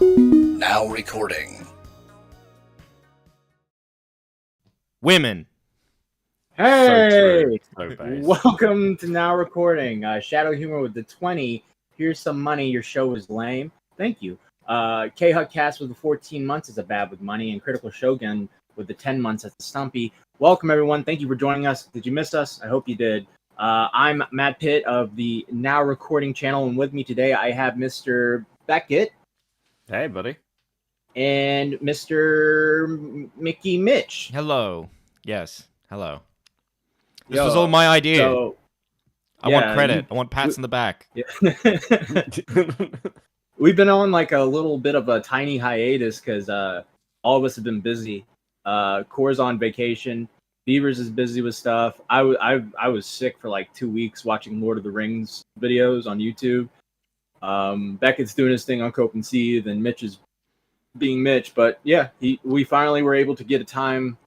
Now recording. Women. Hey! So base. Welcome to Now Recording. Shadow Humor with the 20. Here's some money. Your show is lame. Thank you. K-Hut Cast with the 14 months is a bad with money. And Critical Shogun with the 10 months as the Stumpy. Welcome, everyone. Thank you for joining us. Did you miss us? I hope you did. I'm Matt Pitt of the Now Recording channel. And with me today, I have Mr. Beckett. Hey, buddy. And Mr. Mickey Mitch. Hello. Yes. Hello. This Yo, was all my idea. So, I want credit. I want pats in the back. Yeah. We've been on like a little bit of a tiny hiatus because all of us have been busy. Core's on vacation. Beavers is busy with stuff. I was sick for like 2 weeks watching Lord of the Rings videos on YouTube. Beckett's doing his thing on Cope and Seethe, and Mitch is being Mitch. But yeah, we finally were able to get a time,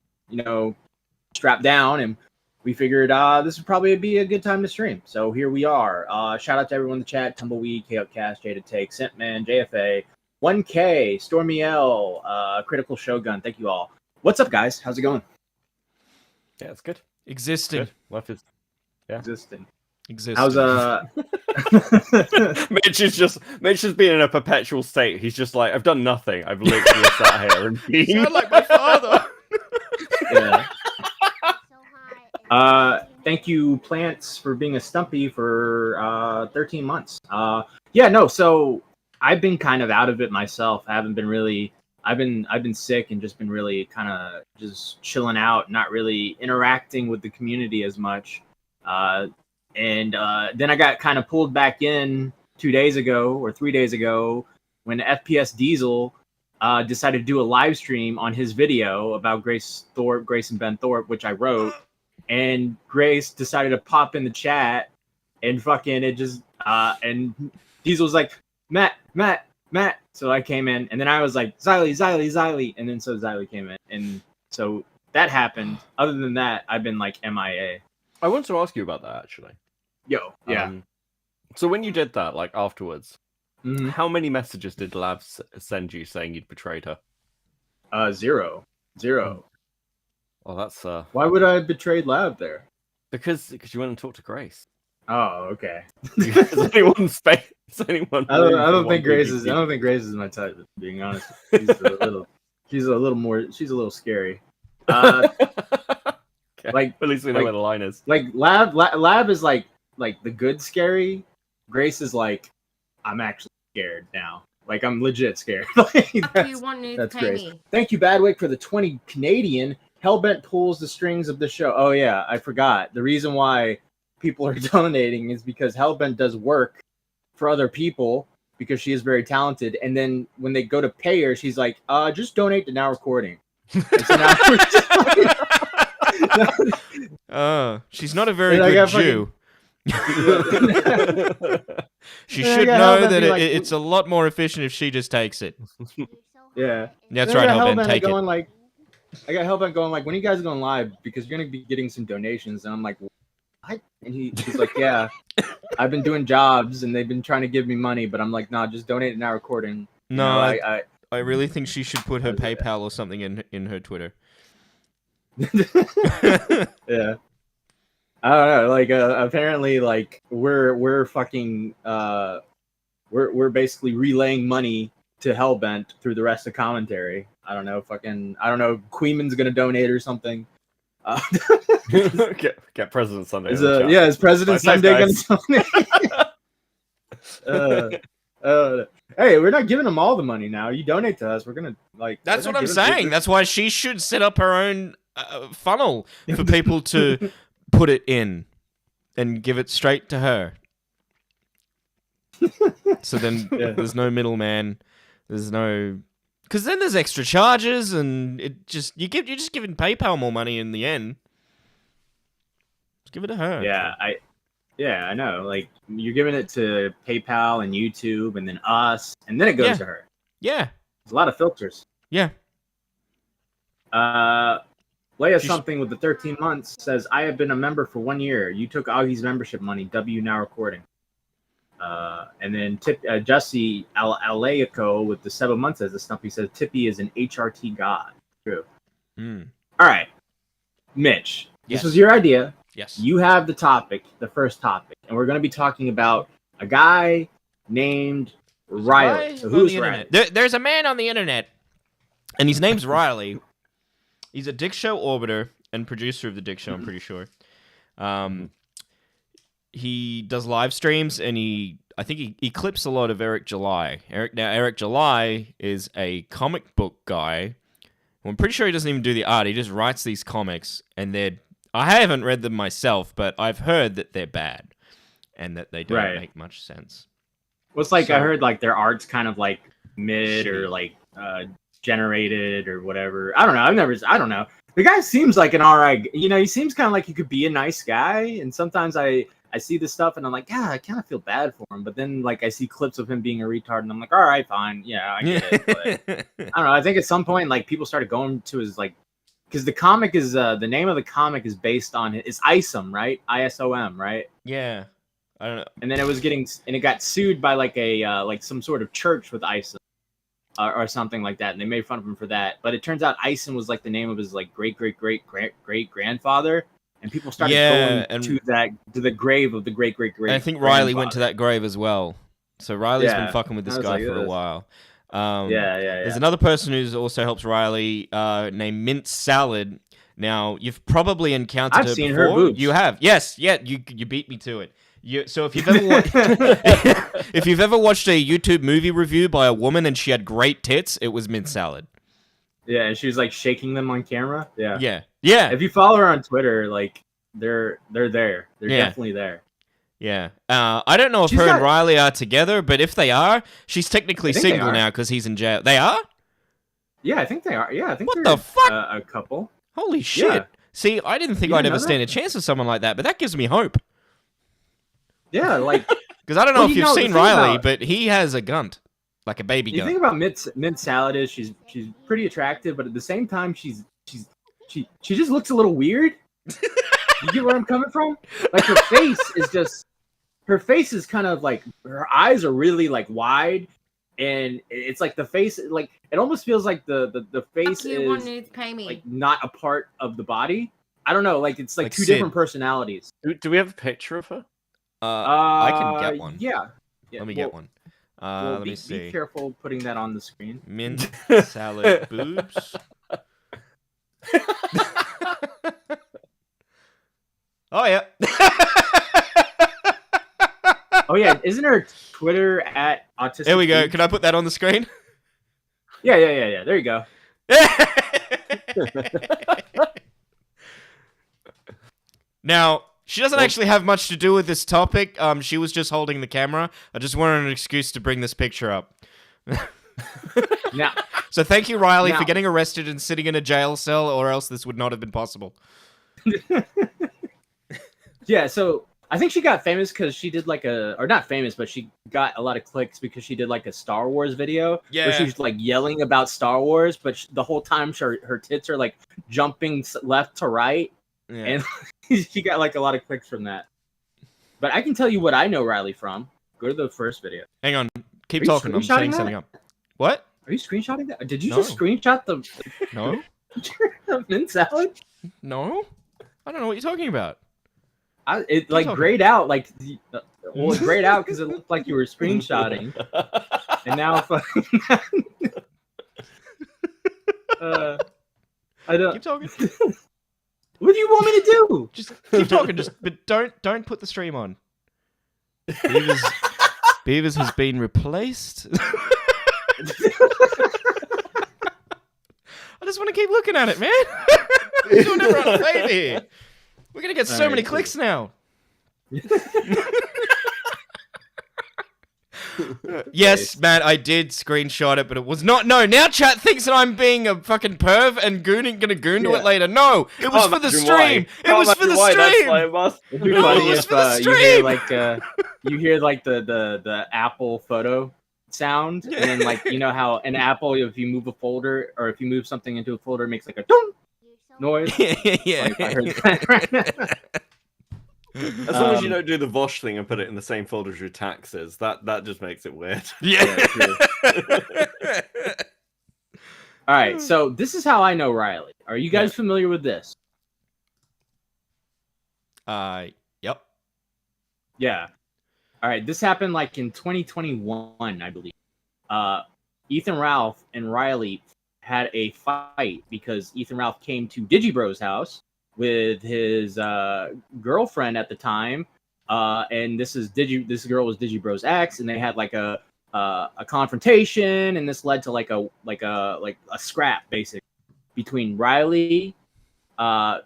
strapped down, and we figured this would probably be a good time to stream. So here we are. Shout out to everyone in the chat: Tumbleweed, Chaotcast, Jada Take, Sentman, JFA, 1K, Stormy L, Critical Shogun. Thank you all. What's up, guys? How's it going? Yeah, it's good. Existing. Good. Life is Existing. Existing. How's Mitch is being in a perpetual state. He's just like, I've done nothing. I've literally sat here and been Sound like my father. Yeah. Thank you, Plants, for being a Stumpy for 13 months. So I've been kind of out of it myself. I haven't been really. I've been sick and just been really kind of just chilling out, not really interacting with the community as much. And then I got kind of pulled back in 2 days ago or 3 days ago when FPS Diesel decided to do a live stream on his video about Grace and Ben Thorp, which I wrote. And Grace decided to pop in the chat and fucking it just and Diesel was like, Matt. So I came in and then I was like, Xylie. And then so Xylie came in. And so that happened. Other than that, I've been like MIA. I want to ask you about that, actually. Yo, yeah. So when you did that, like afterwards, Mm-hmm. how many messages did Lav send you saying you'd betrayed her? Zero. Oh, that's Why would I have betrayed Lab there? because you went and talked to Grace. Oh, okay. Is anyone I don't think Grace is my type. Being honest, she's a little scary. Okay. Like At least we know where the line is. Like Lab is like the good scary. Grace is like, I'm actually scared now. Like I'm legit scared. Like, that's Grace. Thank you, Badwick, for the 20 Canadian. Hellbent pulls the strings of the show. Oh yeah, I forgot. The reason why people are donating is because Hellbent does work for other people because she is very talented. And then when they go to pay her, she's like, just donate to Now Recording. And so now we're just she's not a very good Jew. She should know that it's a lot more efficient if she just takes it. Yeah. That's right, Hellbent, take it. I got Hellbent going like, when are you guys going live? Because you're going to be getting some donations. And I'm like, what? And he's like, yeah, I've been doing jobs and they've been trying to give me money. But I'm like, nah, just donate to Now Recording. I really think she should put her PayPal or something in her Twitter. Yeah. I don't know. Like, apparently, like we're fucking we're basically relaying money to Hellbent through the rest of commentary. I don't know. Queeman's gonna donate or something. Get President Sunday. Is President Sunday gonna donate? Hey, we're not giving them all the money now. You donate to us, we're gonna like. That's what I'm saying. That's why she should set up her own funnel for people to put it in and give it straight to her. So then there's no middleman. There's no, because then there's extra charges, and you're just giving PayPal more money in the end. Just give it to her. Yeah, I know. Like, you're giving it to PayPal and YouTube, and then us, and then it goes to her. Yeah, there's a lot of filters. Yeah. Leia something with the 13 months says, I have been a member for 1 year. You took Augie's membership money. W Now Recording. And then Jesse Alaico with the 7 months as a stumpy says Tippy is an HRT god. True. Hmm. All right, Mitch. Yes. This was your idea. Yes. You have the topic, the first topic, and we're going to be talking about a guy named Riley. So who's Riley? There's a man on the internet, and his name's Riley. He's a Dick Show orbiter and producer of the Dick Show, I'm pretty sure. He does live streams, and I think he clips a lot of Eric July. Eric July is a comic book guy. I'm pretty sure he doesn't even do the art. He just writes these comics, and I haven't read them myself, but I've heard that they're bad and that they don't make much sense. Well, it's like I heard like their art's kind of like mid or like generated or whatever. I don't know. I don't know. The guy seems like an alright. He seems kind of like he could be a nice guy. And sometimes I see this stuff and I'm like, yeah, I kind of feel bad for him. But then like I see clips of him being a retard and I'm like, all right, fine, yeah, I get it. But I don't know. I think at some point like people started going to his like, because the comic is the name of the comic is based on it's ISOM, right? ISOM, right? Yeah. I don't know. And then it got sued by like a like some sort of church with ISOM or something like that, and they made fun of him for that. But it turns out ISOM was like the name of his like great grandfather, and people started going to the grave of the great. I think Riley went to that grave as well. So Riley's been fucking with this guy for a while. There's another person who also helps Riley named Mint Salad. Now you've probably encountered her before. I've seen her boobs. You have, yes, yeah. You beat me to it. So if you've ever watched a YouTube movie review by a woman and she had great tits, it was Mint Salad. Yeah, and she was like shaking them on camera. Yeah. If you follow her on Twitter, like they're there. They're definitely there. Yeah. I don't know if her and Riley are together, but if they are, she's technically single now because he's in jail. They are? Yeah, I think they are. Yeah, I think what the fuck? A couple. Holy shit! Yeah. See, I didn't think I'd ever stand a chance with someone like that, but that gives me hope. Yeah, like because I don't know if you've seen Riley, but he has a gunt, like a baby gun. You think about Mint Salad is she's pretty attractive, but at the same time she just looks a little weird. You get where I'm coming from? Like her face is kind of like her eyes are really like wide, and it's like the face like it almost feels like the face is like not a part of the body. I don't know, like it's like two different personalities. Do we have a picture of her? I can get one. Yeah. Let me get one. Let me see. Be careful putting that on the screen. Mint salad boobs. Oh yeah. Oh yeah. Isn't her Twitter at autistic? There we go. Can I put that on the screen? Yeah. There you go. Now. She doesn't actually have much to do with this topic. She was just holding the camera. I just wanted an excuse to bring this picture up. Now, so thank you, Riley, for getting arrested and sitting in a jail cell, or else this would not have been possible. Yeah, so I think she got famous because she did like or not famous, but she got a lot of clicks because she did like a Star Wars video where she's like yelling about Star Wars, but the whole time her tits are like jumping left to right. Yeah. And she got like a lot of clicks from that. But I can tell you what I know Riley from. Go to the first video. Hang on. Keep talking. I'm setting something up. What? Are you screenshotting that? Did you just screenshot the No. Mint salad? No. I don't know what you're talking about. It like grayed out like well, it grayed out because it looked like you were screenshotting. And now fucking I don't keep talking. What do you want me to do? Just keep talking, but don't put the stream on. Beavers has been replaced. I just want to keep looking at it, man. We're doing everyone a favor here. We're gonna get so many clicks now. Yes, Matt, I did screenshot it, but it was not. No, now chat thinks that I'm being a fucking perv and gonna goon to it later. No, it was for the stream. It was for the stream. It'd be funny if you hear like the Apple photo sound, and then like you know how in Apple if you move a folder or if you move something into a folder, it makes like a dong noise. Yeah. Like, I heard that right now. As long as you don't do the Vosh thing and put it in the same folder as your taxes, that just makes it weird. Yeah. All right, so this is how I know Riley. Are you guys familiar with this? Yep. Yeah. All right, this happened like in 2021, I believe. Ethan Ralph and Riley had a fight because Ethan Ralph came to Digibro's house with his girlfriend at the time, and this girl was Digibro's ex, and they had like a confrontation, and this led to like a scrap basically between Riley,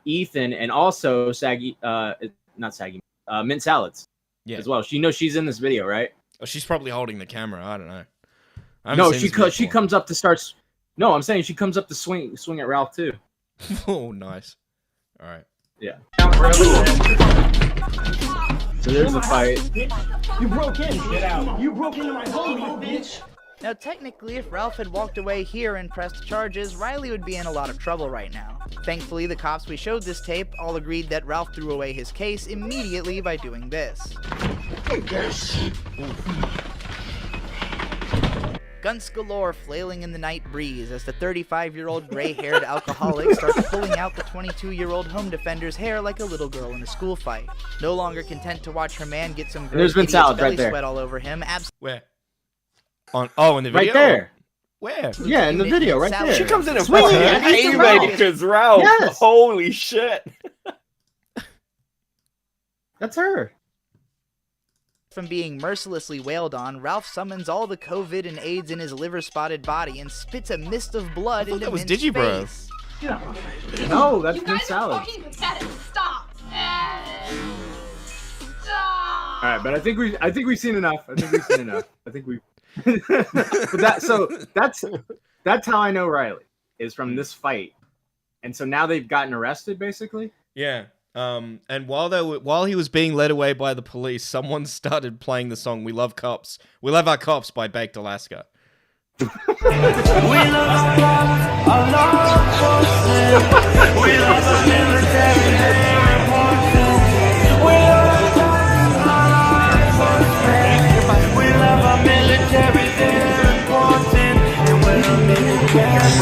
Ethan, and also Mint Salads as well. She's in this video, right? Oh, she's probably holding the camera. I don't know. No, she comes up to start. No, I'm saying she comes up to swing at Ralph too. Oh, nice. All right. Yeah. So there's a fight. You broke in. Get out. You broke into my home, you bitch. Now, technically, if Ralph had walked away here and pressed charges, Riley would be in a lot of trouble right now. Thankfully, the cops we showed this tape all agreed that Ralph threw away his case immediately by doing this. Guns galore flailing in the night breeze as the 35-year-old gray-haired alcoholic starts pulling out the 22-year-old home defender's hair like a little girl in a school fight. No longer content to watch her man get some gross idiot's belly sweat all over him. Where? In the video? Right there. Where? Yeah, in the video, right there. She comes in and Swinging fucking haymakers, Ralph. Yes. Holy shit. That's her. From being mercilessly wailed on, Ralph summons all the COVID and AIDS in his liver-spotted body and spits a mist of blood into Mint's Digibro. face. No, that's Mint Salad. Stop. All right, but I think we've seen enough. I think we. But that's how I know Riley is from this fight, and so now they've gotten arrested basically. Yeah. And while he was being led away by the police, someone started playing the song "We Love Cops." We love our cops by Baked Alaska. We love our law enforcement. We love our military, they're important. We love our law enforcement. We love our military, they're important. And when I'm in the camp,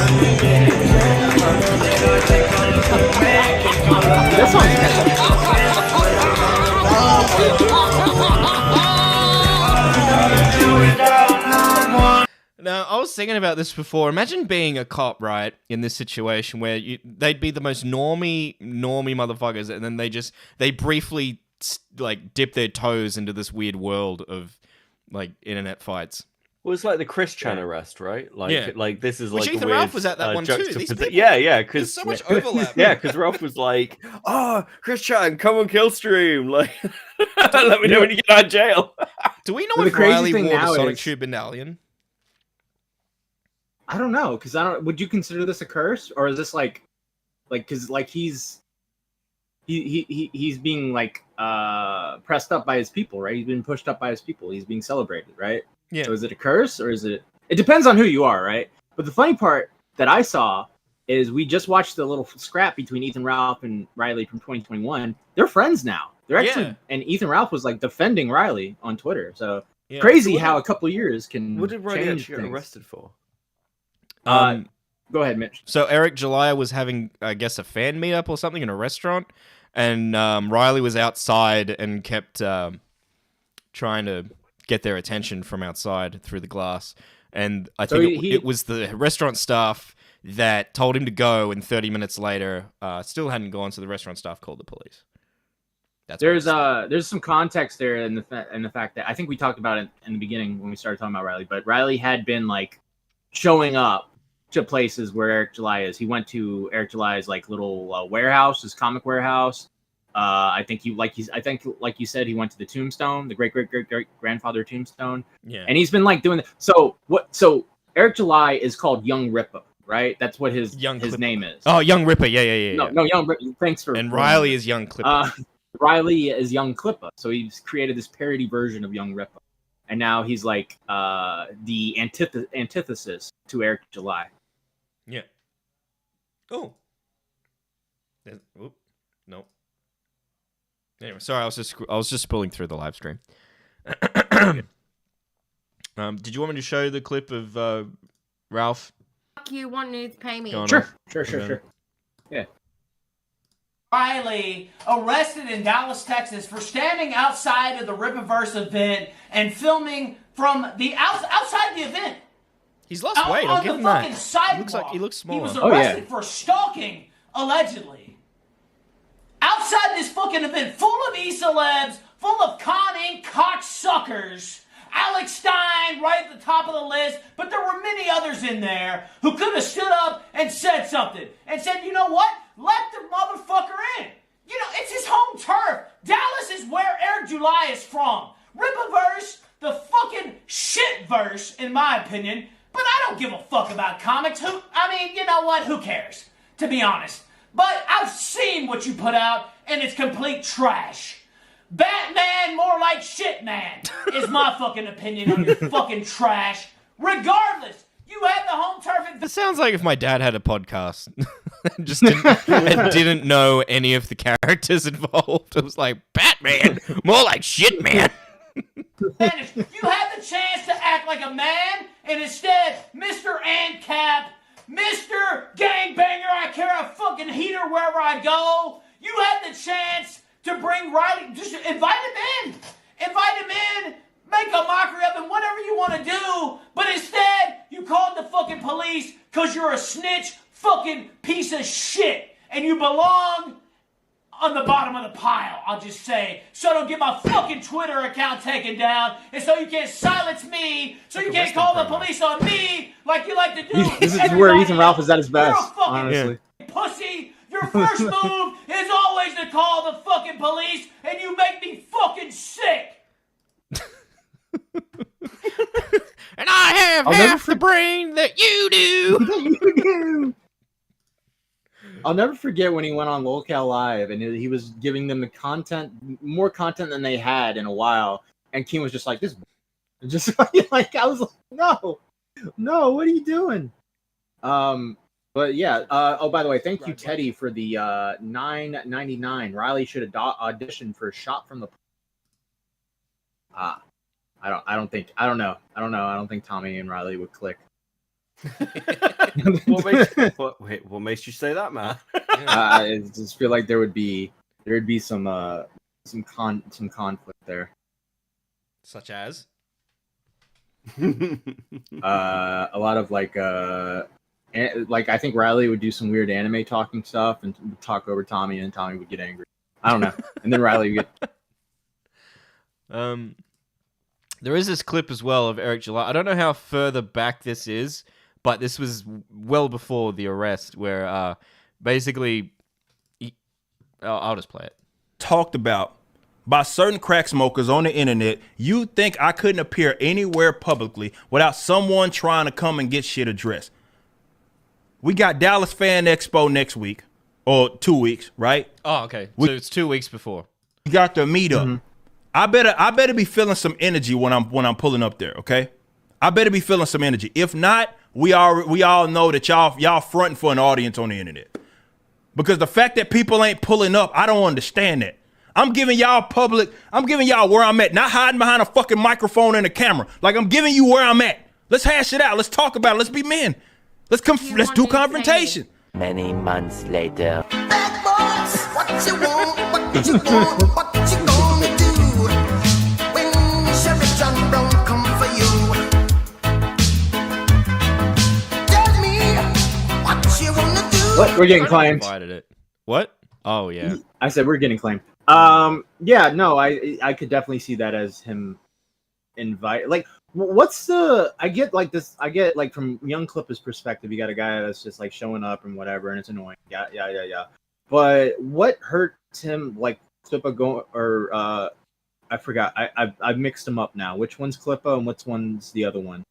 That song's catchy. Now, I was thinking about this before. Imagine being a cop, right, in this situation where they'd be the most normie motherfuckers, and then they briefly dip their toes into this weird world of internet fights. Well, it's like the Chris Chan arrest, right? Like this is Which like Ethan a weird, Ralph was at that one too. These people, yeah, because there's so much overlap. Yeah, because Ralph was like, "Oh, Chris Chan, come on Killstream! Like, let me know when you get out of jail." Do we know Well, if the crazy Riley thing wore the now Sonic is- Tube medallion? I don't know, because would you consider this a curse, or is this because he's being pressed up by his people, right? He's being pushed up by his people. He's being celebrated, right? Yeah. So is it a curse, or is it? It depends on who you are, right? But the funny part that I saw is we just watched the little scrap between Ethan Ralph and Riley from 2021. They're friends now. They're actually, and Ethan Ralph was defending Riley on Twitter. So crazy how a couple years can. What did Riley change actually get things. arrested for? Go ahead, Mitch. So Eric Xylie was having, I guess, a fan meetup or something in a restaurant, and Riley was outside and kept trying to get their attention from outside through the glass. And I think it was the restaurant staff that told him to go, and 30 minutes later, still hadn't gone, so the restaurant staff called the police. There's some context there in the fact that I think we talked about it in the beginning when we started talking about Riley, but Riley had been showing up to places where Eric Xylie is. He went to Eric Xylie's little warehouse, his comic warehouse. I think like you said, he went to the tombstone, the great grandfather tombstone. Yeah. And he's been doing that. So Eric Xylie is called Young Ripper, right? That's what his name is. Oh, Young Ripper. Yeah. No, Young Ripper. Thanks for. And Riley is Young Clipper. Riley is Young Clipper. So he's created this parody version of Young Ripper. And now he's the antithesis to Eric Xylie. Yeah. Oh. Oop. No. Anyway, sorry, I was just scrolling through the live stream. Did you want me to show the clip of Ralph? Fuck you, want news, pay me. Sure. Yeah. Xylie arrested in Dallas, Texas for standing outside of the Rippaverse event and filming from the outside the event. He's lost weight. I'll give him that. He looks smaller. He was arrested for stalking, allegedly. Outside this fucking event, full of e-celebs, full of conning cocksuckers. Alex Stein right at the top of the list, but there were many others in there who could have stood up and said something. And said, you know what? Let the motherfucker in. You know, it's his home turf. Dallas is where Eric July is from. Rippaverse, the fucking shitverse, in my opinion. But I don't give a fuck about comics. You know what? Who cares? To be honest. But I've seen what you put out, and it's complete trash. Batman, more like shit man, is my fucking opinion on your fucking trash. Regardless, you had the home turf. It sounds like if my dad had a podcast and just didn't know any of the characters involved. It was like, Batman, more like shit man. You had the chance to act like a man, and instead, Mr. ANCAP, Mr. Gangbanger, I carry a fucking heater wherever I go. You had the chance to bring Riley, just invite him in, make a mockery of him, whatever you want to do, but instead, you called the fucking police because you're a snitch fucking piece of shit, and you belong on the bottom of the pile, I'll just say, so don't get my fucking Twitter account taken down, and so you can't silence me, so you can't call the police on me like you like to do. This is where Ethan Ralph is at his best, honestly. Pussy, your first move is always to call the fucking police, and you make me fucking sick. And I have half the brain that you do. I'll never forget when he went on Lolcal Live and he was giving them more content than they had in a while, and Keen was just like, "This," just like I was like, "No, what are you doing?" But yeah. Oh, by the way, thank you, Teddy, for the $9.99. Riley should have auditioned for a shot from the. I don't think Tommy and Riley would click. What makes you say that, man? I just feel like there'd be some conflict there. Such as a lot of like I think Riley would do some weird anime talking stuff and talk over Tommy, and Tommy would get angry. I don't know, and then Riley would get. There is this clip as well of Eric July. I don't know how further back this is, but this was well before the arrest, where basically, I'll just play it. Talked about by certain crack smokers on the internet. You think I couldn't appear anywhere publicly without someone trying to come and get shit addressed? We got Dallas Fan Expo next week, or 2 weeks, right? Oh, okay. So it's 2 weeks before. We got the meetup. Mm-hmm. I better be feeling some energy when I'm pulling up there, okay? I better be feeling some energy. If not, we all know that y'all fronting for an audience on the internet. Because the fact that people ain't pulling up, I don't understand that. I'm giving y'all where I'm at, not hiding behind a fucking microphone and a camera. Like, I'm giving you where I'm at. Let's hash it out. Let's talk about it. Let's be men. Let's do confrontation. Many months later. Bad boys, what you want, what you want, what you gonna do when Sheriff John Brown come for you? Tell me what you wanna do. What? We're getting claimed. What? Oh yeah. I said we're getting claimed. Yeah, no, I could definitely see that as him invite. Like, what's the? I get like from young Clipper's perspective, you got a guy that's just like showing up and whatever, and it's annoying. Yeah. But what hurts him, like Clipper going, or I forgot. I've mixed them up now. Which one's Clipper and which one's the other one?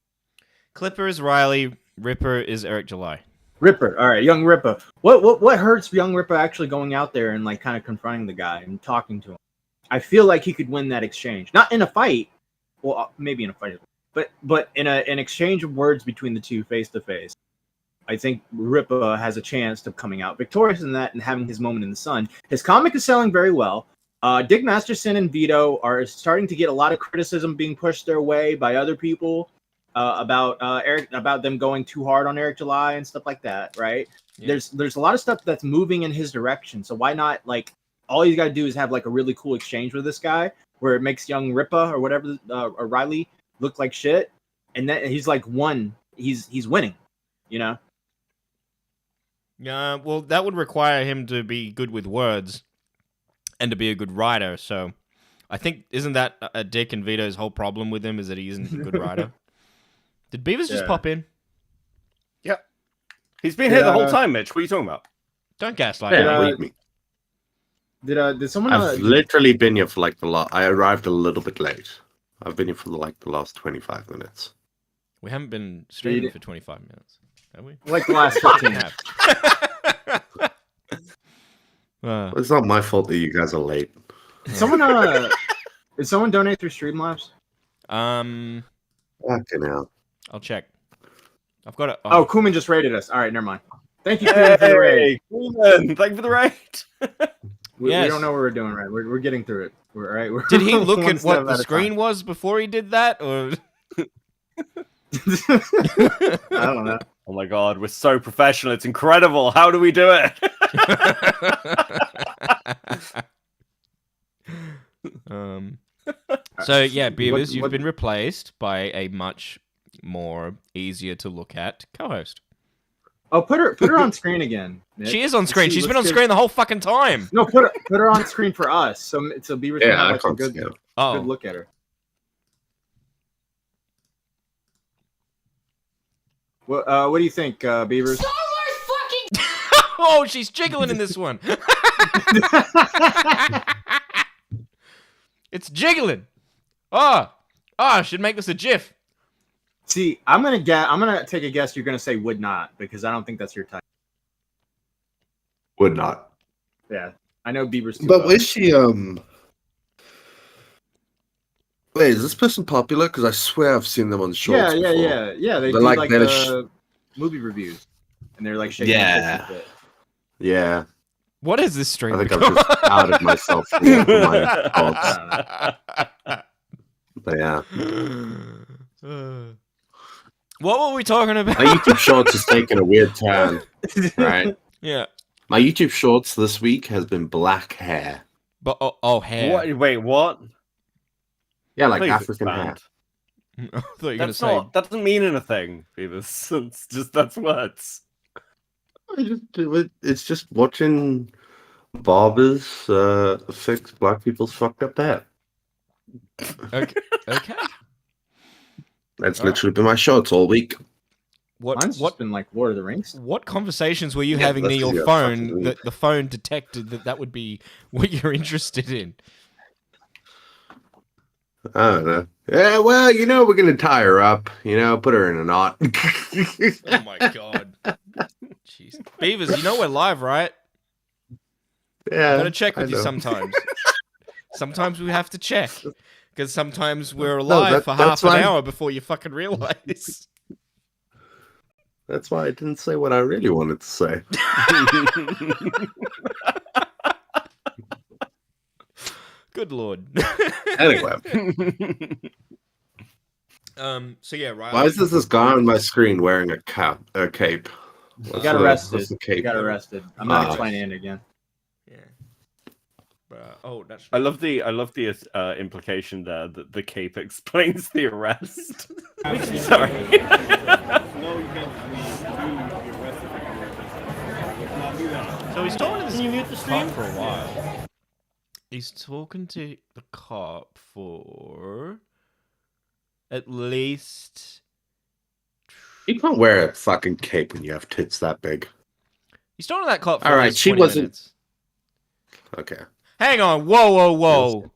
Clipper is Riley. Ripper is Eric July. Ripper, all right, young Ripper. What hurts young Ripper actually going out there and like kind of confronting the guy and talking to him? I feel like he could win that exchange, not in a fight. Well, maybe in a fight, but in an exchange of words between the two face to face. I think Ripper has a chance of coming out victorious in that and having his moment in the sun. His comic is selling very well. Dick Masterson and Vito are starting to get a lot of criticism being pushed their way by other people about about them going too hard on Eric July and stuff like that, right? Yeah. There's a lot of stuff that's moving in his direction. So why not, like, all you got to do is have like a really cool exchange with this guy where it makes young Ripa or whatever or Riley look like shit, and then he's like he's winning, you know? Yeah, well, that would require him to be good with words and to be a good writer. So, I think isn't that Dick and Vito's whole problem with him is that he isn't a good writer? Did Beavers just pop in? Yep. He's been here the whole time, Mitch. What are you talking about? Don't gaslight me. Did someone? I've literally been here for like I arrived a little bit late. I've been here for like the last 25 minutes. We haven't been streaming for 25 minutes, have we? Like the last 15. Well, it's not my fault that you guys are late. Did someone donate through Streamlabs? Fucking hell. I'll check. I've got it. Oh, Kuman just raided us. All right, never mind. Thank you, Kuman, for the raid. Kuman, thank you for the raid. We don't know what we're doing right. We're getting through it. We're all right. Did he look at what the screen was before he did that, or? I don't know. Oh my god, we're so professional. It's incredible. How do we do it? So yeah, Beavers, you've been replaced by a much more easier to look at co-host. Oh, put her on screen again. Nick. She is on screen. She's been on screen the whole fucking time. No, put her on screen for us. So Beavers can have like a good Oh. look at her. What do you think, Beavers? Oh, she's jiggling in this one. It's jiggling. I should make this a GIF. See, I'm gonna take a guess. You're gonna say would not, because I don't think that's your type. Would not. Yeah, I know Beaver's. But is she Wait, is this person popular? Because I swear I've seen them on shorts. Yeah. They do like the movie reviews, and they're like shaking. Yeah. What is this stream? I think I've just outed myself from my thoughts. But yeah. What were we talking about? My YouTube Shorts is taking a weird turn. Right? Yeah. My YouTube Shorts this week has been black hair. But hair. What? Wait, what? Yeah, like African hair. I thought you were gonna say that doesn't mean anything, Beavis. It's just that's words. It's just watching barbers fix black people's fucked up hair. Okay. That's literally been my shorts all week. Mine's just been like Lord of the Rings. What conversations were you having near your phone that the phone detected that would be what you're interested in? I don't know. Yeah, well, we're gonna tie her up. Put her in a knot. Oh my god. Jeez. Beavers, we're live, right? Yeah. Gotta check with you sometimes. Sometimes we have to check. Because sometimes we're alive for half an hour before you fucking realize. That's why I didn't say what I really wanted to say. Good lord. Anyway. So yeah, Riley. Why is this guy on my screen wearing a cape? He got arrested. He got arrested. I'm not explaining it again. Yeah. But, that's. I love the implication there that the cape explains the arrest. Sorry. So he's talking to this cop for a while. He's talking to the cop for at least. You can't wear a fucking cape when you have tits that big. He's talking to that cop for all at right, least she 20 wasn't. minutes. Okay. Hang on. Whoa.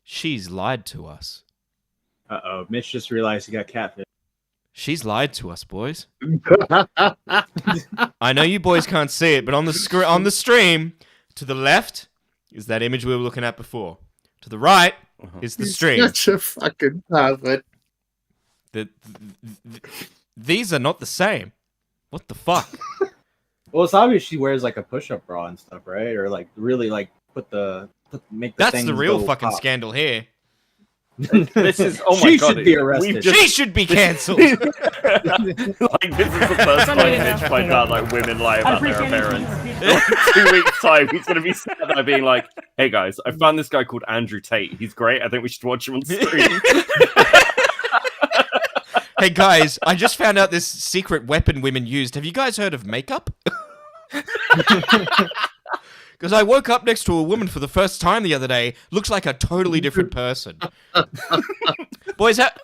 She's lied to us. Uh-oh. Mitch just realized he got catfish. She's lied to us, boys. I know you boys can't see it, but on the stream, to the left is that image we were looking at before. To the right is the stream. Such a fucking pervert. These are not the same. What the fuck? Well, it's obvious she wears like a push-up bra and stuff, right? Or like really like make the That's things the real go fucking pop. scandal here. This is oh my She god! should be arrested. She should be cancelled. Like this is the first time Mitch finds out like women lie about their appearance. In 2 weeks' time, he's gonna be sat there being like, "Hey guys, I found this guy called Andrew Tate. He's great. I think we should watch him on stream." Hey guys, I just found out this secret weapon women used. Have you guys heard of makeup? Because I woke up next to a woman for the first time the other day. Looks like a totally different person. Boys, what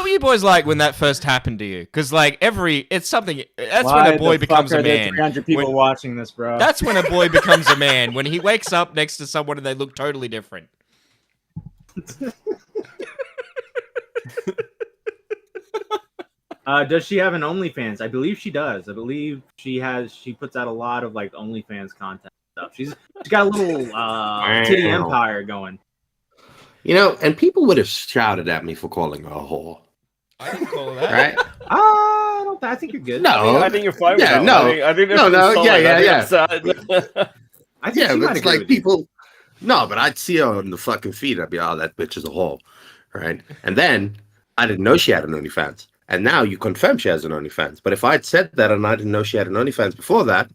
were you boys like when that first happened to you? Because like it's something. That's when a boy becomes a man. 300 people watching this, bro. That's when a boy becomes a man. When he wakes up next to someone and they look totally different. Does she have an OnlyFans? I believe she does. I believe she puts out a lot of like OnlyFans content stuff. She's got a little titty empire going. You know, and people would have shouted at me for calling her a whore. I didn't call that. Right? I think you're good. No. I think you're fine with Yeah, that. no. I think No, yeah. I think she might it's agree like with you. people. No, but I'd see her on the fucking feed. I'd be, oh, that bitch is a whore, right? And then I didn't know she had an OnlyFans, and now you confirm she has an OnlyFans. But if I'd said that and I didn't know she had an OnlyFans before that,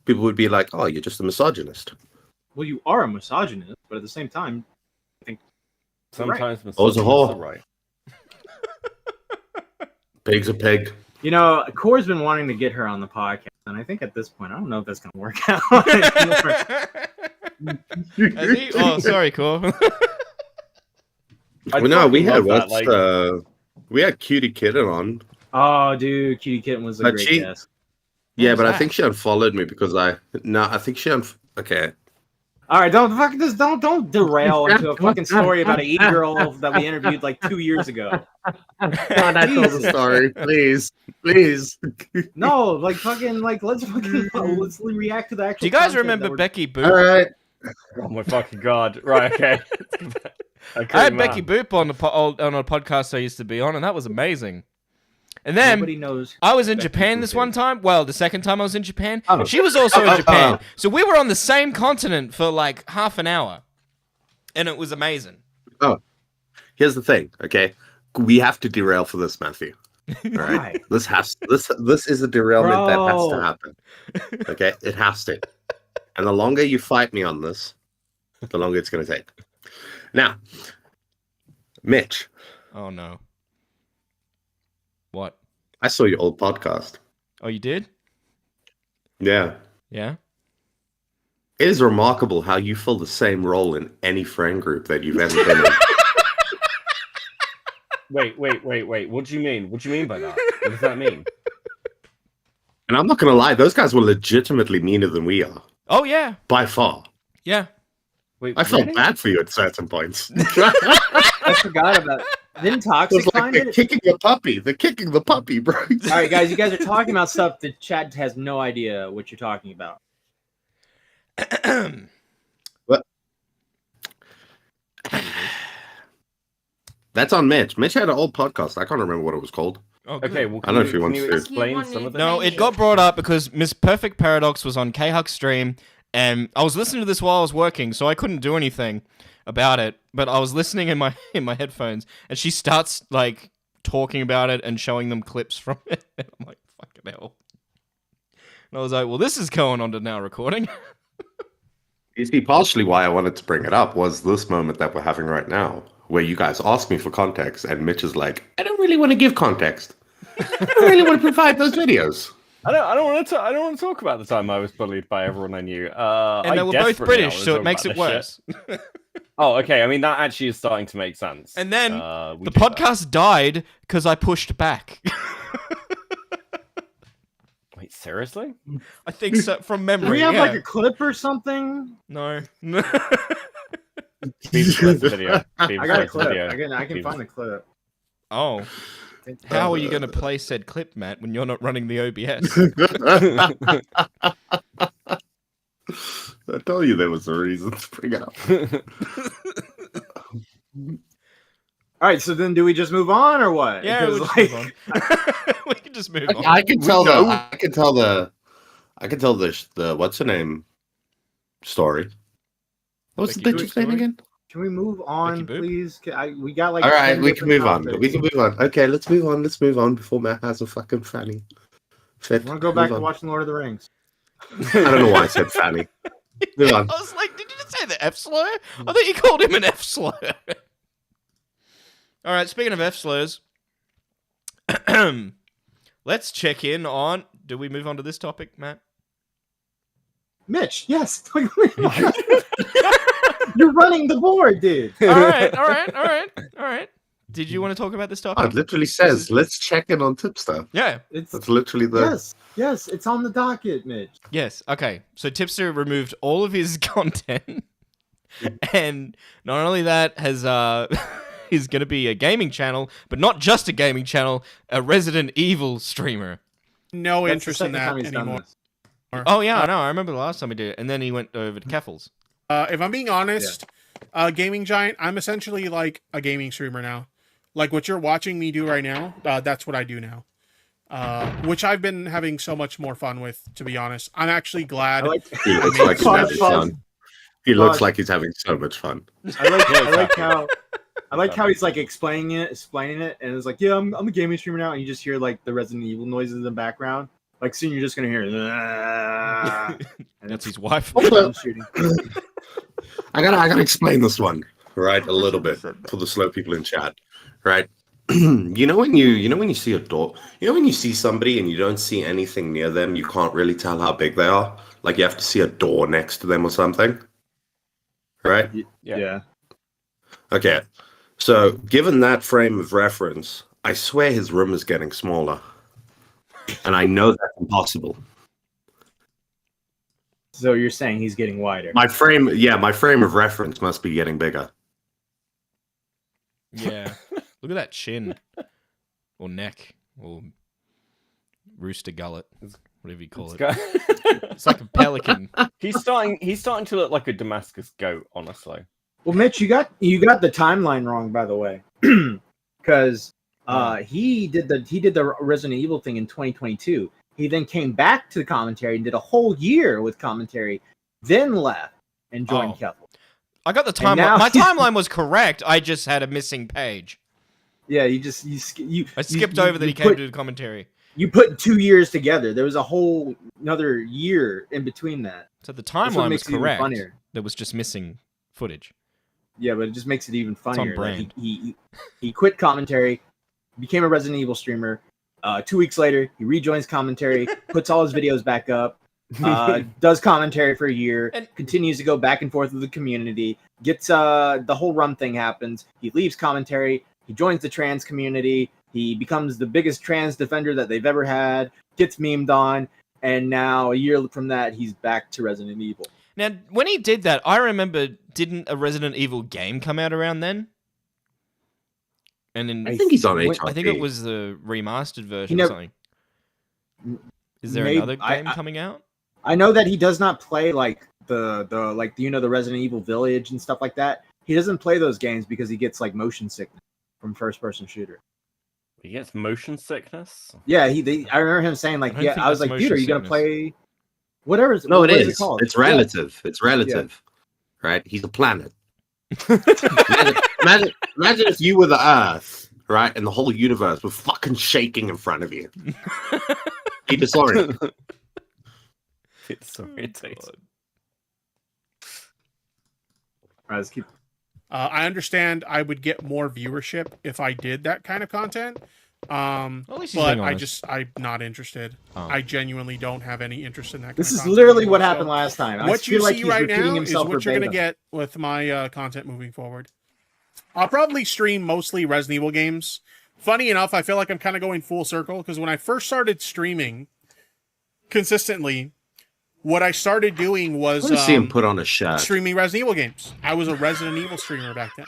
people would be like, oh, you're just a misogynist. Well, you are a misogynist, but at the same time, I think Sometimes right. Oh, it's a whore. are right. Pig's a pig. you know, Core's been wanting to get her on the podcast, and I think at this point, I don't know if that's going to work out. Oh, sorry, Core. Well, no, we had we had Cutie Kitten on. Oh, dude, Cutie Kitten was a But great she- guest. Yeah, was but I that? think she unfollowed me because I think she okay. All right, don't derail into a fucking story about an e-girl that we interviewed like 2 years ago. God, I told the story. Please. No, like fucking like let's react to the actual. Do you guys content remember that we're- Becky Boop? All right. Oh my fucking god! Right, okay. I had Becky Boop on a podcast I used to be on, and that was amazing. And then Nobody knows. I was in Becky Japan Boop this is. one time. Well, the second time I was in Japan, Oh. she was also in Japan. So we were on the same continent for like half an hour, and it was amazing. Oh, here's the thing. Okay, we have to derail for this, Matthew. All right, Why? this is a derailment that has to Bro. happen. Okay, it has to. And the longer you fight me on this, the longer it's going to take. Now, Mitch, Oh no. What? I saw your old podcast. Oh, you did? Yeah. Yeah. It is remarkable how you fill the same role in any friend group that you've ever been in. Wait. What do you mean? What do you mean by that? What does that mean? And I'm not going to lie, those guys were legitimately meaner than we are. Oh yeah. By far. Yeah. Wait, I felt really? bad for you at certain points. I forgot about. Didn't It Toxic was like find they're it? kicking the puppy. They're kicking the puppy, bro. All right, guys, you guys are talking about stuff that Chad has no idea what you're talking about. That's on Mitch. Mitch had an old podcast. I can't remember what it was called. Oh, good. Okay, well, I don't know if can he wants you to. explain some of that? No, it got brought up because Miss Perfect Paradox was on K-Huck's stream, and I was listening to this while I was working, so I couldn't do anything about it. But I was listening in my headphones, and she starts like talking about it and showing them clips from it. And I'm like, fucking hell. And I was like, well, this is going on to now recording. You see, partially why I wanted to bring it up was this moment that we're having right now, where you guys ask me for context, and Mitch is like, I don't really want to give context. I don't really want to provide those videos. I don't want to talk about the time I was bullied by everyone I knew. And they were both British, so it makes it worse. Oh, okay. I mean, that actually is starting to make sense. And then we the do that. podcast died because I pushed back. Wait, seriously? I think so, from memory. Do we have yeah. like a clip or something? No. Beavis plays the video. I Beavis got a plays the clip. video. I can Beavis. find the clip. Oh. How are you going to play said clip, Matt, when you're not running the OBS? I told you there was a reason to bring it up. All right, so then do we just move on or what? Yeah, Because, we'll just move on. We can just move on. I can tell the I can tell the what's her name story. What's the Becky bitch's name again? Can we move on, Boop? please? We got like. All right, 10 we can different move on. topics. We can move on. Okay, let's move on. Let's move on before Matt has a fucking fanny. Fit. I want to go back to watching Lord of the Rings. I don't know why I said fanny. Move on. I was like, did you just say the F slur? I thought you called him an F slur. All right, speaking of F slurs, let's check in on. Do we move on to this topic, Matt? Mitch, yes. You're running the board, dude. All right. Did you want to talk about this topic? Oh, it literally says, let's check in on Tipster. Yeah. That's literally the... Yes, it's on the docket, Mitch. Yes, okay. So Tipster removed all of his content. And not only that, has he's going to be a gaming channel, but not just a gaming channel, a Resident Evil streamer. No That's interest the in second time that he's done anymore. this. Oh, yeah, I know. I remember the last time he did it. And then he went over to Keffels. If I'm being honest, Gaming Giant, I'm essentially like a gaming streamer now. Like what you're watching me do right now, that's what I do now. Which I've been having so much more fun with, to be honest. I'm actually glad. He looks like he's having fun. He looks like he's having so much fun. I like how he's like explaining it, and it's like, yeah, I'm a gaming streamer now, and you just hear like the Resident Evil noises in the background. Like soon you're just gonna hear, and that's his wife. Shooting. I gotta explain this one, right, a little bit for the slow people in chat, right? you know when you see a door, when you see somebody and you don't see anything near them, you can't really tell how big they are. Like you have to see a door next to them or something, right? Yeah. Okay, so given that frame of reference, I swear his room is getting smaller, and I know that's impossible. So you're saying he's getting wider? My frame of reference must be getting bigger. Yeah. Look at that chin. Or neck. Or rooster gullet. Whatever you call it. It's like a pelican. He's starting to look like a Damascus goat, honestly. Well, Mitch, you got the timeline wrong, by the way. Because he did the Resident Evil thing in 2022. He then came back to the commentary and did a whole year with commentary, then left and joined Keffel. I got the timeline. My timeline was correct. I just had a missing page. Yeah, I skipped over that he came to the commentary. You put 2 years together. There was a whole another year in between that. So the timeline was correct. There was just missing footage. Yeah, but it just makes it even funnier. It's on brand. Like he quit commentary, became a Resident Evil streamer. 2 weeks later, he rejoins commentary, puts all his videos back up, does commentary for a year, and continues to go back and forth with the community. Gets the whole rum thing happens. He leaves commentary. He joins the trans community. He becomes the biggest trans defender that they've ever had. Gets memed on, and now a year from that, he's back to Resident Evil. Now, when he did that, I remember, didn't a Resident Evil game come out around then? And then I think he's on HRP. I think it was the remastered version or something. Is there another game coming out? I know that he does not play like the Resident Evil Village and stuff like that. He doesn't play those games because he gets like motion sickness from first person shooter. He gets motion sickness? Yeah, I remember him saying like, I was like, dude, are you gonna play whatever? No, what it is it called? It's relative. Yeah. It's relative, right? He's a planet. Imagine if you were the Earth, right, and the whole universe was fucking shaking in front of you. Be disoriented. It's disorientated. Right, let's keep. I understand I would get more viewership if I did that kind of content. But I'm not interested. Oh. I genuinely don't have any interest in that. This is literally what happened last time. What you see right now is what you're going to get with my content moving forward. I'll probably stream mostly Resident Evil games. Funny enough, I feel like I'm kind of going full circle because when I first started streaming consistently, what I started doing was see him put on a shirt. Streaming Resident Evil games. I was a Resident Evil streamer back then.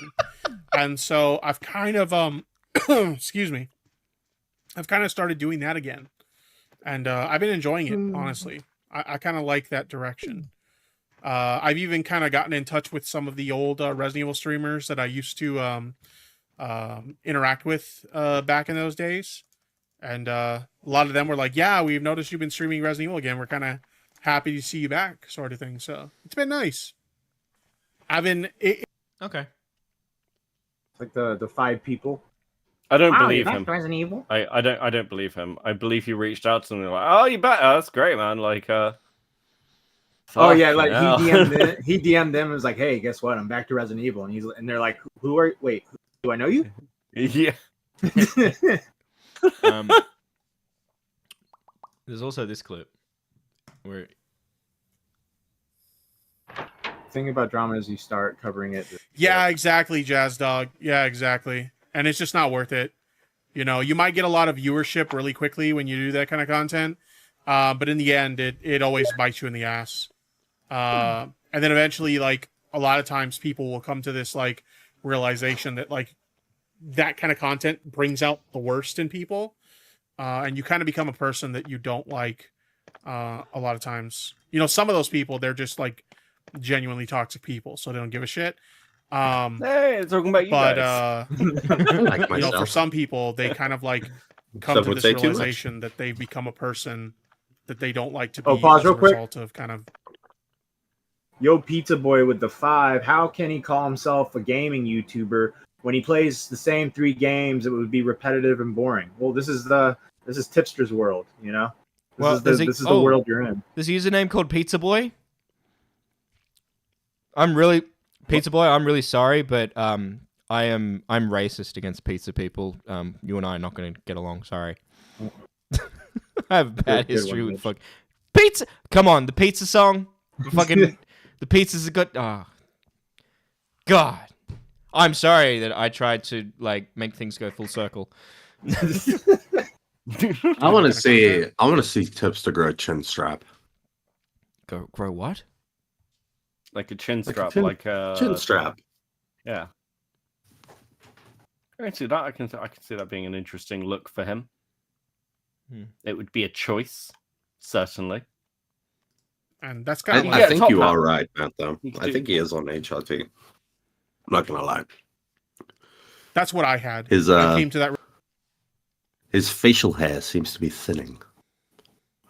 And so I've kind of excuse me. I've kind of started doing that again. And I've been enjoying it, honestly. I kind of like that direction. I've even kind of gotten in touch with some of the old Resident Evil streamers that I used to interact with back in those days. And a lot of them were like, yeah, we've noticed you've been streaming Resident Evil again. We're kind of happy to see you back, sort of thing. So it's been nice. Okay. Like the 5 people. I don't Wow, believe you're him. back to Resident Evil? I don't believe him. I believe he reached out to them and like, oh, you bet. That's great, man. Like, Oh yeah, fucking like hell. he DM'd them and was like, "Hey, guess what? I'm back to Resident Evil." And they're like, "Who are? Wait, do I know you?" Yeah. There's also this clip where Thing about drama is you start covering it. Yeah, exactly, Jazz Dog. Yeah, exactly. And it's just not worth it. You know, you might get a lot of viewership really quickly when you do that kind of content, but in the end, it always bites you in the ass. And then eventually, like, a lot of times people will come to this, like, realization that, like, that kind of content brings out the worst in people, and you kind of become a person that you don't like a lot of times. You know, some of those people, they're just, like, genuinely toxic people, so they don't give a shit. Hey, talking about you guys. Like you know, for myself. some people, they kind of like come Some to would this say too much. realization that they've become a person that they don't like to be Oh, pause as real a quick. result of kind of. Yo, Pizza Boy with the 5. How can he call himself a gaming YouTuber when he plays the same 3 games? It would be repetitive and boring. Well, this is Tipster's world, you know. This is the world you're in. This username called Pizza Boy. I'm really sorry, but I'm racist against pizza people. You and I are not going to get along. Sorry. I have a bad history with fuck pizza. Come on, the pizza song. Fucking the pizzas are good. Oh, God. I'm sorry that I tried to like make things go full circle. I want to see Tipster grow a chin strap. Grow what? Like a chin strap, Chin strap. Yeah. I can see that. I can see that being an interesting look for him. It would be a choice, certainly. And that's kind of I think you are right, Matt. Though I think he is on HRT. I'm not gonna lie. That's what I had. His I came to that. His facial hair seems to be thinning.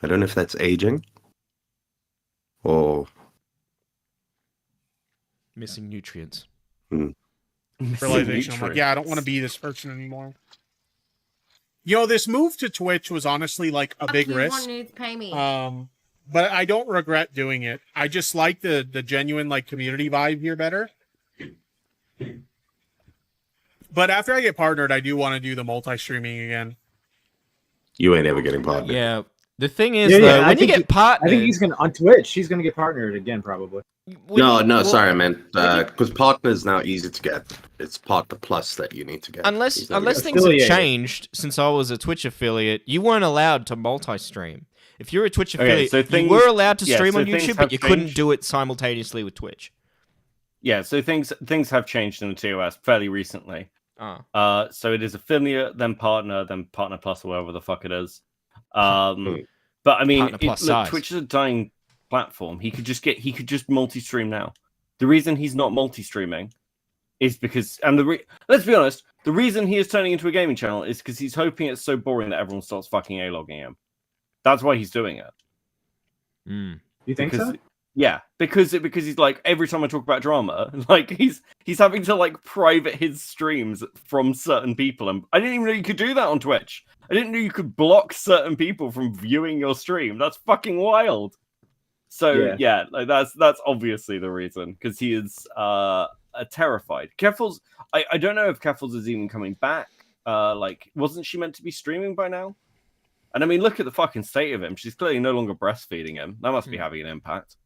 I don't know if that's aging or missing nutrients. Realization. I'm like, yeah, I don't want to be this person anymore. You know, this move to Twitch was honestly like a big risk. Pay me. But I don't regret doing it. I just like the genuine like community vibe here better. But after I get partnered, I do want to do the multi-streaming again. You ain't ever getting partnered. Yeah. The thing is, though, when you get partnered, I think he's gonna on Twitch. He's gonna get partnered again, probably. Sorry, man. Because partner is now easy to get. It's partner plus that you need to get. Unless things have changed since I was a Twitch affiliate, you weren't allowed to multi-stream. If you're a Twitch affiliate, you were allowed to stream on YouTube, but you couldn't do it simultaneously with Twitch. Yeah, so things have changed in the TOS fairly recently. So it is affiliate, then partner plus, or whatever the fuck it is. But I mean, look, Twitch is a dying platform. He could just multi-stream now. The reason he's not multi-streaming is because, let's be honest, the reason he is turning into a gaming channel is because he's hoping it's so boring that everyone starts fucking A-logging him. That's why he's doing it. You think so? Yeah, because he's like, every time I talk about drama, like he's having to like private his streams from certain people, and I didn't even know you could do that on Twitch. I didn't know you could block certain people from viewing your stream. That's fucking wild. So yeah, like that's obviously the reason, because he is terrified. Keffels, I don't know if Keffels is even coming back. Like, wasn't she meant to be streaming by now? And I mean, look at the fucking state of him. She's clearly no longer breastfeeding him. That must be having an impact.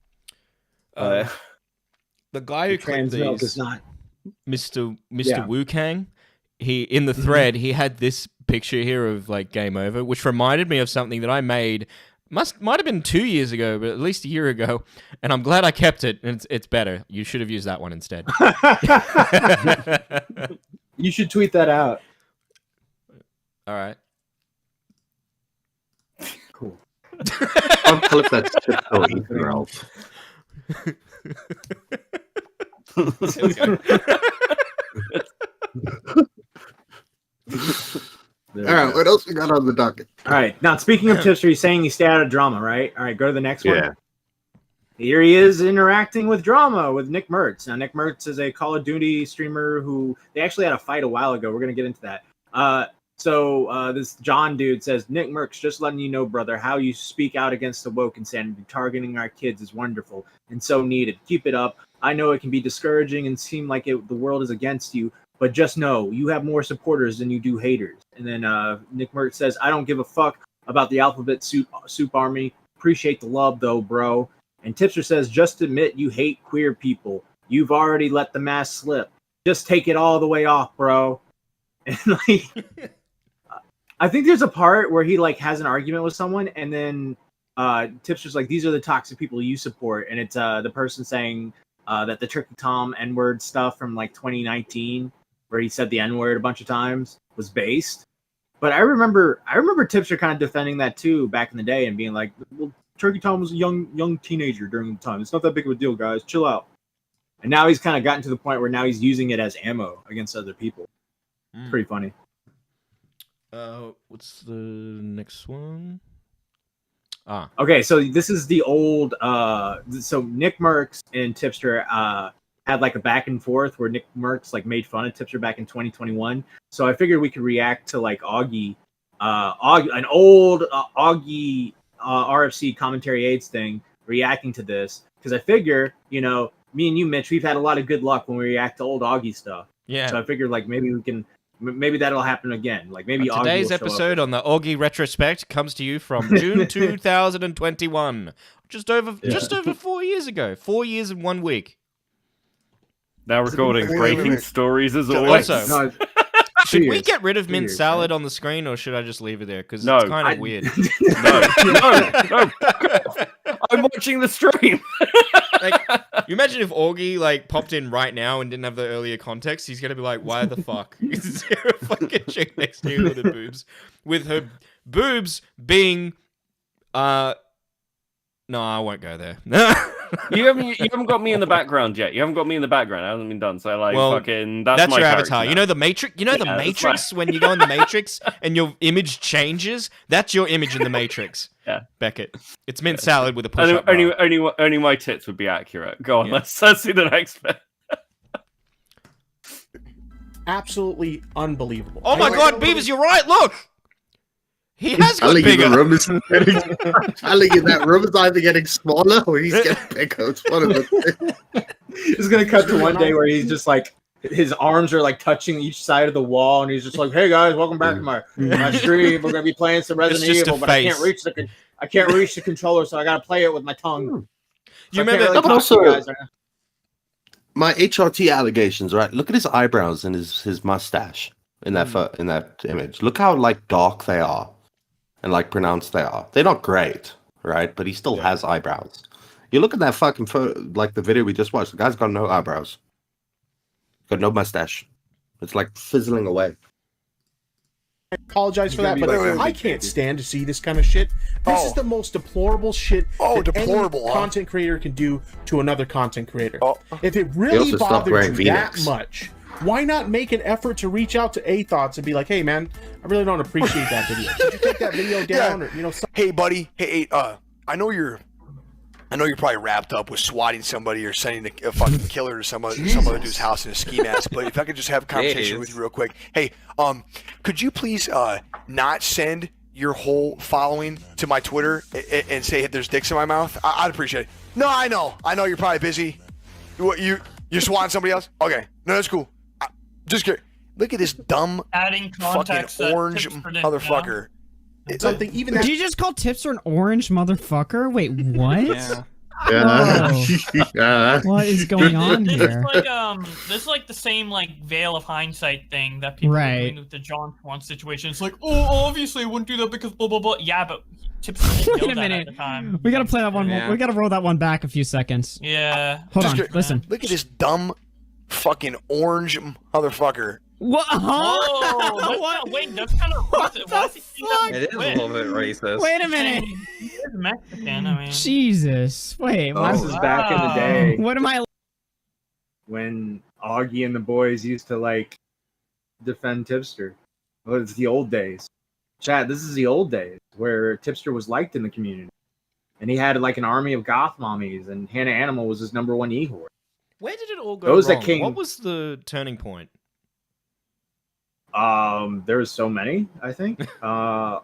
The guy who clicked these, is not Mr. Wu Kang, he in the thread he had this picture here of like Game Over, which reminded me of something that I made. Might have been 2 years ago, but at least a year ago, and I'm glad I kept it. And it's better. You should have used that one instead. You should tweet that out. All right. Cool. I'll clip that shit till Ethan Ralph. All right, what else we got on the docket? All right, now speaking of Tipster, he's saying he stayed out of drama, right? All right, go to the next one. Yeah. here he is interacting with drama with Nick Mercs. Now, Nick Mercs is a Call of Duty streamer who they actually had a fight a while ago. We're gonna get into that. So this John dude says, Nick Mercs, just letting you know, brother, how you speak out against the woke insanity, targeting our kids is wonderful and so needed. Keep it up. I know it can be discouraging and seem like the world is against you, but just know you have more supporters than you do haters. And then Nick Mercs says, I don't give a fuck about the alphabet soup army. Appreciate the love though, bro. And Tipster says, just admit you hate queer people. You've already let the mask slip. Just take it all the way off, bro. And like, I think there's a part where he like has an argument with someone, and then Tipster's like, these are the toxic people you support, and it's the person saying that the Tricky Tom N-word stuff from like 2019, where he said the N-word a bunch of times, was based. But I remember Tipster kind of defending that too back in the day and being like, well, Turkey Tom was a young teenager during the time. It's not that big of a deal, guys. Chill out. And now he's kind of gotten to the point where now he's using it as ammo against other people. It's pretty funny. What's the next one? Okay, so this is the old so Nick Mercs and Tipster had like a back and forth where Nick Mercs like made fun of Tipster back in 2021. So I figured we could react to like Augie, an old Augie RFC commentary aids thing, reacting to this, because I figure, you know, me and you, Mitch, we've had a lot of good luck when we react to old Augie stuff. Yeah. So I figured like maybe that'll happen again. Like maybe Augie today's will show episode up. on the Augie retrospect comes to you from June 2021, just over 4 years ago. 4 years and 1 week. Now recording breaking stories as always. Also, should we get rid of mint salad on the screen, or should I just leave it there? Because No. it's kind of weird. No. I'm watching the stream. Like, you imagine if Augie like popped in right now and didn't have the earlier context, he's gonna be like, "Why the fuck is there a fucking chick next to you with her boobs, with her boobs being, No, I won't go there. You haven't got me in the background yet. You haven't got me in the background. I haven't been done. So like, fucking, that's my your avatar. now. You know the Matrix. You know the Matrix when you go in the Matrix and your image changes. That's your image in the Matrix. Yeah, Beckett. It's mint salad with a push-up. Only my tits would be accurate. Go on, let's see the next bit. Absolutely unbelievable. Oh my God, Beavers, you're right. Look, he has got bigger. The room is that room is either getting smaller or he's getting bigger. It's one of the things. It's gonna cut to one day where he's just like, his arms are like touching each side of the wall, and he's just like, "Hey guys, welcome back to my stream. We're gonna be playing some Resident Evil, but I can't reach the controller, so I gotta play it with my tongue." You remember? But also, my HRT allegations, right? Look at his eyebrows and his mustache in that image. Look how like dark they are and like pronounced they are. They're not great, right? But he still has eyebrows. You look at that fucking photo, like the video we just watched. The guy's got no eyebrows. Got no mustache. It's like fizzling away. I apologize for that, but I can't stand to see this kind of shit. This is the most deplorable shit any content creator can do to another content creator. If it really bothers you that much, why not make an effort to reach out to A-Thoughts and be like, "Hey man, I really don't appreciate that video. Could you take that video down?" Or, you know, hey buddy, hey, I know you're probably wrapped up with swatting somebody or sending a fucking killer to some other dude's house in a ski mask, but if I could just have a conversation with you real quick. Hey, could you please not send your whole following to my Twitter and say there's dicks in my mouth? I'd appreciate it. No, I know you're probably busy. You're swatting somebody else? Okay, no, that's cool. Just kidding. Look at this dumb fucking orange motherfucker. Something even Did you just call Tipster an orange motherfucker? Wait, what? Yeah. What is going on here? This is like the same like veil of hindsight thing that people are doing with the John Swan situation. It's like, oh, obviously I wouldn't do that because blah blah blah. Yeah, but Tipster didn't know that at the time. We gotta play that one more. We gotta roll that one back a few seconds. Yeah. Hold on. Listen. Look at this dumb fucking orange motherfucker. What? What? Wait, that's kind of racist. It is a little bit racist. Wait a minute. He is Mexican, I mean. Jesus. Wait. This is back in the day. What am I? When Augie and the boys used to like defend Tipster. Well, it's the old days. Chad, this is the old days where Tipster was liked in the community. and he had like an army of goth mommies, and Hannah Animal was his #1 e-whore. Where did it all go Those wrong? that came- What was the turning point? There was so many, I think. Well,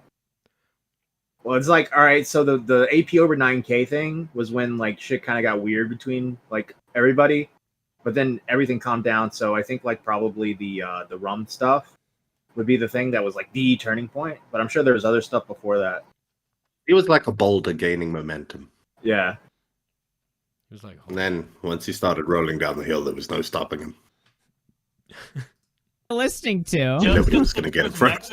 it's like, all right, so the AP over 9K thing was when like shit kind of got weird between like everybody, but then everything calmed down. So I think like probably the rum stuff would be the thing that was like the turning point. But I'm sure there was other stuff before that. He was like a boulder gaining momentum. Yeah. It was like, And then once he started rolling down the hill, there was no stopping him. Listening to. Nobody was going to get in front.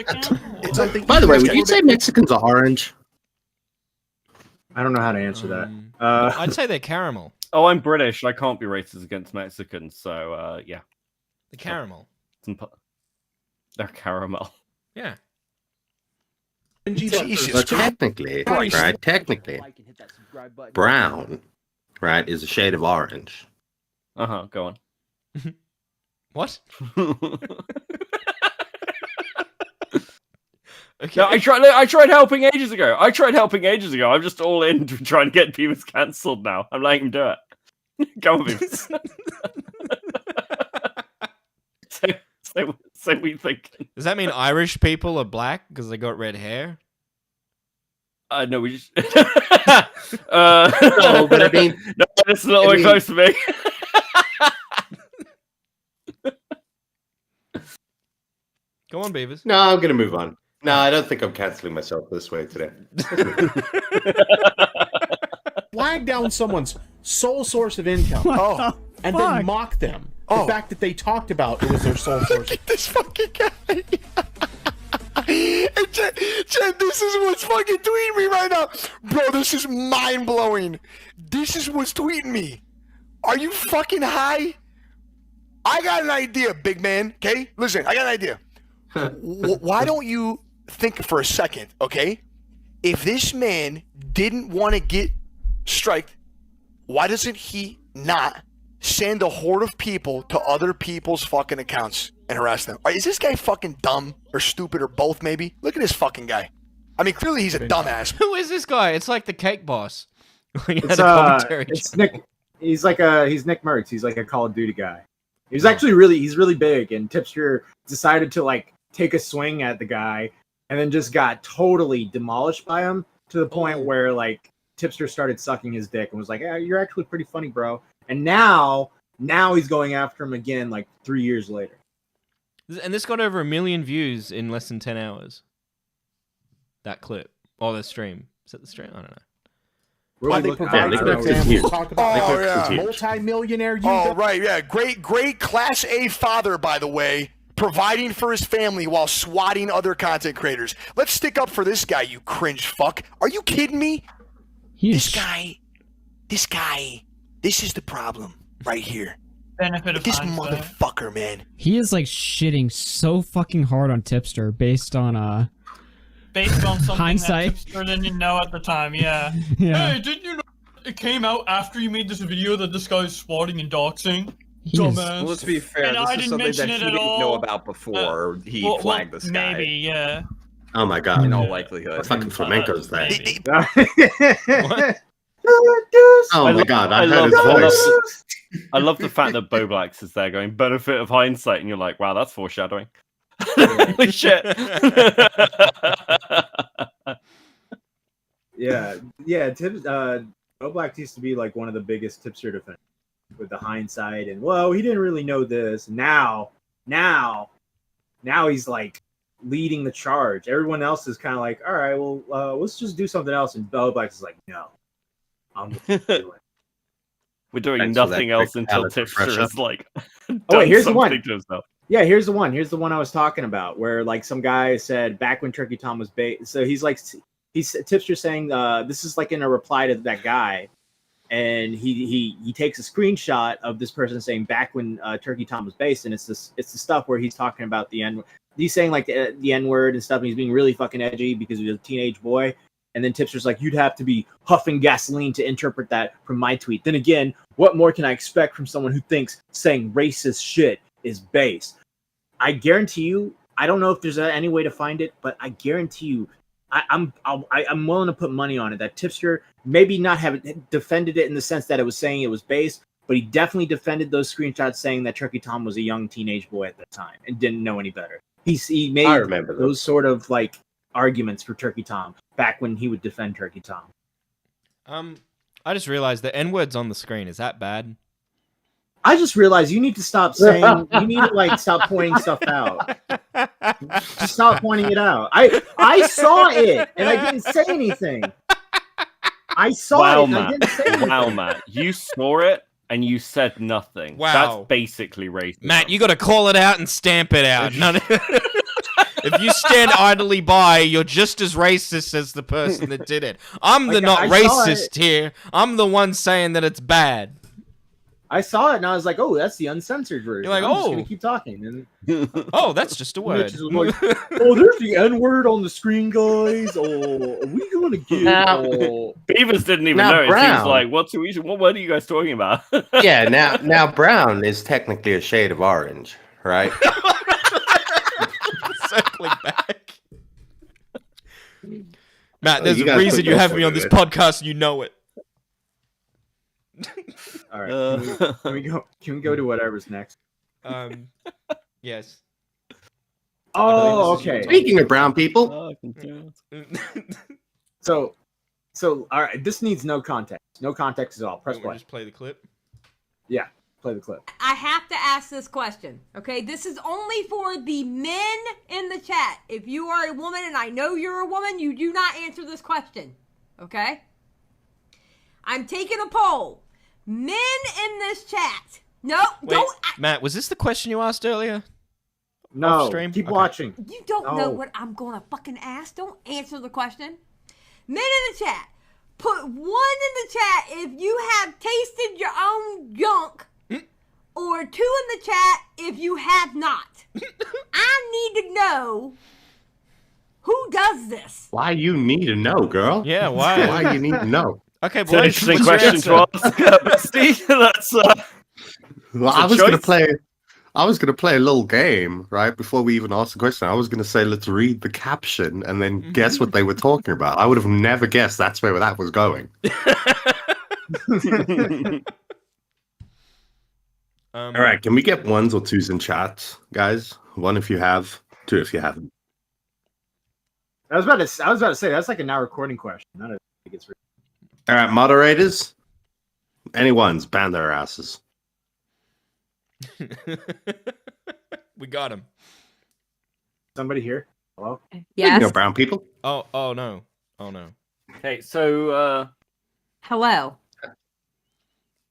It's like By the way, would you say Mexicans are orange? I don't know how to answer that. I'd say they're caramel. Oh, I'm British. I can't be racist against Mexicans, so yeah. The caramel. They're caramel. Yeah. So technically, right? Technically, brown, right, is a shade of orange. Go on. What? Okay. No, I tried helping ages ago. I'm just all in to try and get Beavis cancelled now. I'm letting him do it. Go on, Beavis. So we think. Does that mean Irish people are black because they got red hair? No, we just. No, but I mean, no, this is a little bit close to me. Go on, Beavis. No, I'm going to move on. No, I don't think I'm canceling myself this way today. Flag down someone's sole source of income. And then mock them. The fact that they talked about it was their sole source. Look at this fucking guy. Hey, Jen, this is what's fucking tweeting me right now. Bro, this is mind-blowing. This is what's tweeting me. Are you fucking high? I got an idea, big man, okay? Listen, I got an idea. Why don't you think for a second, okay? If this man didn't want to get striked, why doesn't he not send a horde of people to other people's fucking accounts and harass them? Is this guy fucking dumb or stupid or both, maybe? Look at this fucking guy. I mean, clearly he's a dumbass. Who is this guy? It's like the cake boss. It's Nick. He's Nick Mercs. He's like a Call of Duty guy. He's actually really big, and Tipster decided to like take a swing at the guy, and then just got totally demolished by him to the point where like Tipster started sucking his dick and was like, "Yeah, you're actually pretty funny, bro." And now he's going after him again, like 3 years later. And this got over 1 million views in less than 10 hours. That clip. Or the stream. Is that the stream? I don't know. Why they provide for example, talk about multi-millionaire. Oh, right, yeah. Great Class A father, by the way, providing for his family while swatting other content creators. Let's stick up for this guy, you cringe fuck. Are you kidding me? This guy, this is the problem right here. Benefit of this hindsight. motherfucker, man. He is like shitting so fucking hard on Tipster based on something hindsight. that Tipster didn't know at the time. Yeah. Yeah. Hey, didn't you know it came out after you made this video that this guy's swatting and doxing? He is- Dumbass. Well, let's be fair. And I This is didn't something mention that he it at didn't all. know about before he flagged this guy. Maybe, yeah. Oh my god! In all likelihood. Fucking flamenco's there. What? Oh my god! I heard his voice. I love the fact that Boblax is there going benefit of hindsight, and you're like, wow, that's foreshadowing. Holy shit. Yeah. Boblax used to be like one of the biggest Tipster defenders with the hindsight, and well, he didn't really know this. Now he's like leading the charge. Everyone else is kind of like, all right, well, let's just do something else. And Boblax is like, no, I'm gonna do it. We're doing Thanks for nothing that else quick until palate Tipster refresher. is like. Oh wait, here's the one. To himself. Yeah, here's the one. Here's the one I was talking about, where like some guy said back when Turkey Tom was bait. So he's Tipster saying this is like in a reply to that guy, and he takes a screenshot of this person saying back when Turkey Tom was based, and it's the stuff where he's talking about the N. He's saying like the N word and stuff, and he's being really fucking edgy because he's a teenage boy. And then Tipster's like, you'd have to be huffing gasoline to interpret that from my tweet. Then again, what more can I expect from someone who thinks saying racist shit is base? I guarantee you, I don't know if there's any way to find it, but I guarantee you I'm willing to put money on it that Tipster maybe not have defended it in the sense that it was saying it was base, but he definitely defended those screenshots saying that Turkey Tom was a young teenage boy at the time and didn't know any better. He made I remember those sort of like arguments for Turkey Tom back when he would defend Turkey Tom. I just realized the N-word's on the screen. Is that bad? I just realized you need to stop saying. You need to like stop pointing stuff out. Just stop pointing it out. I saw it and I didn't say anything. I saw it. And I didn't say anything. Wow, Matt, you saw it and you said nothing. Wow. That's basically racist. Matt, you got to call it out and stamp it out. If you stand idly by, you're just as racist as the person that did it. I'm the not racist here. I'm the one saying that it's bad. I saw it and I was like, "Oh, that's the uncensored version." You're like, I'm just "Oh." gonna keep talking. And Oh, that's just a word. Mitch is like, "Oh, there's the N-word on the screen, guys. Oh, are we gonna get?" Beavers didn't even Now, know. It Brown. seems like what word are you guys talking about? Yeah, now brown is technically a shade of orange, right? Circling back. Matt, there's you a guys reason put you your have me foot on in this it. podcast and you know it. All right, can we go? Can we go to whatever's next? Yes. Oh, okay. Speaking of brown people, So, all right. This needs no context. No context at all. Press play. Just play the clip. Yeah, play the clip. I have to ask this question, okay? This is only for the men in the chat. If you are a woman and I know you're a woman, you do not answer this question, okay? I'm taking a poll. Men in this chat. No, Wait, don't. Matt, was this the question you asked earlier? No, Off stream? keep Okay. watching. You don't know No. what I'm gonna fucking ask. Don't answer the question. Men in the chat. Put 1 in the chat if you have tasted your own junk, or 2 in the chat if you have not. I need to know who does this. why you need to know, girl? Yeah, why? Why you need to know? Okay, It's an boys, interesting what's your question to answer? ask, Steve. That's Well, I was gonna play a little game right before we even asked the question. I was gonna say, let's read the caption and then guess what they were talking about. I would have never guessed that's where that was going. All right, can we get 1s or 2s in chat, guys? 1 if you have, 2 if you haven't. I was about to say that's like a now recording question. Not a think it's. All right, moderators. Any ones, ban their asses. We got him. Somebody here? Hello? Yes. You know, brown people. Oh no. Oh no. Okay, so Hello.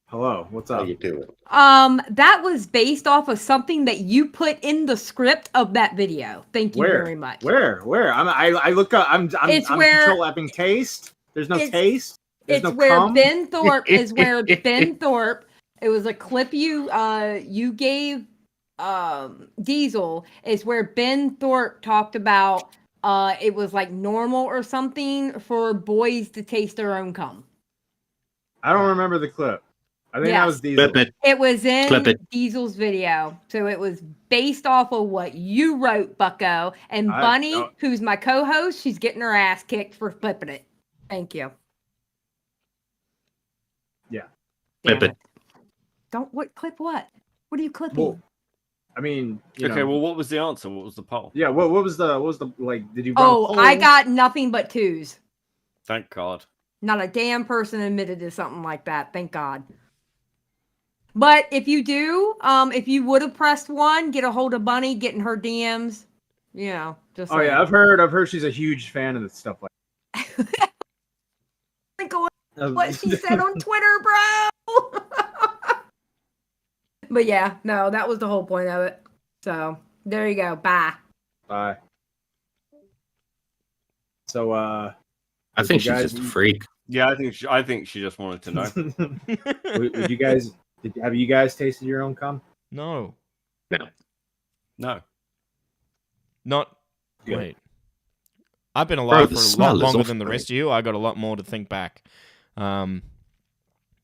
Hello. What's up? How you doing? That was based off of something that you put in the script of that video. Thank you very much. Where? I look up. I'm It's I'm where- control apping taste. There's no taste. There's It's no where cum. Ben Thorp is where Ben Thorp. It was a clip you gave Diesel. Is where Ben Thorp talked about it was like normal or something for boys to taste their own cum. I don't remember the clip. I think that was Diesel. It was in Clip it. Diesel's video, so it was based off of what you wrote, Bucko. And Bunny, who's my co-host, she's getting her ass kicked for flipping it. Thank you. Yeah. Clip it. Don't clip what? What are you clipping? Well, I mean, you okay. know. Well, what was the answer? What was the poll? Yeah. What was the like? Did you? Run a poll? I got nothing but 2s. Thank God. Not a damn person admitted to something like that. Thank God. But if you do, if you would have pressed 1, get a hold of Bunny, get in her DMs. You know, just. Oh yeah, I've heard she's a huge fan of this stuff. Like what she said on Twitter, bro. But yeah, no, that was the whole point of it. So there you go. Bye. Bye. So I think she's just a freak. Yeah, I think she just wanted to know. would you guys? Have you guys tasted your own cum? No. No. Not. Good. Wait. I've been alive the for a smell lot is longer off than the the rest of you. I got a lot more to think back. No.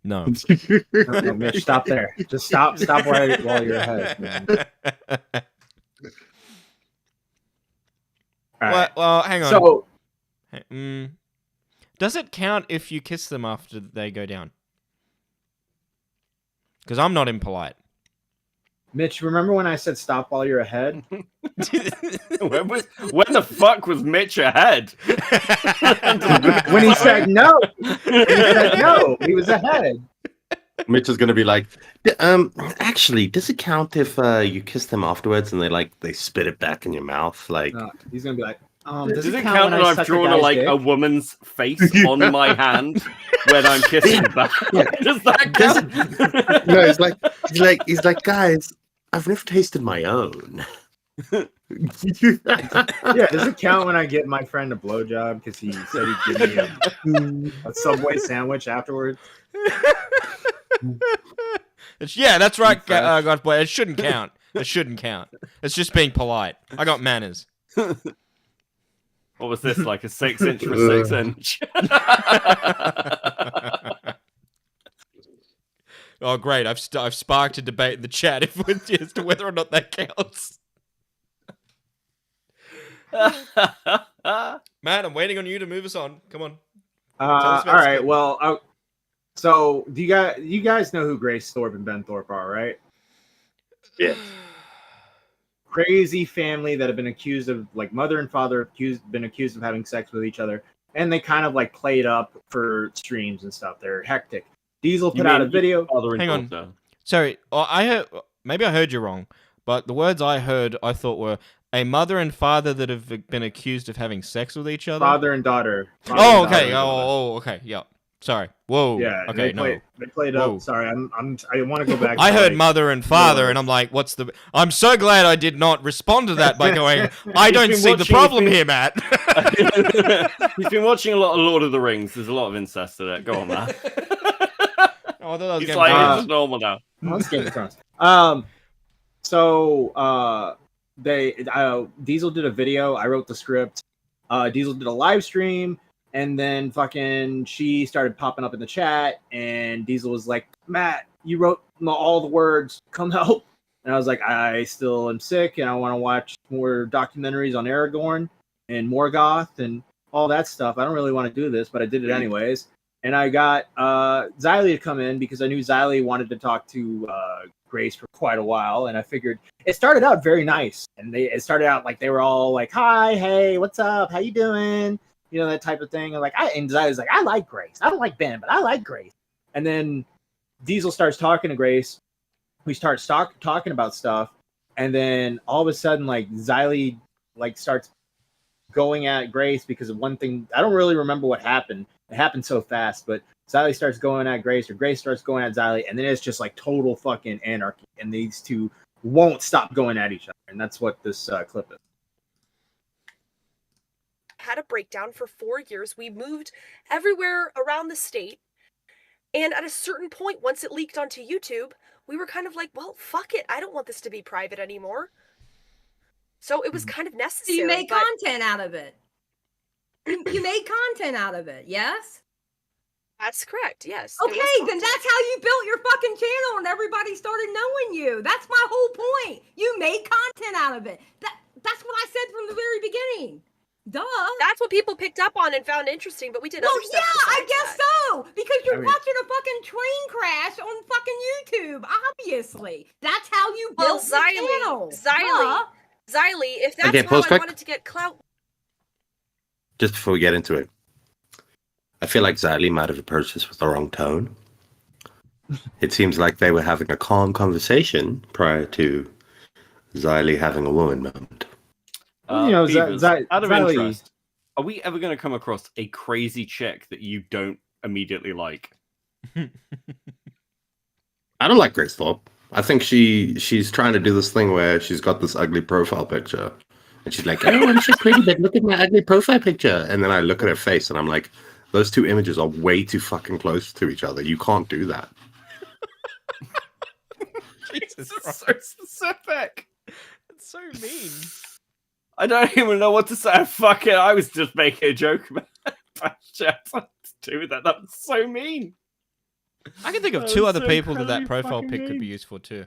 No, Mitch, stop there. Just stop while you're ahead. Man. Well, hang on. So, Does it count if you kiss them after they go down? Because I'm not impolite. Mitch, remember when I said stop while you're ahead? when the fuck was Mitch ahead? When he said no. He said no. He was ahead. Mitch is gonna be like, actually, does it count if you kiss them afterwards and they spit it back in your mouth? Like, he's gonna be like, does it count when I've drawn a woman's face on my hand when I'm kissing back? Does that count? No, he's like, guys, I've never tasted my own. Yeah, does it count when I give my friend a blowjob because he said he'd give me a Subway sandwich afterwards? Yeah, that's right, God boy. It shouldn't count. It shouldn't count. It's just being polite. I got manners. What was this, like a 6-inch for a 6-inch? Oh, great! I've sparked a debate in the chat as to whether or not that counts. Man, I'm waiting on you to move us on. Come on. All right. Well, so do you guys know who Grace Thorp and Ben Thorp are, right? Yeah. Crazy family that have been accused of, like, mother and father been accused of having sex with each other, and they kind of like played up for streams and stuff. They're hectic. Diesel put out a video. Hang on. Sorry, maybe I heard you wrong, but the words I heard I thought were a mother and father that have been accused of having sex with each other. Father and daughter. Okay. Okay. Yeah. Sorry. Whoa. Yeah. Okay. They played up. Sorry. I want to go back. I heard mother and father, and I'm like, what's the? I'm so glad I did not respond to that by going, I don't see the problem here, Matt. He's been watching a lot of Lord of the Rings. There's a lot of incest in it. Go on, Matt. Oh, I thought that was He's like, it's normal now. Let's Game of Thrones. Diesel did a video. I wrote the script. Diesel did a live stream, and then fucking she started popping up in the chat, and Diesel was like, Matt, you wrote all the words. Come help. And I was like, I still am sick, and I want to watch more documentaries on Aragorn and Morgoth and all that stuff. I don't really want to do this, but I did it anyways. And I got Xylie to come in because I knew Xylie wanted to talk to Grace for quite a while, and I figured it started out very nice. And it started out like they were all like, "Hi, hey, what's up? How you doing?" You know, that type of thing. And Xylie's like, "I like Grace. I don't like Ben, but I like Grace." And then Diesel starts talking to Grace. We start talking about stuff, and then all of a sudden, like, Xylie starts going at Grace because of one thing. I don't really remember what happened. It happened so fast, but Xylie starts going at Grace, or Grace starts going at Xylie, and then it's just like total fucking anarchy, and these two won't stop going at each other, and that's what this clip is. Had a breakdown for 4 years. We moved everywhere around the state, and at a certain point, once it leaked onto YouTube, we were kind of like, well, fuck it. I don't want this to be private anymore. So it was kind of necessary. So you made content out of it. You made content out of it, yes? That's correct, yes. Okay, then that's how you built your fucking channel and everybody started knowing you. That's my whole point. You made content out of it. That's what I said from the very beginning. Duh. That's what people picked up on and found interesting, but we did other stuff. Yeah, I guess so. Because you're watching a fucking train crash on fucking YouTube, obviously. That's how you built the channel. Xylie, if that's Okay, how I Postcrack. wanted to get clout. Just before we get into it, I feel like Xylie might have approached this with the wrong tone. It seems like they were having a calm conversation prior to Xylie having a woman moment. Beavers, out of Xylie- interest, are we ever going to come across a crazy chick that you don't immediately like? I don't like Grace Thorpe. I think she's trying to do this thing where she's got this ugly profile picture. And she's like, oh, I'm so pretty, but look at my ugly profile picture. And then I look at her face and I'm like, those two images are way too fucking close to each other. You can't do that. Jesus Christ. So specific. It's so mean. I don't even know what to say. Fuck it. I was just making a joke about that. To do with that. That's so mean. I can think of two other people that profile pic could be used for too.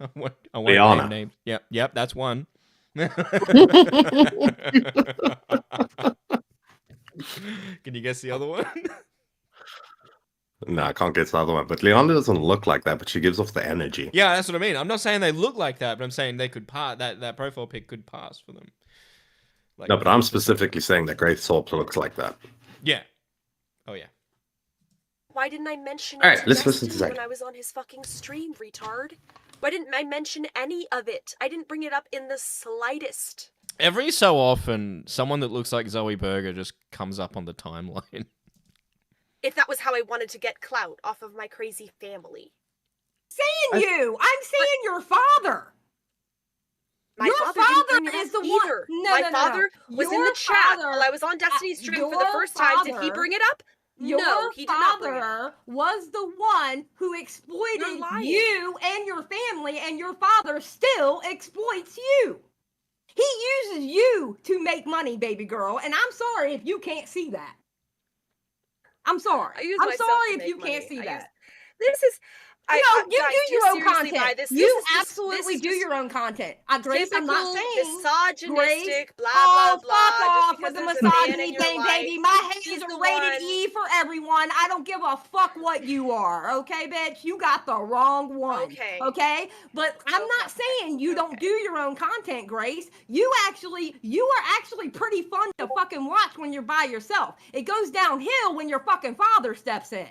I won't name names. Yep, that's one. Can you guess the other one? No, I can't get the other one. But Leonda doesn't look like that, but she gives off the energy. Yeah, that's what I mean. I'm not saying they look like that, but I'm saying they could pass. That profile pic could pass for them. Like, No, but I'm specifically saying that Grace Thorp looks like that. Yeah. Oh yeah. Why didn't I mention All it right, let's listen to when Zach. I was on his fucking stream, retard? Why didn't I mention any of it? I didn't bring it up in the slightest. Every so often, someone that looks like Zoe Berger just comes up on the timeline. If that was how I wanted to get clout off of my crazy family. Saying you! I'm saying your father! My Your father didn't bring father it is up the either. one. No, My no, no, father no. was in Your the chat father- while I was on Destiny's stream for the your first time. Did he father- bring it up? Your No, he did not bring it up. father was the one who exploited You're lying. you and your family, and your father still exploits you. He uses you to make money, baby girl, and I'm sorry if you can't see that. I'm sorry. I use I'm myself sorry to if you make can't money. see I that. This is. No, you guys, do your own seriously buy content. this? You This is absolutely do just your own content. Grace, I'm not typical saying misogynistic, blah, oh, blah, blah, fuck just off because with the there's a man misogyny in your thing, life, baby. My he's hands the are rated one. E for everyone. I don't give a fuck what you are, okay, bitch? You got the wrong one. Okay. Okay? But I'm not saying you don't do your own content, Grace. You are actually pretty fun to fucking watch when you're by yourself. It goes downhill when your fucking father steps in.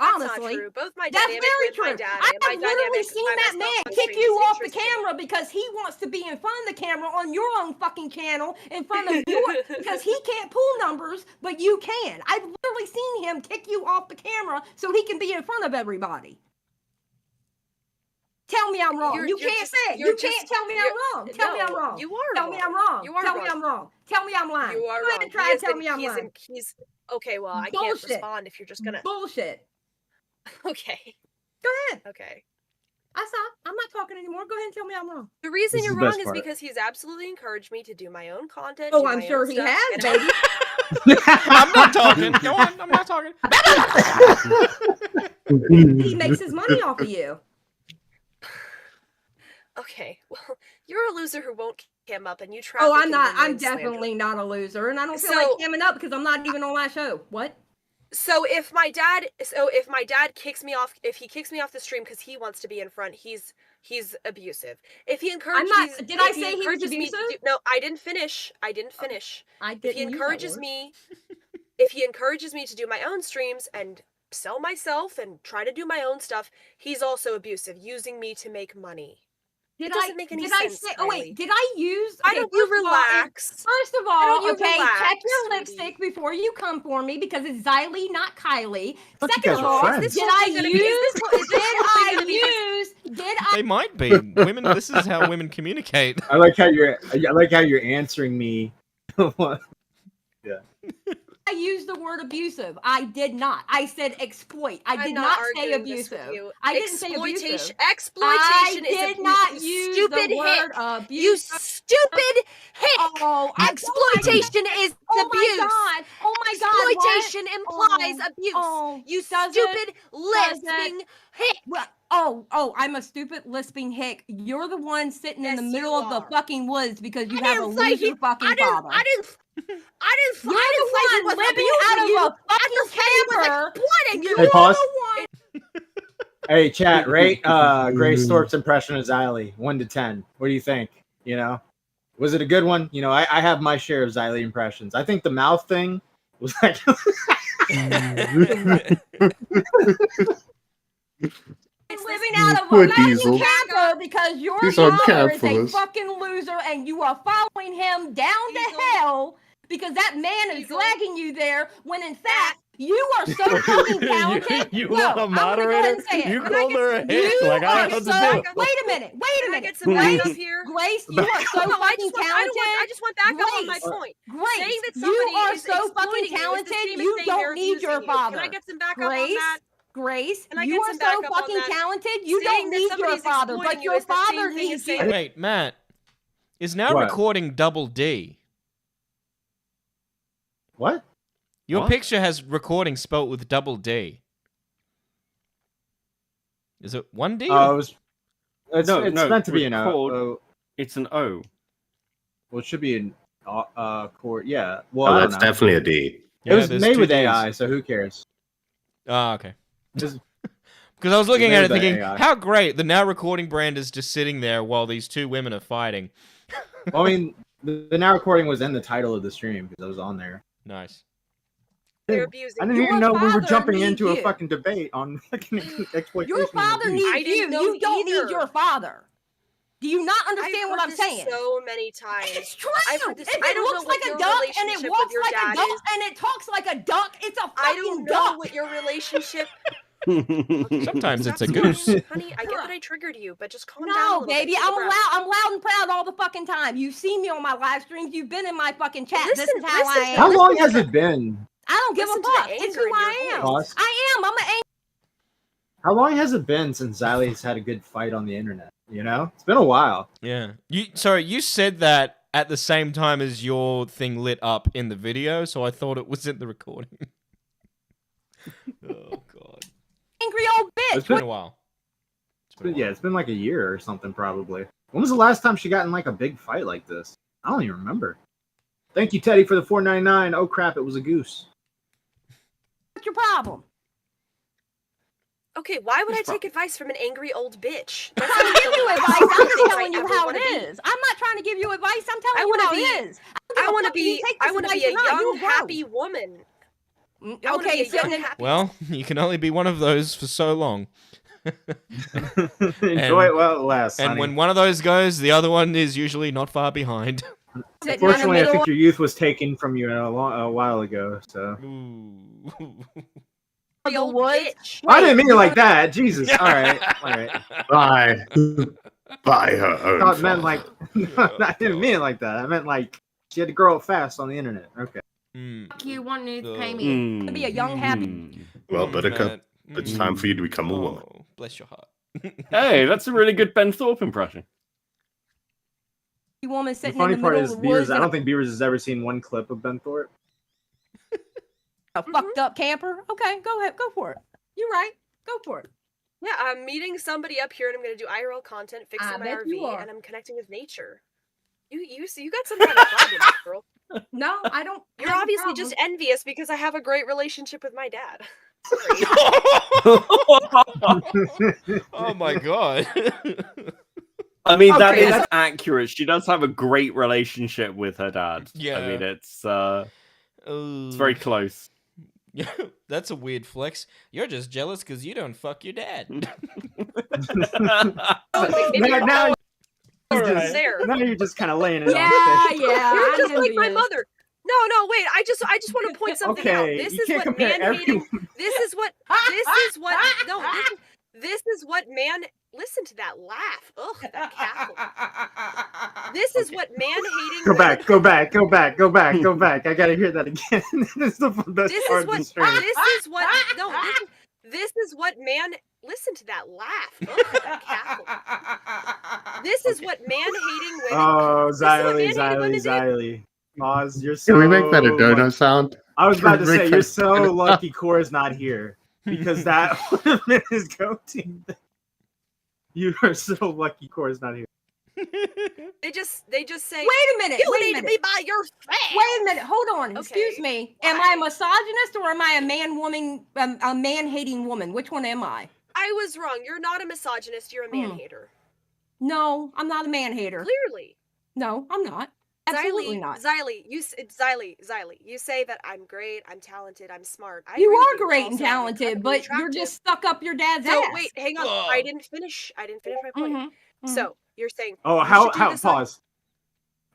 That's Honestly, not true. Both my that's dynamic very with true. my dad I and my have literally dynamic seen by that myself man on kick stream you is off the interesting. camera because he wants to be in front of the camera on your own fucking channel in front of your because he can't pull numbers, but you can. I've literally seen him kick you off the camera so he can be in front of everybody. Tell me I'm wrong. You can't say it. You can't tell me I'm wrong. Tell me I'm wrong. You are Tell me I'm wrong. wrong. You are Tell me wrong. I'm wrong. Tell me I'm lying. You are Go ahead wrong. and try and tell me I'm lying. He's okay. Well, I can't Bullshit. respond if you're just gonna. Bullshit. Okay. Go ahead. Okay. I saw. I'm not talking anymore. Go ahead and tell me I'm wrong. The reason This is you're the wrong best is part. because he's absolutely encouraged me to do my own content. Oh, do I'm my sure own he stuff, has, and baby. I'm not talking. Go on. I'm not talking. He makes his money off of you. Okay, well, you're a loser who won't cam up, and you traffic. Oh, I'm in not. women I'm and slander. definitely not a loser, and I don't feel So- like camming up because I'm not even on my show. What? So if my dad kicks me off, if he kicks me off the stream because he wants to be in front, he's abusive. If he encourages, Did I say he was abusive? No, I didn't finish. I didn't finish. I If he didn't use that encourages word. me, if he encourages me to do my own streams and sell myself and try to do my own stuff, he's also abusive, using me to make money. It doesn't make any sense. Oh wait, did I use? Why don't you relax? First of Why all, don't you okay, relax, check your sweetie? lipstick before you come for me because it's Xylie, not Kylie. Thought you Second guys of were all, friends. did I Women. This is how women communicate. I like how you're answering me. Yeah. I used the word abusive. I did not. I said exploit. I I'm did not not say arguing this with abusive. you. I didn't say abusive. Exploitation I is did abuse, not you use stupid the word hick. abusive. You stupid hick. Exploitation is abuse. My God. Oh my God. Exploitation implies abuse. You stupid lisping hick. Oh, I'm a stupid lisping hick. You're the one sitting in the middle of the fucking woods because you have a loser fucking father. I didn't You're say the he one was living abusing out of you. a I fucking just said he was camper. exploiting you. Hey, pause. The one. Hey, chat, rate Grace Thorpe's impression of Xylie 1 to 10. What do you think? You know, was it a good one? You know, I have my share of Xylie impressions. I think the mouth thing was like. Living out of Poor a fucking Diesel. camper because your He's on father camp is for a this. fucking loser and you are following him down to hell because that man is dragging you there when in fact you are so fucking talented. You No, want a I'm gonna go ahead moderator? and say it. You Can I called get her some- a hick. You Like, I are don't know so. what to do. Wait a minute. Can I get some backup here? Grace, you are so No, fucking talented. I just want backup on my Grace, point. Grace, Saying that you somebody are is so fucking exploiting you is the talented. same as You saying don't they're need your abusing you. father. Can I get some backup on Grace, that? Grace, Can I you get are some so backup on fucking that? talented. You Saying don't that need your somebody's father, exploiting but you your is the same father thing as needs saying- you. Wait, Matt. Is now What? recording double D. What? Your What? picture has recording spelt with double D. Is it 1D? It's No, meant to be an record. O. It's an O. Well, it should be an Core. Yeah. Well, Oh, I don't that's know. definitely a D. It was there's made two with Ds. AI, so who cares? Ah, okay. Just- Because I was looking at it Made by thinking, AI. how great, the now recording brand is just sitting there while these two women are fighting. Well, I mean, the now recording was in the title of the stream because I was on there. Nice. They're abusing. I didn't Your even know we were father jumping needs into a you. fucking debate on fucking exploitation. Your and father abuse. needs I didn't you. know You don't either. need your father. Do you not I've understand what heard I'm this saying? so many times. It's true. I've heard this. If I it don't know looks what like your a duck and relationship it with walks your like a dad duck is. and it talks like a duck, it's a I don't fucking know duck. what your relationship. Sometimes it's a Stop goose. screaming. Honey, I get that I triggered you, but just calm down a No, little baby, bit. Take a I'm breath. loud. I'm loud and proud all the fucking time. You've seen me on my live streams. You've been in my fucking chat. This Listen, is how I listen. am. How long has it been? I don't give Listen a to the fuck. It's anger who in I your am. voice. I am. I'm an angry. How long has it been since Xylie's had a good fight on the internet? You know, it's been a while. Yeah. You said that at the same time as your thing lit up in the video, so I thought it was in the recording. Oh god. Angry old bitch. It's Been a while. It's been like a year or something probably. When was the last time she got in like a big fight like this? I don't even remember. Thank you, Teddy, for the $4.99. Oh crap, it was a goose. What's your problem? Okay, why would I take advice from an angry old bitch? I'm trying to give you advice. I'm just telling you how it is. I'm not trying to give you advice. I'm telling you how it is. I want to be a young, happy woman. I wanna Okay, be a young, happy. Well, you can only be one of those for so long. Enjoy it while it lasts. And honey. when one of those goes, the other one is usually not far behind. Unfortunately, I think your youth was taken from you a while ago. So The old bitch. I didn't mean it like that. Jesus. All right. All right. By her own I meant fault. like I didn't mean it like that. I meant like she had to grow up fast on the internet. Okay. You want to pay me to be a young, happy. Well, Buttercup, it's time for you to become a woman. Oh, bless your heart. Hey, that's a really good Ben Thorpe impression. Woman The sitting funny in the part middle is of the woods. Beavers. I don't think Beavers has ever seen one clip of Ben Thorpe. A fucked up camper. Okay, go ahead, go for it. You're right. Go for it. Yeah, I'm meeting somebody up here, and I'm going to do IRL content, fixing I my bet you RV, are. and I'm connecting with nature. You got some kind of problem, girl. No, I don't. You're have a obviously problem. just envious because I have a great relationship with my dad. Oh my god. I mean, that Okay, is that's- accurate. She does have a great relationship with her dad. Yeah. I mean, it's very close. That's a weird flex. You're just jealous because you don't fuck your dad. now Alright. There. now you're just kind of laying it Yeah, on thick. yeah. You're I'm just like my envious. mother. No, wait. I just want to point something out. Okay, This you is can't what compare man hating. everyone. This is what. No. This is what man. Listen to that laugh. Ugh, that cackle. This is what man hating. Go back. I gotta hear that again. This is the best This part is of what. the stream. This is what. No. This is what man. Listen to that laugh. Ugh, that cackle. This is what man hating women. Oh, This is what Xylie, man-hating women do. Xylie. Pause. You're so Can we make that a dono lucky. sound? I was about to Can we say, make you're that- so lucky Cora's not here. Because that would have been his go-to. You are so lucky Cora's not here. They just say. Wait a minute. You wait a need to minute. be by your face. Wait a minute. Hold on. Okay. Excuse me. Am I a misogynist or am I a man-hating woman? Which one am I? I was wrong. You're not a misogynist. You're a man hater. No, I'm not a man-hater. Clearly. No, I'm not. Absolutely not. Xylie, Xylie, you say that I'm great, I'm talented, I'm smart. I You agree are with great and Also, I'm talented, incredibly but you're attractive. just stuck up your dad's So ass. wait, hang on. I didn't finish my point. So you're saying Oh, you how should do this on- pause.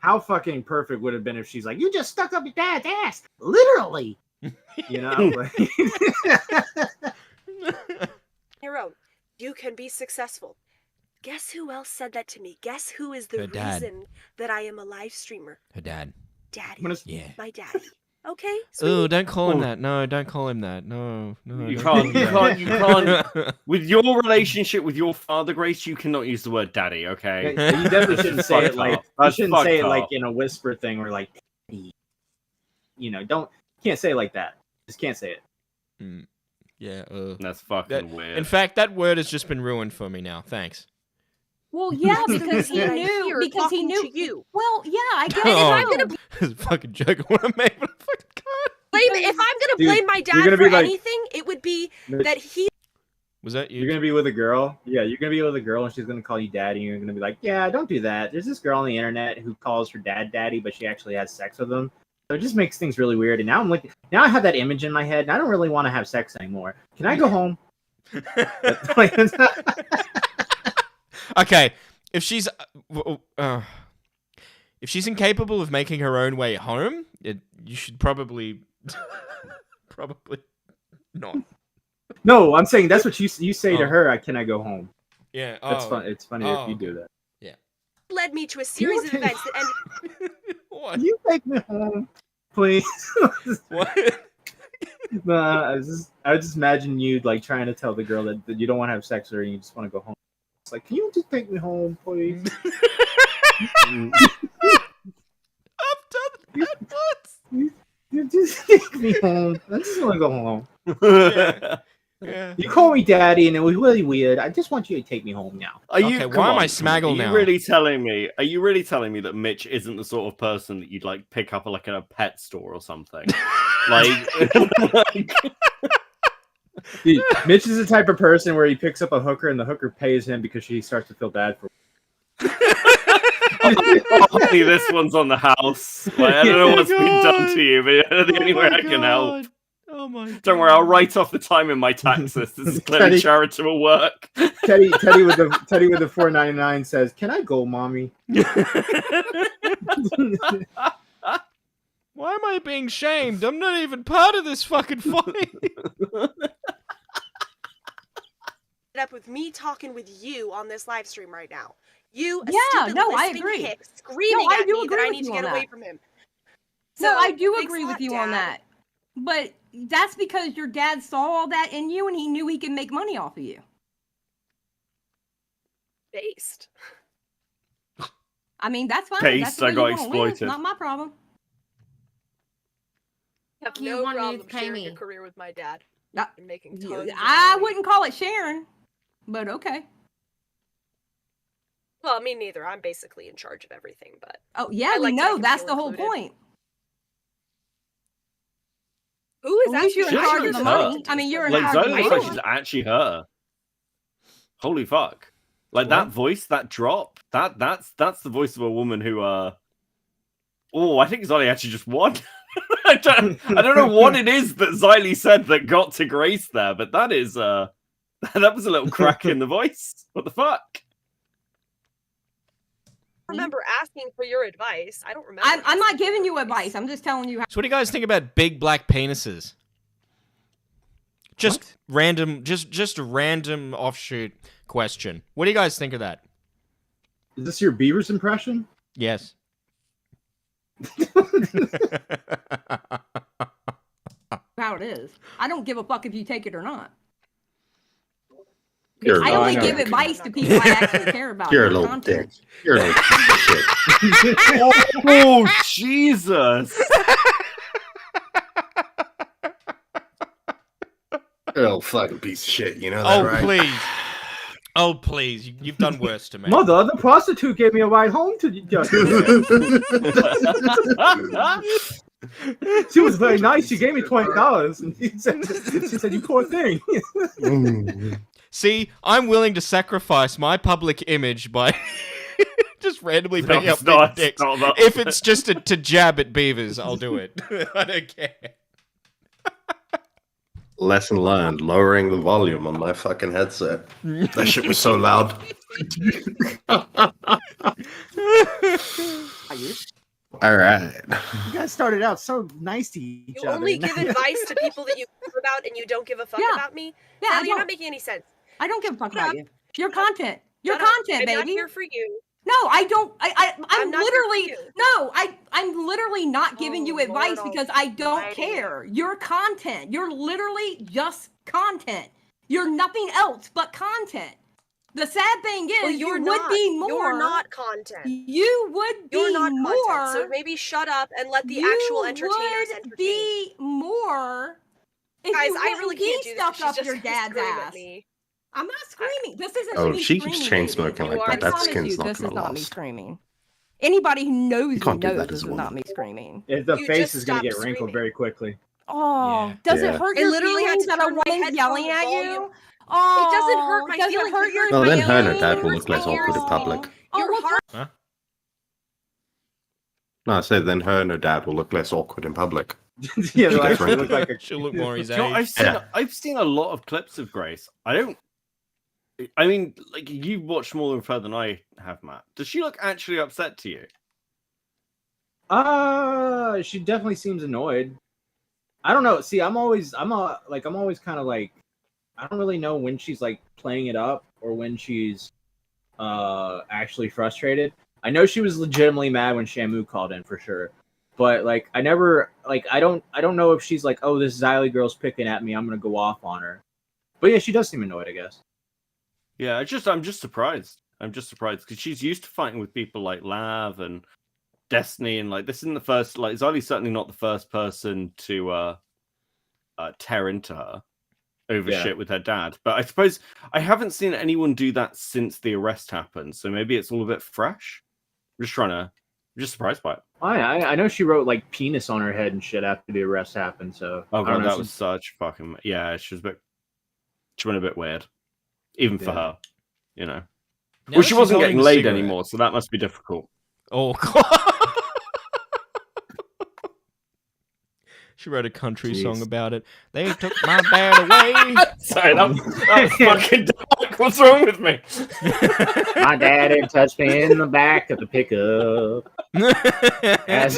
How fucking perfect would it have been if she's like, you just stuck up your dad's ass. Literally. You know? like- your own. You can be successful. Guess who else said that to me? Guess who is the Her dad. reason that I am a live streamer? Her dad. Daddy. Yeah. My daddy. Okay? Oh, don't call him that. No, don't call him that. No. You don't can't. call him You that. can't. With your relationship with your father, Grace, you cannot use the word daddy. Okay. You definitely shouldn't say it Fucked like up. you That's shouldn't say it fucked like up. in a whisper thing or like, you know, can't say it like that. Just can't say it. Yeah. That's fucking weird. In fact, that word has just been ruined for me now. Thanks. Well, yeah, because he I'm knew. here Because he talking knew. to you. Well, yeah, I get And it. if I'm gonna This is a fucking joke I want to make, but I fucking can't. if I'm gonna Dude, blame my you're dad gonna for be like- anything, it would be Mitch, that he. Was that you? You're gonna be with a girl. Yeah, you're gonna be with a girl, and she's gonna call you daddy. And you're gonna be like, "Yeah, don't do that." There's this girl on the internet who calls her dad daddy, but she actually has sex with him. So it just makes things really weird. And now now I have that image in my head, and I don't really want to have sex anymore. Can I go home? Okay, if she's incapable of making her own way home, you should probably not. No, I'm saying that's what you say to her. Can I go home? Yeah, that's fun. It's funny if you do that. Yeah, led me to a series of events that ended. Can you take me home, please? What? Nah, I would just imagine you like trying to tell the girl that you don't want to have sex with her and you just want to go home. It's like, can you just take me home, please? I've done that once. You just take me home. I just want to go home. Yeah. You call me daddy, and it was really weird. I just want you to take me home now. Are you? Okay, come why am on, I Smaggle Are now? you really telling me? Are you really telling me that Mitch isn't the sort of person that you'd like pick up like in a pet store or something? like Dude, Mitch is the type of person where he picks up a hooker, and the hooker pays him because she starts to feel bad for him. Honey, this one's on the house. Like, I don't know what's been done to you, but the only way I can help. Oh my God. Don't worry, I'll write off the time in my taxes. This is clearly Teddy- charitable work. Teddy with the $4.99 says, "Can I go, mommy?" Why am I being shamed? I'm not even part of this fucking fight. Up with me talking with you on this live stream right now. You, a Yeah, stupid no, I lisping agree. hick, screaming No, I at do me that agree I with need to you get on away that. from him. No, So, I do thanks agree a with lot, you on Dad. that. But that's because your dad saw all that in you and he knew he could make money off of you. Based. I mean, that's fine. Based, That's the way I got you wanna live. exploited. Not my problem. I have You no wanted to problem pay sharing me. a career with my dad. No, And making tons of I money. wouldn't call it sharing, but okay. Well, me neither. I'm basically in charge of everything, but Oh, yeah, I we like to know. make him That's feel the whole included. point. Who is At least you're in actually charge of the her. money. I mean, you're in Like charge of Xylie the looks like money. she's actually her. Holy fuck! Like that voice, that drop, that's the voice of a woman who Oh, I think Xylie actually just won. I don't know what it is that Xylie said that got to Grace there, but that is that was a little crack in the voice. What the fuck? I remember asking for your advice. I don't remember. I'm not giving you advice. I'm just telling you how. So what do you guys think about big black penises? Just random, just a random offshoot question. What do you guys think of that? Is this your Beavers impression? Yes. How it is. I don't give a fuck if you take it or not. You're I a only little give dick. advice to people I actually care about. You're a not little dick. content. You're a little shit. Oh Jesus! You're a little fucking piece of shit. You know that, Oh right? please. Oh please. You've done worse to me. Mother, the prostitute gave me a ride home to She was very nice. She gave me $20, and she said, "You poor thing." See, I'm willing to sacrifice my public image by just randomly No, picking up it's not. big dicks. It's not about- If it's just to jab at beavers, I'll do it. I don't care. Lesson learned: lowering the volume on my fucking headset. That shit was so loud. All right. You guys started out so nice to each You other. only give advice to people that you care about, and you don't give a fuck Yeah. about me. Yeah, I Xylie, you're don't. not making any sense. I don't give a fuck Shut about up. you. Your content. Your Shut up. content, I'm not baby. here for you. No, I don't. I'm I'm not here for literally you. no. I'm literally not giving you Oh, advice Lord because I don't almighty. care. Your content. You're literally just content. You're nothing else but content. The sad thing is, Well, you you're would not. be more. You're not content. You would be You're not more. content. So maybe shut up and let the you actual entertainers would entertain. be more. If Guys, you I really wouldn't be can't do this. stuck She's up just your gonna dad's scream at ass. me. I'm not screaming. This isn't Oh, me she keeps screaming, chain baby. smoking like I that. That promise skin's you, not this is gonna not me last. screaming. Anybody who knows me can't do knows that this as is a woman. not me screaming. The You face just is gonna get stopped wrinkled screaming. very quickly. Oh, Yeah. does it Yeah. hurt I your literally had feelings to that a turn my woman's headphone yelling at volume. you? It doesn't hurt my does feelings. it hurt your Well, then her and her feelings? dad will look less awkward in public. Your heart. No, I said then her and her dad will look less awkward in public. Yeah, She they'll gets actually wrinkled. look like a. She'll look more his You know, age. I've seen a lot of clips of Grace. I mean, like you've watched more of her than I have, Matt. Does she look actually upset to you? She definitely seems annoyed. I don't know. See, I'm always kind of like, I don't really know when she's like playing it up or when she's actually frustrated. I know she was legitimately mad when Shamu called in for sure, but like I never like I don't know if she's like, oh, this Xylie girl's picking at me, I'm gonna go off on her. But yeah, she does seem annoyed, I guess. Yeah, I'm just surprised. I'm just surprised because she's used to fighting with people like Lav and Destiny, and like this isn't the first. Like Xylie's certainly not the first person to tear into her over Yeah. shit with her dad. But I suppose I haven't seen anyone do that since the arrest happened, so maybe it's all a bit fresh. I'm just surprised by it. I know she wrote like penis on her head and shit after the arrest happened. So Oh I don't god, know, that was such fucking she went a bit weird, even for Yeah. her, you know. Now Well, that she she's wasn't holding getting a laid cigarette. anymore, so that must be difficult. Oh god. She wrote a country song about it. They took my dad away. Sorry, that was fucking dark. What's wrong with me? My daddy touched me in the back of the pickup as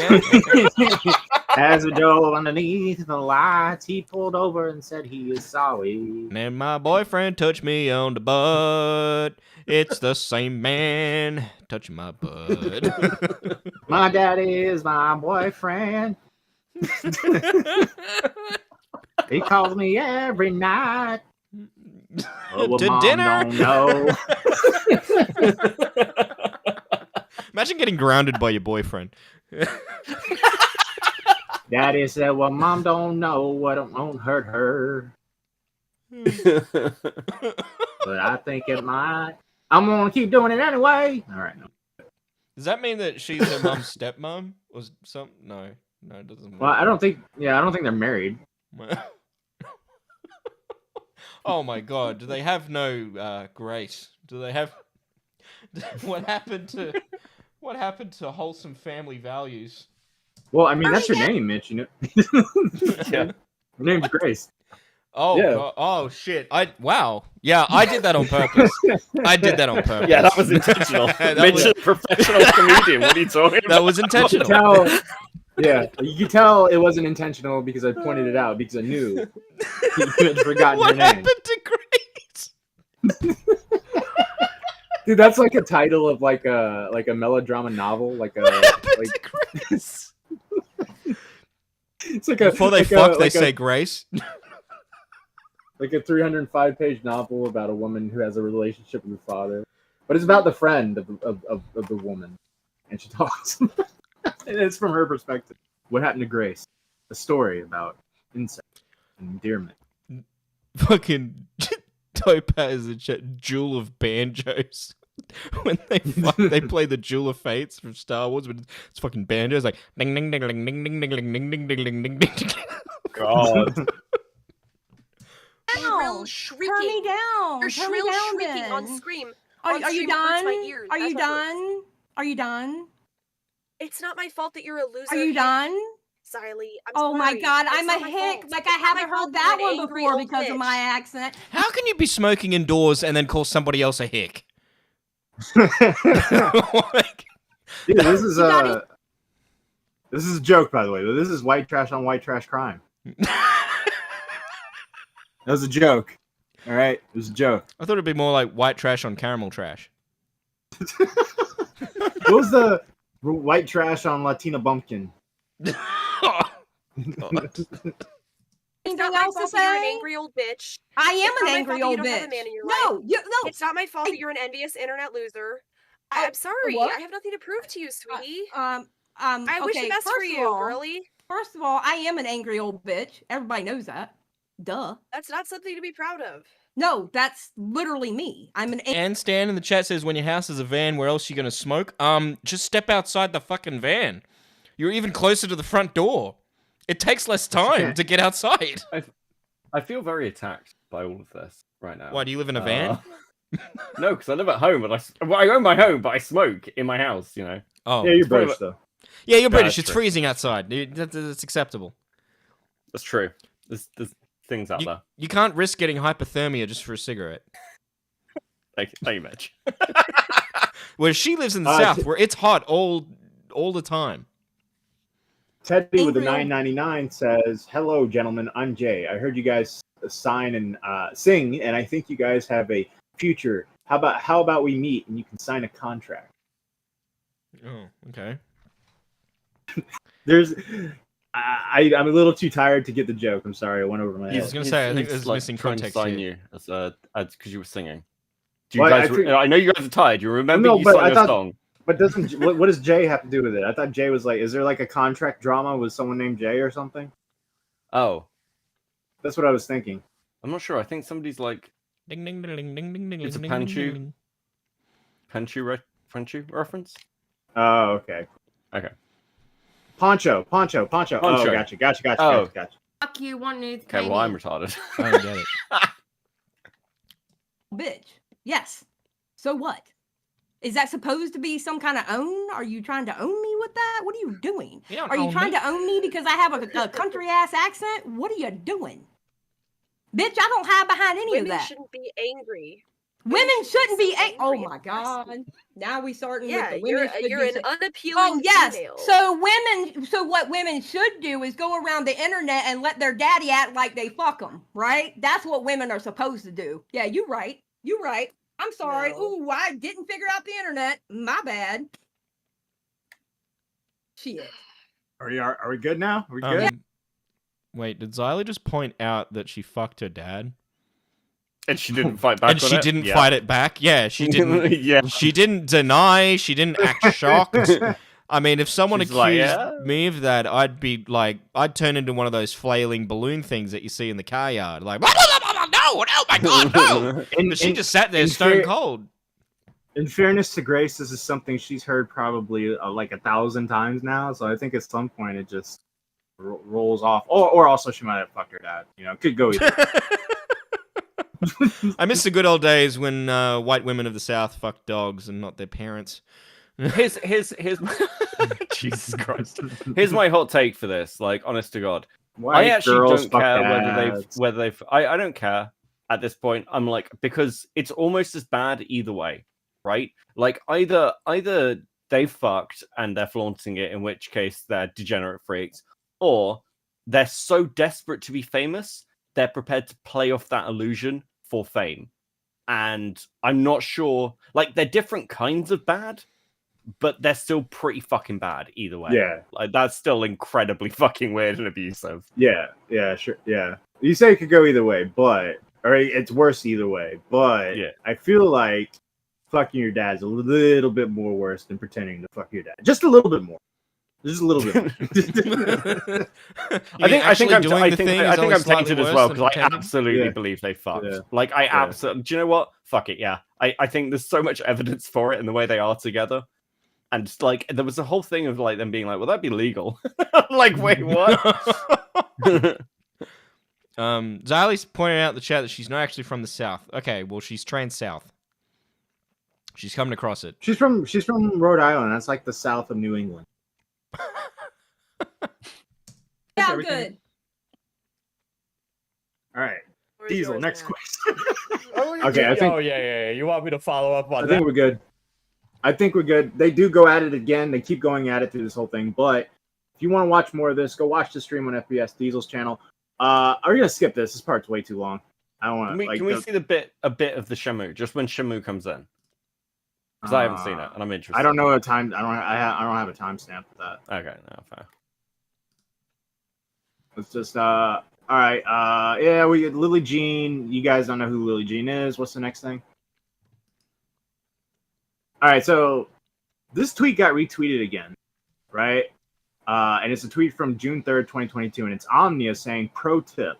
we drove underneath the lights. He pulled over and said he is sorry. And my boyfriend touched me on the butt. It's the same man touching my butt. My daddy is my boyfriend. He calls me every night. Oh, well, To Mom dinner? don't know. Imagine getting grounded by your boyfriend. Daddy said, well, Mom don't know what it won't hurt her. But I think it might. I'm going to keep doing it anyway. All right. No. Does that mean that she's her mom's stepmom? Or something? No, it doesn't work. Well, I don't think they're married. Oh my god, do they have no grace? Do they have what happened to wholesome family values? Well, I mean, that's her name, Mitch, you know. Yeah. Her name's Grace. Oh, Yeah. God. Oh shit. Wow. Yeah, I did that on purpose. I did that on purpose. Yeah, that was intentional. That Mitch was- is a professional comedian. What are you talking about? That was intentional. Yeah, you could tell it wasn't intentional because I pointed it out because I knew you had forgotten What her name. happened to Grace? Dude, that's like a title of like a melodrama novel. Like a like, to Grace? it's like a Before they like fuck, a, they like say a, Grace. like a 305-page novel about a woman who has a relationship with her father, but it's about the friend of the woman, and she talks. And it's from her perspective. What happened to Grace? A story about incest and endearment. Fucking Topaz and shit, Jewel of Banjos. When they fuck, they play the Jewel of Fates from Star Wars, but it's fucking banjos like ding ding ding ding ding ding ding ding ding ding ding ding ding. God. Shrill shrieking. Turn me down. Your Turn me shrill down, shrieking then. on Scream. Are On you Scream hurts done? my ears. Are you That's what hurts. done? Are you done? It's not my fault that you're a loser. Are you Hick. done? Xylie, I'm Oh my sorry. god, It's I'm not a my hick. fault. Like It's I not my haven't fault heard you're that an one angry before old because of bitch. my accent. How can you be smoking indoors and then call somebody else a hick? Like, Dude, this is a joke, by the way. This is white trash on white trash crime. That was a joke. All right, it was a joke. I thought it'd be more like white trash on caramel trash. What was the white trash on Latina bumpkin? It's Anything not my else to fault that you're an say? angry old bitch. I am It's an not my angry fault that old you don't have a bitch. man in your No, life. no. It's not my fault that you're an envious internet loser. I'm sorry. what? I have nothing to prove to you, sweetie. I wish the best for you, girly. First of all, I am an angry old bitch. Everybody knows that. Duh. That's not something to be proud of. No, that's literally me. I'm an. And Stan in the chat says, when your house is a van, where else are you going to smoke? Just step outside the fucking van. You're even closer to the front door. It takes less time to get outside. I feel very attacked by all of this right now. Why, do you live in a van? No, because I live at home, but I own my home, but I smoke in my house, you know. Oh. Yeah, you're British, though. Yeah, you're British. That's It's true. freezing outside. That's acceptable. That's true. There's things out there. You can't risk getting hypothermia just for a cigarette. Thank you, Mitch. Where she lives in the south, where it's hot all the time. Teddy with the $9.99 says, "Hello, gentlemen. I'm Jay. I heard you guys sign and sing, and I think you guys have a future. How about we meet and you can sign a contract?" Oh, okay. I'm a little too tired to get the joke. I'm sorry, I went over my head. I was gonna say, I think there's missing trying to context sign here. you as because you were singing. Do you Well, guys? I know you guys are tired. You remember No, you but sang I a thought- song. But what does Jay have to do with it? I thought Jay was like, is there like a contract drama with someone named Jay or something? Oh, that's what I was thinking. I'm not sure. I think somebody's like, ding ding ding ding ding ding ding. it's a ding, Panchu, ding, Panchu reference. Oh, okay. Okay. Poncho. Oh, gotcha. Oh. Fuck you, one needs. Okay, well, I'm retarded. I don't get it. Bitch. Yes. So what? Is that supposed to be some kind of own? Are you trying to own me with that? What are you doing? don't Are you own trying me. to own me because I have a country ass accent? What are you doing? Bitch, I don't hide behind any Women of that. shouldn't be angry. Women shouldn't be angry. Oh my god. Now we starting Yeah, with the women. you're an unappealing Oh yes. female. So what women should do is go around the internet and let their daddy act like they fuck them, right? That's what women are supposed to do. Yeah, you're right. You're right. I'm sorry. No. Ooh, I didn't figure out the internet. My bad. Shit. Are we good now? Are we good? Wait, did Xylie just point out that she fucked her dad? And she didn't fight back. And she didn't fight it back? Yeah, she didn't. Yeah. She didn't deny. She didn't act shocked. I mean, if someone She's accused like, "Yeah." me of that, I'd be like, I'd turn into one of those flailing balloon things that you see in the car yard. Like, no, oh my god, no! But she just sat there stone cold. In fairness to Grace, this is something she's heard probably like 1,000 times now. So I think at some point it just rolls off. Or also she might have fucked her dad. You know, it could go either way. I miss the good old days when white women of the South fucked dogs and not their parents. Here's Jesus Christ. Here's my hot take for this. Like, honest to God, White I actually girls don't fuck care dads. whether they've. I don't care at this point. I'm like, because it's almost as bad either way, right? Like either they fucked and they're flaunting it, in which case they're degenerate freaks, or they're so desperate to be famous they're prepared to play off that illusion for fame. And I'm not sure, like, they're different kinds of bad, but they're still pretty fucking bad either way. Yeah. Like, that's still incredibly fucking weird and abusive. Yeah, sure. Yeah. You say it could go either way, or it's worse either way. But Yeah. I feel like fucking your dad's a little bit more worse than pretending to fuck your dad. Just a little bit more. Just a little bit more. I think I'm tainted as well, because I absolutely believe they fucked. Yeah. Like, I absolutely. Do you know what? Fuck it, yeah. I think there's so much evidence for it in the way they are together. And just, like, there was a whole thing of like them being like, "Well, that'd be legal." Like, wait, what? Xylie's pointed out in the chat that she's not actually from the South. Okay, well, she's trans-South. She's coming across it. She's from Rhode Island. That's like the south of New England. Yeah, I'm good. All right, Where's Diesel. yours Next now? question. Okay, I think. Oh yeah. You want me to follow up on I think we're good. They do go at it again. They keep going at it through this whole thing. But if you want to watch more of this, go watch the stream on FBS Diesel's channel. Are we gonna skip this? This part's way too long. I don't want to. Can we see a bit of the Shamu, just when Shamu comes in? Because I haven't seen it, and I'm interested. I don't know a time. I don't have a timestamp for that. Okay, no, fair. It's just all right. Yeah, we get Lily Jean. You guys don't know who Lily Jean is. What's the next thing? All right, so this tweet got retweeted again, right? And it's a tweet from June 3rd, 2022, and it's Omnia saying, "Pro tip: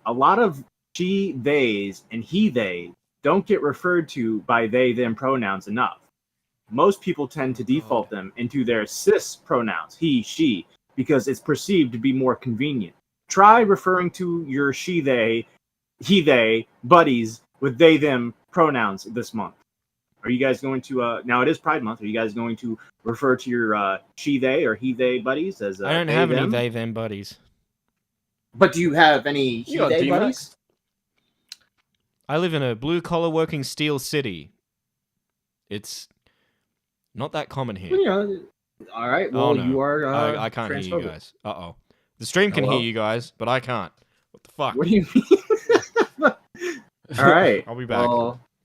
a lot of she, theys, and he, they don't get referred to by they, them pronouns enough. Most people tend to default them into their cis pronouns, he, she, because it's perceived to be more convenient. Try referring to your she, they, he, they buddies with they, them pronouns this month. Are you guys going to, now it is Pride Month, are you guys going to refer to your she, they, or he, they buddies as I don't have any they, them buddies. But do you have any he, they buddies? I live in a blue-collar working steel city. It's not that common here. Yeah. All right. Well, you are. I can't hear you guys. Uh-oh. The stream can hear you guys, but I can't. What the fuck? What do you mean? All right. I'll be back.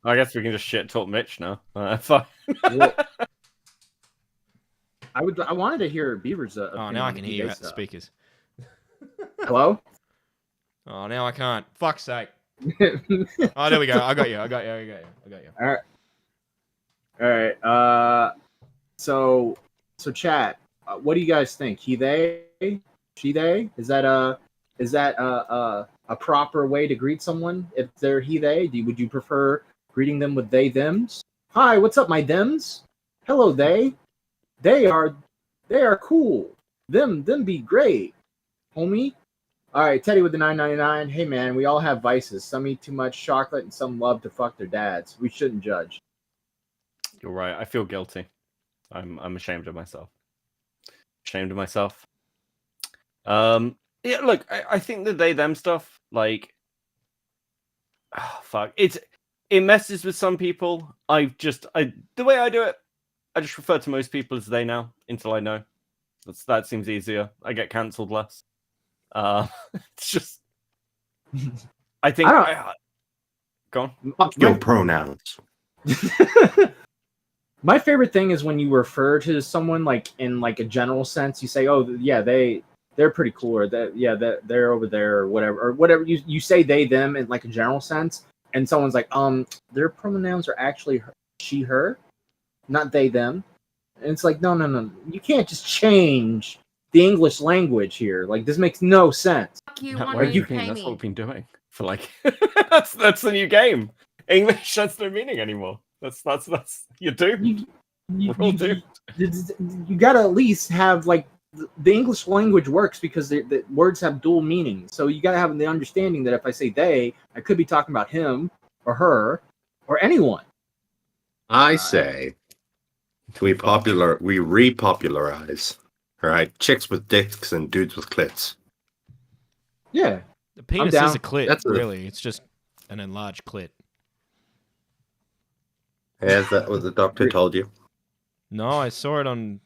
I guess we can just shit talk Mitch now. Fine. Well, I wanted to hear Beaver's. Oh, now I can hear you at the speakers. Hello? Oh, now I can't. Fuck's sake. Oh, there we go. I got you. All right. So chat. What do you guys think? He, they, she, they? Is that a proper way to greet someone if they're he, they? Would you prefer greeting them with they, thems? Hi, what's up, my thems? Hello, they. They are cool. Them be great, homie. All right, Teddy with the $9.99. Hey man, we all have vices. Some eat too much chocolate, and some love to fuck their dads. We shouldn't judge. You're right. I feel guilty. I'm ashamed of myself. Yeah, look, I think the they them stuff, like, fuck, it messes with some people. The way I do it, I just refer to most people as they now until I know. That seems easier. I get cancelled less. It's just, I think. Go on. Your pronouns. My favorite thing is when you refer to someone like in like a general sense. You say, "Oh, yeah, they're pretty cool," or they're over there, or whatever. You say they, them in like a general sense, and someone's like, their pronouns are actually she, her, not they, them. And it's like, no. You can't just change the English language here. Like, this makes no sense. That's what we've been doing for like that's the new game. English has no meaning anymore. That's you're doomed. You gotta at least have like the English language works because the words have dual meanings. So you gotta have the understanding that if I say they, I could be talking about him or her or anyone. I say we repopularize. All right, chicks with dicks and dudes with clits. Yeah, the penis is a clit. Really, it's just an enlarged clit. Yeah, is that what the doctor told you? No, I saw it on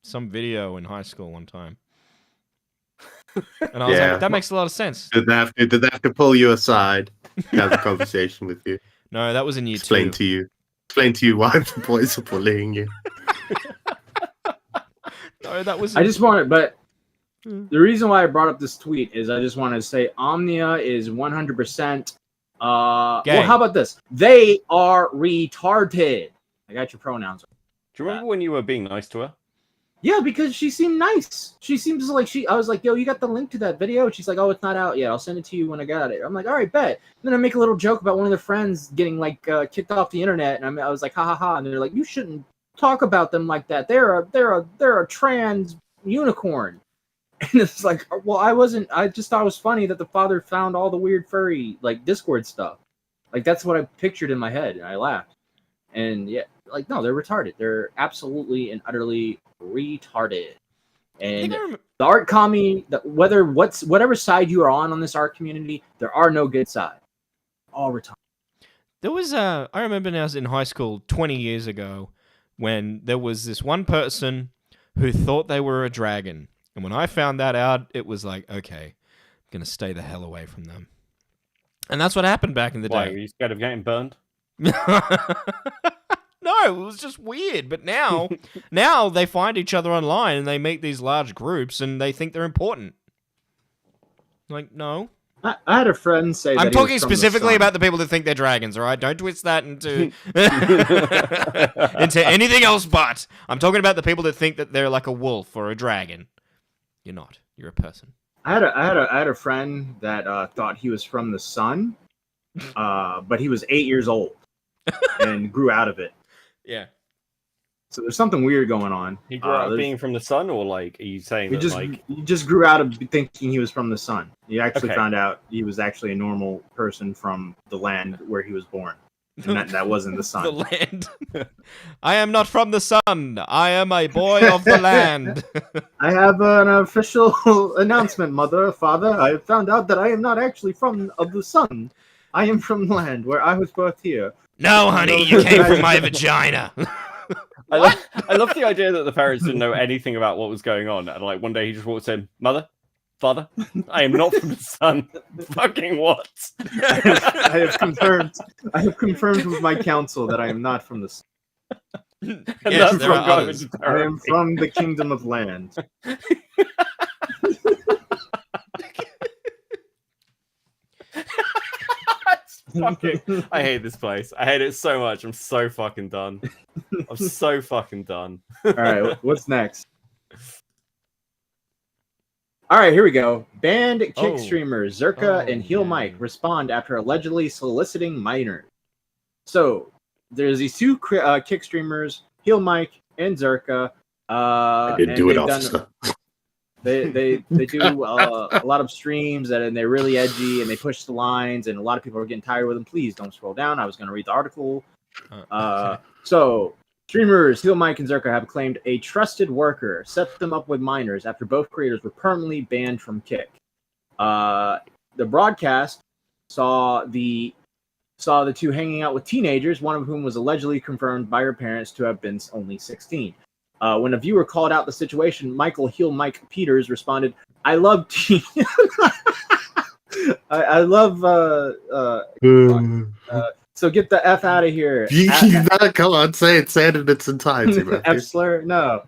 some video in high school one time. And I was like, that makes a lot of sense. Did they have to pull you aside, have a conversation with you? No, that was in year 2. Explain to you why the boys are bullying you. No, that was. I just wanted, but the reason why I brought up this tweet is I just wanted to say Omnia is 100%. Well, how about this? They are retarded. I got your pronouns. Do you remember when you were being nice to her? Yeah, because she seemed nice. She seems like I was like, yo, you got the link to that video? And she's like, oh, it's not out yet. I'll send it to you when I got it. I'm like, all right, bet. And then I make a little joke about one of their friends getting like kicked off the internet, and I was like, ha ha ha. And they're like, you shouldn't talk about them like that. They're a trans unicorn. And it's like, well, I just thought it was funny that the father found all the weird furry like Discord stuff. Like that's what I pictured in my head, and I laughed. And yeah, like no, they're retarded. They're absolutely and utterly retarded. And the art commie, whatever side you are on this art community, there are no good sides. All retarded. There was I remember when I was in high school 20 years ago when there was this one person who thought they were a dragon. And when I found that out, it was like, okay, I'm going to stay the hell away from them. And that's what happened back in the Why, day. were you scared of getting burned? No, it was just weird. But now they find each other online and they make these large groups and they think they're important. Like, no. I had a friend say that I'm talking specifically about the people that think they're dragons, all right? Don't twist that into into anything else but. I'm talking about the people that think that they're like a wolf or a dragon. You're not. You're a person. I had a friend that thought he was from the sun, but he was 8 years old and grew out of it. Yeah. So there's something weird going on. He grew out of being from the sun, or like, are you saying that he just grew out of thinking he was from the sun. He actually Okay. found out he was actually a normal person from the land where he was born, and that wasn't the sun. The land. I am not from the sun. I am a boy of the land. I have an official announcement, mother, father. I have found out that I am not actually from the sun. I am from the land where I was birthed here. No, honey, you came from my vagina. I love the idea that the parents didn't know anything about what was going on, and like one day he just walks in, mother, father, I am not from the sun. Fucking what? I have confirmed with my counsel that I am not from the sun. Yes, there are others. I am from the kingdom of land. I hate this place. I hate it so much. I'm so fucking done. I'm so fucking done. All right, what's next? All right, here we go. Banned kick streamers Zerka and Heel Mike respond after allegedly soliciting minors. So there's these two kick streamers, Heel Mike and Zerka. I didn't do it, officer. They do a lot of streams and they're really edgy and they push the lines and a lot of people are getting tired with them. Please don't scroll down. I was going to read the article. So streamers Heel Mike and Zerka have claimed a trusted worker set them up with minors after both creators were permanently banned from Kick. The broadcast saw the two hanging out with teenagers, one of whom was allegedly confirmed by her parents to have been only 16. When a viewer called out the situation, Michael Heel Mike Peters responded, "I love teen." I love. So get the F out of here. Come on, say it in its entirety. F slur, no.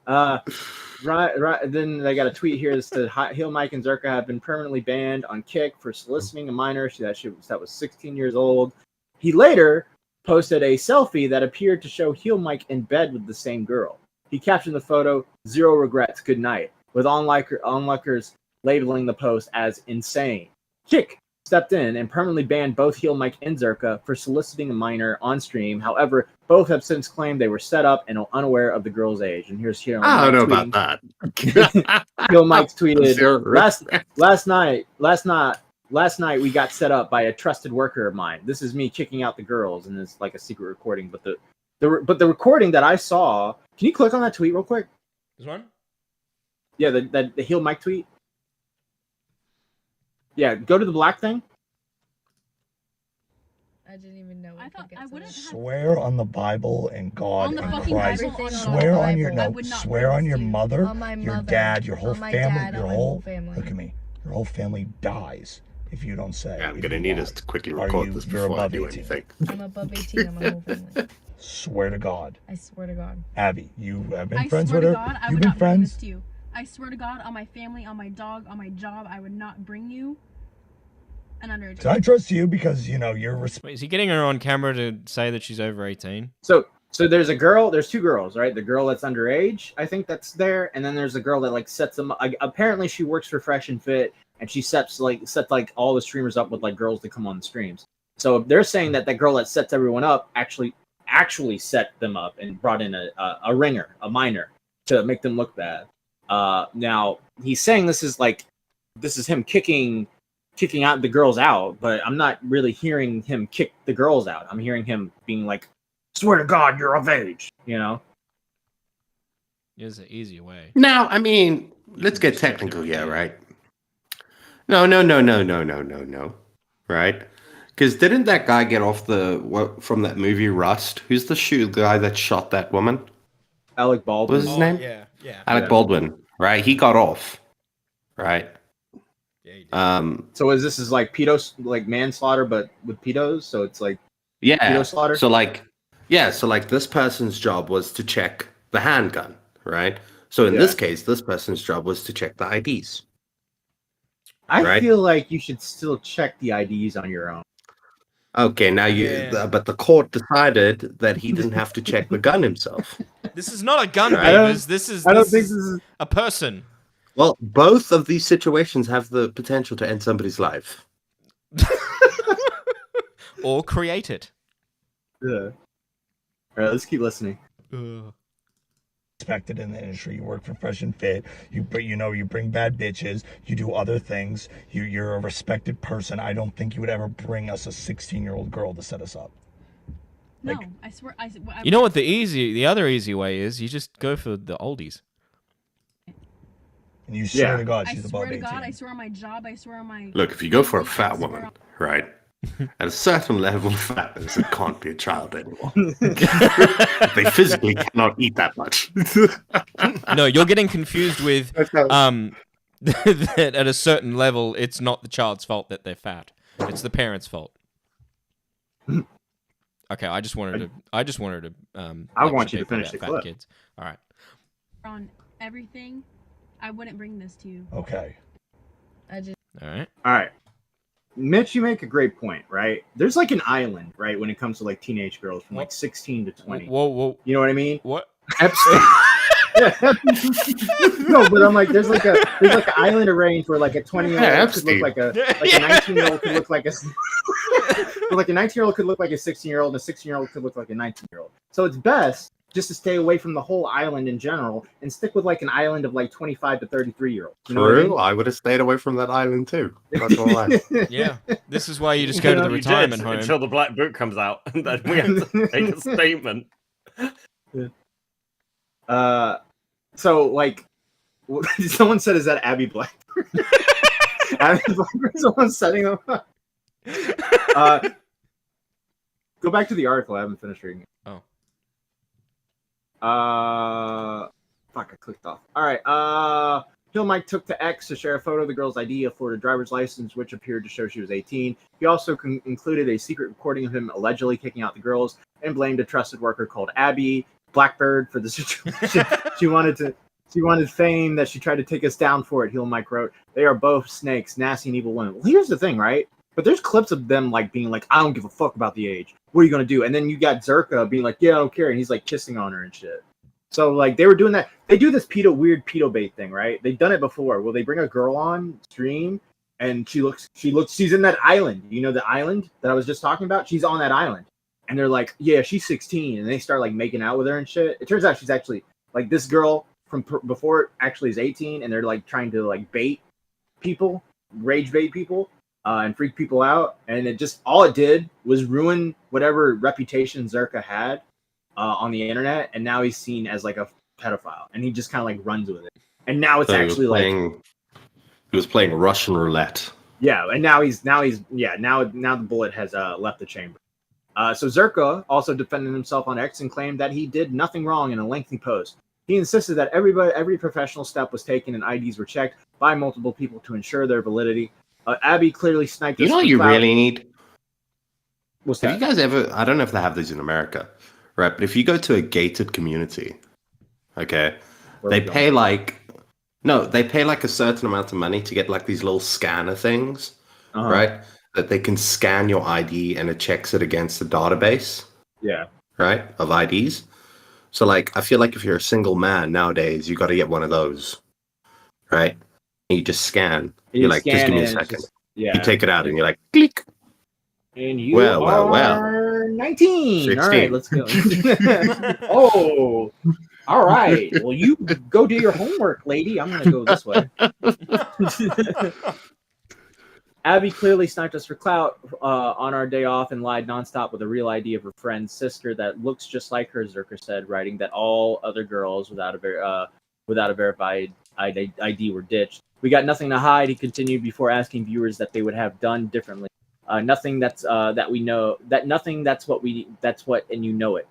Right. Then they got a tweet here that said Heel Mike and Zerka have been permanently banned on Kick for soliciting a minor that was 16 years old. He later posted a selfie that appeared to show Heel Mike in bed with the same girl. He captioned the photo, "Zero regrets, good night," with onlookers labeling the post as insane. Kick stepped in and permanently banned both Heel Mike and Zerka for soliciting a minor on stream. However, both have since claimed they were set up and unaware of the girl's age. And here's Heel Mike I don't know tweeting. about that. Heel Mike tweeted, Last Last night we got set up by a trusted worker of mine. This is me kicking out the girls, and it's like a secret recording. But the recording that I saw, can you click on that tweet real quick? This one? Yeah, the Heel Mike tweet. Yeah, go to the black thing. I didn't even know. I wouldn't Swear on the Bible and God On the and fucking Christ. Bible, on the Swear on your Bible. I would not swear on your mother, On my your mother. dad, your whole On my family, dad, your on my whole whole family. Look at me. Your whole family dies if you don't say. I'm if gonna you need lie. us to quickly Are record you- this you're before I above do 18. anything. I'm above 18 on my whole family. Swear to God. I swear to God. Abby, you have been I friends swear with to her? God, I You've would been not bring this friends? to you. I swear to God, on my family, on my dog, on my job, I would not bring you an underage. So I trust you because, you know, you're Wait, is he getting her on camera to say that she's over 18? So there's two girls, right? The girl that's underage, I think that's there, and then there's a girl that like sets them up. Apparently she works for Fresh and Fit, and she sets all the streamers up with like girls to come on the streams. So they're saying that girl that sets everyone up actually set them up and brought in a ringer, a minor, to make them look bad. Now he's saying this is him kicking out the girls out, but I'm not really hearing him kick the girls out. I'm hearing him being like, "Swear to God, you're of age," you know? There's an easier way. Now, I mean, let's get technical here, right? No. Right? Because didn't that guy get off from that movie Rust? Who's the guy that shot that woman? Alec Baldwin. What was his name? Yeah. Alec Baldwin, right? He got off, right? So this is like manslaughter, but with pedos. So it's like pedo slaughter. So this person's job was to check the handgun, right? So in this case, this person's job was to check the IDs. I feel like you should still check the IDs on your own. Okay, now but the court decided that he didn't have to check the gun himself. This is not a gun, Right. Beavers. This is a person. Well, both of these situations have the potential to end somebody's life. Or create it. Yeah. All right, let's keep listening. Respected in the industry. You work for Fresh and Fit. You bring bad bitches. You do other things. You're a respected person. I don't think you would ever bring us a 16-year-old girl to set us up. No, I swear. You know what the other easy way is? You just go for the oldies. And you swear to God, she's I above swear to 18. God, I swear on my job, I swear on my. Look, if you go for a fat woman, right? At a certain level of fatness, it can't be a child anymore. They physically cannot eat that much. No, you're getting confused with that at a certain level, it's not the child's fault that they're fat. It's the parents' fault. Okay, I just wanted to. I want you to finish the fat clip. kids. All right. On everything, I wouldn't bring this to you. Okay. I just. All right. All right. Mitch, you make a great point, right? There's like an island, right, when it comes to like teenage girls from like 16 to 20. Whoa. You know what I mean? What? Epstein. No, but I'm like, there's like an island arranged where like a 20-year-old could look like a 19-year-old could look like a like a 19-year-old could look like a 16-year-old, and a 16-year-old could look like a 19-year-old. So it's best just to stay away from the whole island in general and stick with like an island of like 25 to 33-year-olds. You know what I mean? I would have stayed away from that island too. That's all right. Yeah, this is why you just go to the retirement home until the black book comes out, and then we have to make a statement. So like, someone said, "Is that Abby Blackburn?" Abby Blackburn. Someone's setting them up. Go back to the article. I haven't finished reading it. Oh. Fuck, I clicked off. All right. Hill Mike took to X to share a photo of the girl's ID, a Florida driver's license, which appeared to show she was 18. He also included a secret recording of him allegedly kicking out the girls and blamed a trusted worker called Abby Blackbird for the situation. She wanted fame that she tried to take us down for it. Hill Mike wrote, "They are both snakes, nasty and evil women." Well, here's the thing, right? But there's clips of them like being like, "I don't give a fuck about the age. What are you gonna do?" And then you got Zerka being like, "Yeah, I don't care," and he's like kissing on her and shit. So like they were doing that. They do this weird pedo bait thing, right? They've done it before. Well, they bring a girl on stream and she's in that island. You know the island that I was just talking about? She's on that island. And they're like, "Yeah, she's 16," and they start like making out with her and shit. It turns out she's actually like this girl from before actually is 18, and they're like trying to like bait people, rage bait people, and freak people out. And it just all it did was ruin whatever reputation Zerka had on the internet, and now he's seen as like a pedophile, and he just kind of like runs with it. And now it's actually he was playing Russian roulette. Yeah, and now the bullet has left the chamber. So Zerka also defended himself on X and claimed that he did nothing wrong in a lengthy post. He insisted that every professional step was taken and IDs were checked by multiple people to ensure their validity. Abby clearly sniped. You know what you really need? What's Have that? you guys ever? I don't know if they have these in America, right? But if you go to a gated community, okay, they pay like a certain amount of money to get like these little scanner things, right? That they can scan your ID and it checks it against the database. Yeah. Right? Of IDs. So like I feel like if you're a single man nowadays, you got to get one of those. Right? And you just scan. You're like, just give me a second. You take it out and you're like, click. And you are 19. 16. All right, let's go. Oh, all right. Well, you go do your homework, lady. I'm going to go this way. Abby clearly sniped us for clout on our day off and lied nonstop with a real ID of her friend's sister that looks just like her, Zerka said, writing that all other girls without a verified ID were ditched. "We got nothing to hide," he continued before asking viewers that they would have done differently. Nothing that's that we know, that nothing that's what and you know it.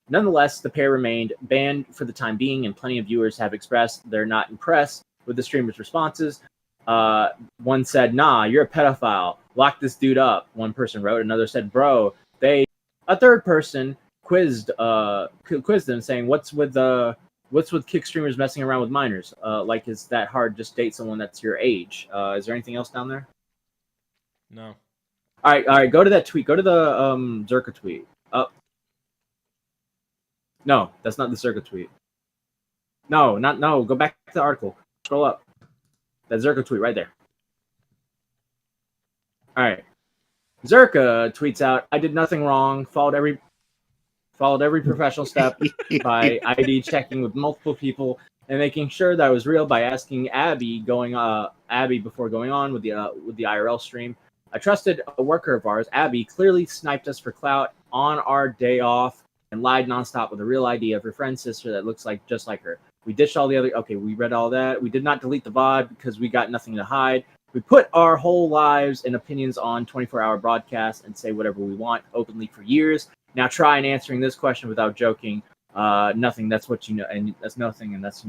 Nonetheless, the pair remained banned for the time being, and plenty of viewers have expressed they're not impressed with the streamer's responses. One said, "Nah, you're a pedophile. Lock this dude up," one person wrote. Another said, "Bro, they..." A third person quizzed them, saying, What's with kick streamers messing around with minors? Like, is that hard? Just date someone that's your age." Is there anything else down there? No. All right. Go to that tweet. Go to the Zerka tweet. No, that's not the Zerka tweet. No. Go back to the article. Scroll up. That Zerka tweet right there. All right. Zerka tweets out, "I did nothing wrong. Followed every professional step by ID checking with multiple people and making sure that I was real by asking Abby before going on with the IRL stream. I trusted a worker of ours. Abby clearly sniped us for clout on our day off and lied nonstop with a real ID of her friend's sister that looks just like her. We ditched all the other. Okay, we read all that. We did not delete the VOD because we got nothing to hide. We put our whole lives and opinions on 24-hour broadcasts and say whatever we want openly for years. Now try and answering this question without joking. Nothing. That's what you know, and that's nothing, and that's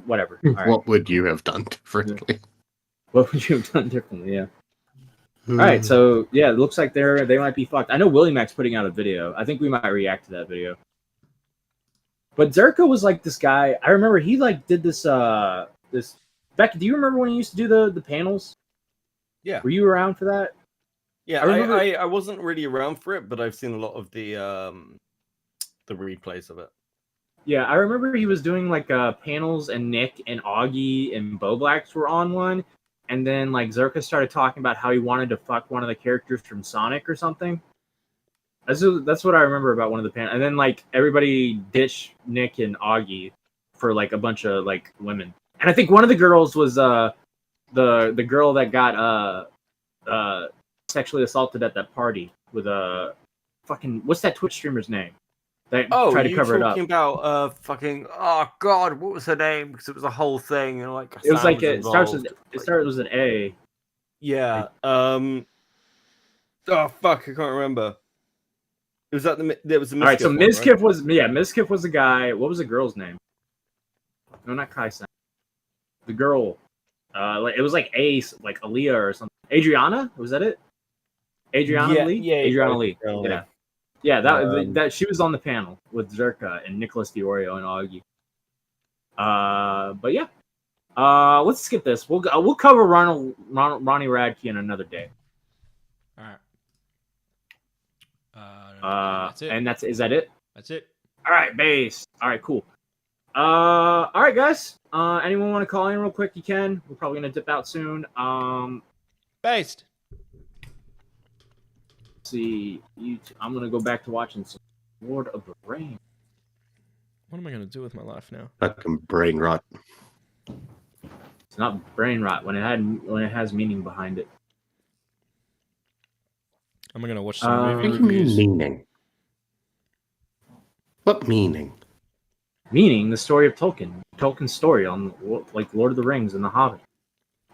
whatever. All right. What would you have done differently? What would you have done differently? Yeah. All right. So yeah, it looks like they might be fucked. I know Willie Mac's putting out a video. I think we might react to that video. But Zerka was like this guy. I remember he like did this. Becky, do you remember when he used to do the panels? Yeah. Were you around for that? Yeah, I wasn't really around for it, but I've seen a lot of the replays of it. Yeah, I remember he was doing like panels, and Nick and Augie and Boblax were on one, and then like Zerka started talking about how he wanted to fuck one of the characters from Sonic or something. That's what I remember about one of the panels. And then like everybody ditched Nick and Augie for like a bunch of like women, and I think one of the girls was the girl that got sexually assaulted at that party with a fucking what's that Twitch streamer's name? That tried to cover it up. Talking about fucking god, what was her name? Because it was a whole thing and like it was like it started with an A. Yeah. Oh fuck, I can't remember. It was there was a Miskiff. All right, so Miskiff right? Miskiff was the guy. What was the girl's name? No, not Kai-san. The girl. It was like Ace, like Aaliyah or something. Adriana, was that it? Adriana Lee? Yeah, Adriana Lee. Yeah, that she was on the panel with Zerka and Nicholas Diorio and Augie. But yeah, let's skip this. We'll cover Ronnie Radke in another day. All right. That's it. And is that it? That's it. All right, base. All right, cool. All right, guys. Anyone want to call in real quick? You can. We're probably gonna dip out soon. Based. See, I'm gonna go back to watching some Lord of the Rings. What am I gonna do with my life now? Fucking brain rot. It's not brain rot when it has meaning behind it. I'm gonna watch some movie What do you reviews. mean meaning? What meaning? Meaning the story of Tolkien. Tolkien's story on like Lord of the Rings and The Hobbit.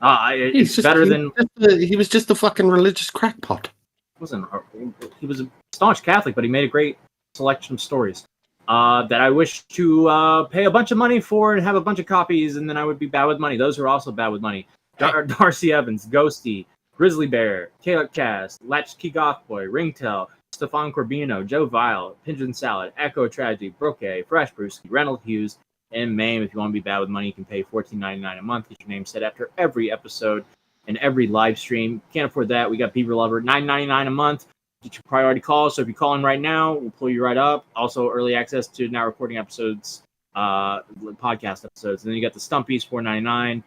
It's better than he was just a fucking religious crackpot. He was a staunch Catholic, but he made a great selection of stories that I wish to pay a bunch of money for and have a bunch of copies, and then I would be bad with money. Those are also bad with money. Darcy Evans, Ghosty, Grizzly Bear, Caleb Cast, Latchkey Gothboy, Ringtail, Stefan Corbino, Joe Vile, Pigeon Salad, Echo Tragedy, Brooke, Fresh Brewski, Reynolds Hughes, and Mame. If you want to be bad with money, you can pay $14.99 a month. Get your name set after every episode and every live stream. Can't afford that. We got Beaver Lover, $9.99 a month. Get your priority calls. So if you call in right now, we'll pull you right up. Also, early access to now recording episodes, podcast episodes. And then you got the Stumpies, $4.99.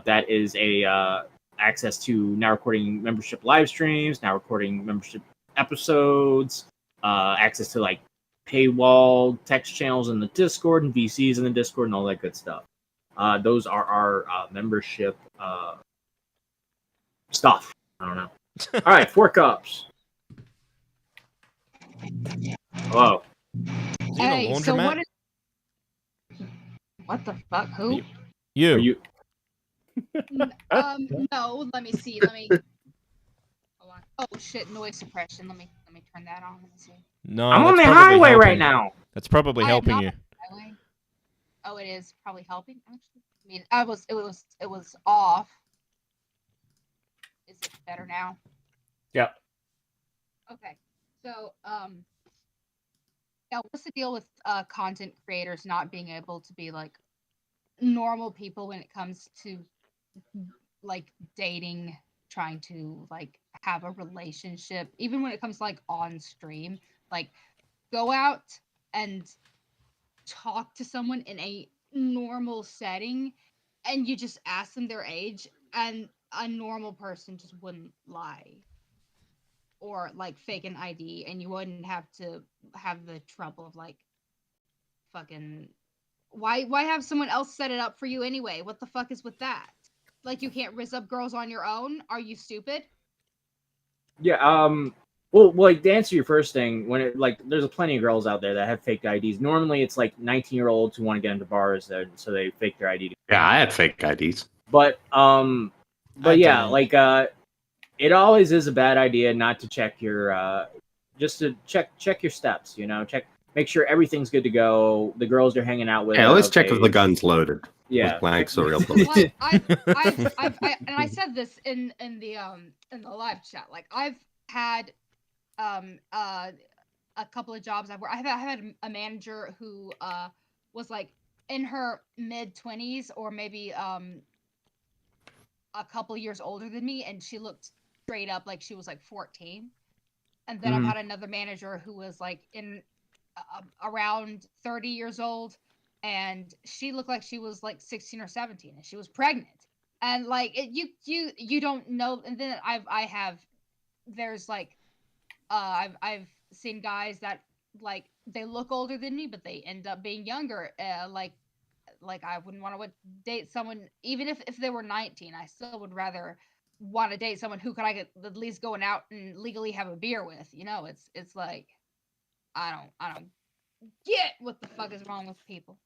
That is a access to now recording membership live streams, now recording membership episodes, access to like paywall text channels in the Discord and VCs in the Discord and all that good stuff. Those are our membership stuff. I don't know. All right, 4 cups. Hello. Hey, so what the fuck? Who? You. Are you? No. Let me see. Hold on. Oh shit! Noise suppression. Let me turn that on. Let me see. No, I'm on that's the probably highway helping. right now. That's probably helping you. Highway. Oh, it is probably helping. Actually, I mean, it was off. Is it better now? Yeah. Okay. So, yeah, what's the deal with content creators not being able to be like normal people when it comes to like dating, trying to like have a relationship, even when it comes to like on stream, like go out and talk to someone in a normal setting and you just ask them their age, and a normal person just wouldn't lie or like fake an ID, and you wouldn't have to have the trouble of like fucking why have someone else set it up for you anyway? What the fuck is with that? Like, you can't rizz up girls on your own? Are you stupid? Yeah. Well, like, to answer your first thing, when it like, there's plenty of girls out there that have fake IDs. Normally, it's like 19-year-olds who want to get into bars, so they fake their ID. Yeah, I had fake IDs. But yeah, like it always is a bad idea not to check your just to check your steps. You know, make sure everything's good to go. The girls you're hanging out with. Yeah, always check if the gun's loaded. Yeah, with blanks or real Well, I said this in the live chat. Like, I've had a couple of jobs I've worked. I've had a manager who was like in her mid-20s or maybe a couple years older than me, and she looked straight up like she was like 14. And then I've had another manager who was like in around 30 years old, and she looked like she was like 16 or 17, and she was pregnant. And like you don't know. And then there's like I've seen guys that like they look older than me, but they end up being younger. Like I wouldn't want to date someone even if they were 19. I still would rather want to date someone who could I could at least going out and legally have a beer with. You know, it's like I don't get what the fuck is wrong with people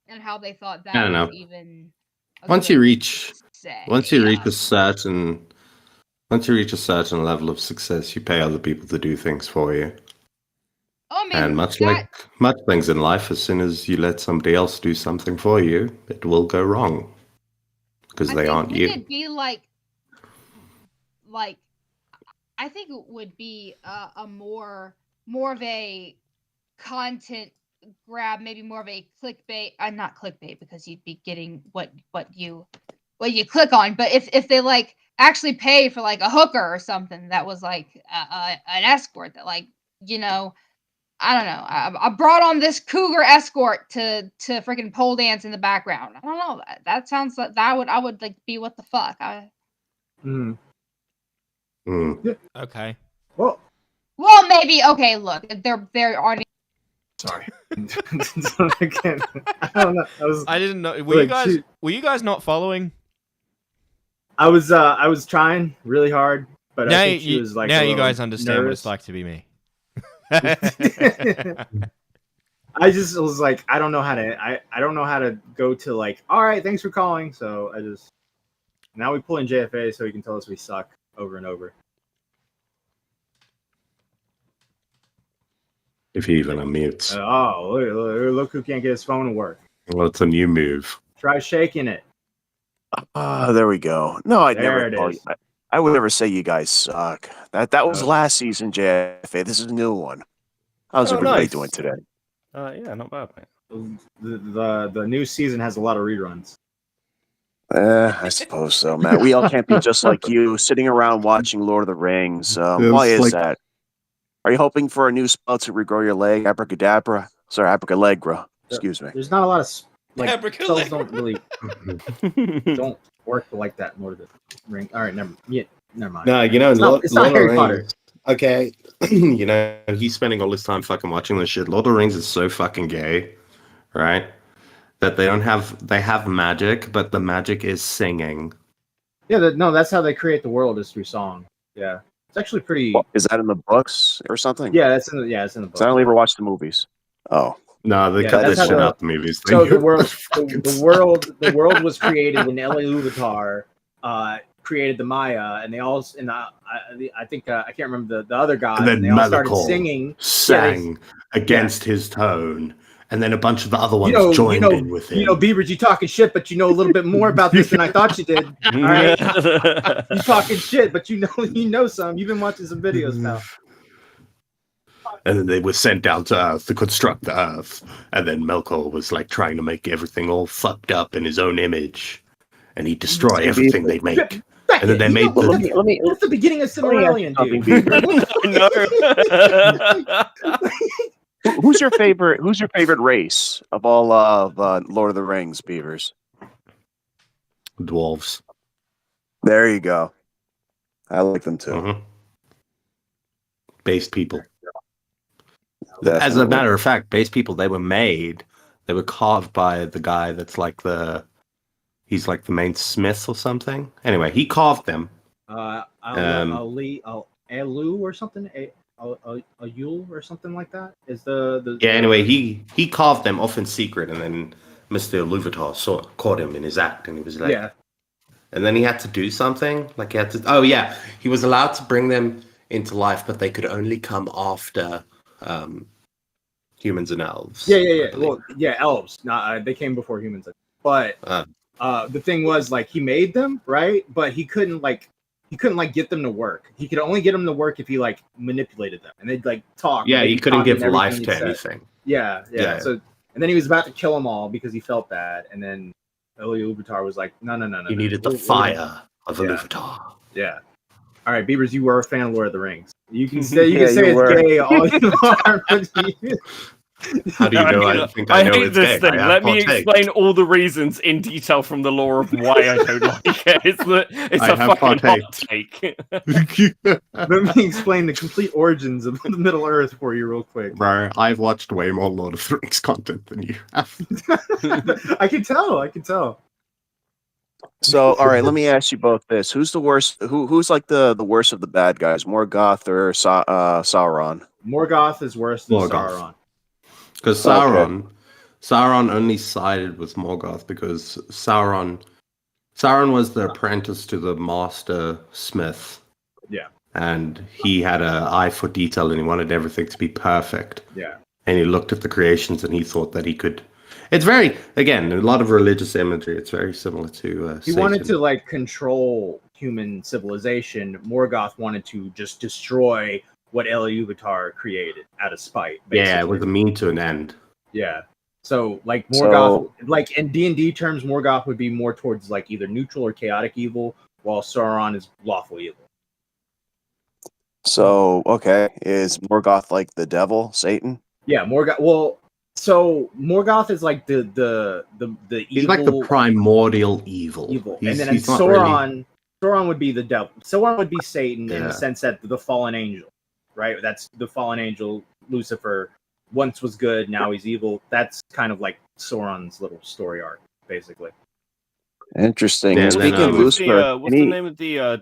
and how they thought that I don't know. was even. Once you reach a certain level of success, you pay other people to do things for you. Oh, man, and much things in life, as soon as you let somebody else do something for you, it will go wrong because they aren't you. It'd be like I think it would be a more of a content grab, maybe more of a clickbait. Not clickbait because you'd be getting what you click on. But if they like actually pay for like a hooker or something that was like an escort that like, you know, I don't know. I brought on this cougar escort to freaking pole dance in the background. I don't know. That sounds like I would like be what the fuck. Okay. Well, maybe. Okay, look, they're already. Sorry. Again, I don't know. I didn't know. Were you guys not following? I was trying really hard, but now I think she was like. Now you guys understand nervous. what it's like to be me. I just was like, I don't know how to go to like, all right, thanks for calling. So now we pull in JFA so he can tell us we suck over and over. If he even unmutes. Look who can't get his phone to work. Well, it's a new move. Try shaking it. There we go. No, I'd There never it call is. you. I would never say you guys suck. That was last season, JFA. This is a new one. How's everybody doing today? Yeah, not bad, mate. The new season has a lot of reruns. I suppose so, man. We all can't be just like you, sitting around watching Lord of the Rings. Why is that? Are you hoping for a new spell to regrow your leg? Abracadabra? Sorry, abracalegra. Excuse me. There's not a lot of spells don't really don't work like that in Lord of the Ring. All right, never mind. No, you know, it's not Harry Potter. Okay, you know, he's spending all his time fucking watching this shit. Lord of the Rings is so fucking gay, right? That they have magic, but the magic is singing. Yeah, that's how they create the world, is through song. Yeah, it's actually pretty. Is that in the books or something? Yeah, it's in the books. I only ever watched the movies. Oh. No, they cut that shit out the movies. So the world was created when L.A. Luvatar created the Maya, and they all I think I can't remember the other guy. And then they all started Melkor singing against his tone, and then a bunch of the other ones joined in with him. You know, Beavers, you talking shit, but you know a little bit more about this than I thought you did. All right, you talking shit, but you know some. You've been watching some videos, pal. And then they were sent down to Earth to construct the Earth. And then Melkor was like trying to make everything all fucked up in his own image. And he'd destroy everything they make. And then they made What's the beginning of Silmarillion, dude? Who's your favorite race of all of Lord of the Rings, Beavers? Dwarves. There you go. I like them too. Mm-hmm. Base people. Definitely. As a matter of fact, base people, they were carved by the guy that's like he's like the main smith or something. Anyway, he carved them. Elu or something, a Yule or something like that is the. Yeah. Anyway, he carved them off in secret, and then Mr. Louvetar caught him in his act, and he was like, yeah. And then he had to do something. Like he had to. Oh yeah, he was allowed to bring them into life, but they could only come after humans and elves. Yeah. Well, yeah, elves. Not they came before humans, but the thing was like he made them right, but he couldn't get them to work. He could only get them to work if he like manipulated them, and they'd like talk. Yeah, he couldn't give life to anything. Yeah. So and then he was about to kill them all because he felt bad, and then Louvetar was like, no. He needed the fire of Louvetar. Yeah. All right, Beavers, you were a fan of Lord of the Rings. You can say it's gay all you are. How do you know? I know hate it's this gay. thing. Let me explain all the reasons in detail from the lore of why I don't like it. It's a fucking hot take. Let me explain the complete origins of the Middle Earth for you real quick. Bro, I've watched way more Lord of the Rings content than you have. I can tell. So, all right, let me ask you both this: Who's the worst? Who's like the worst of the bad guys? Morgoth or Sauron? Morgoth is worse than Sauron. Because Sauron only sided with Morgoth because Sauron was the apprentice to the master smith. Yeah. And he had an eye for detail, and he wanted everything to be perfect. Yeah. And he looked at the creations, and he thought that he could. It's very, again, a lot of religious imagery. It's very similar to. He wanted to like control human civilization. Morgoth wanted to just destroy what Louvetar created out of spite. Basically. Yeah, it was a mean to an end. Yeah. So like Morgoth, like in D&D terms, Morgoth would be more towards like either neutral or chaotic evil, while Sauron is lawful evil. So okay, is Morgoth like the devil, Satan? Yeah, Morgoth. Well, so Morgoth is like the evil. He's like the primordial evil. And then Sauron would be the devil. Sauron would be Satan in the sense that the fallen angel. Right, that's the fallen angel Lucifer. Once was good, now he's evil. That's kind of like Sauron's little story arc, basically. Interesting. Yeah, Speaking of Lucifer, what's the name of the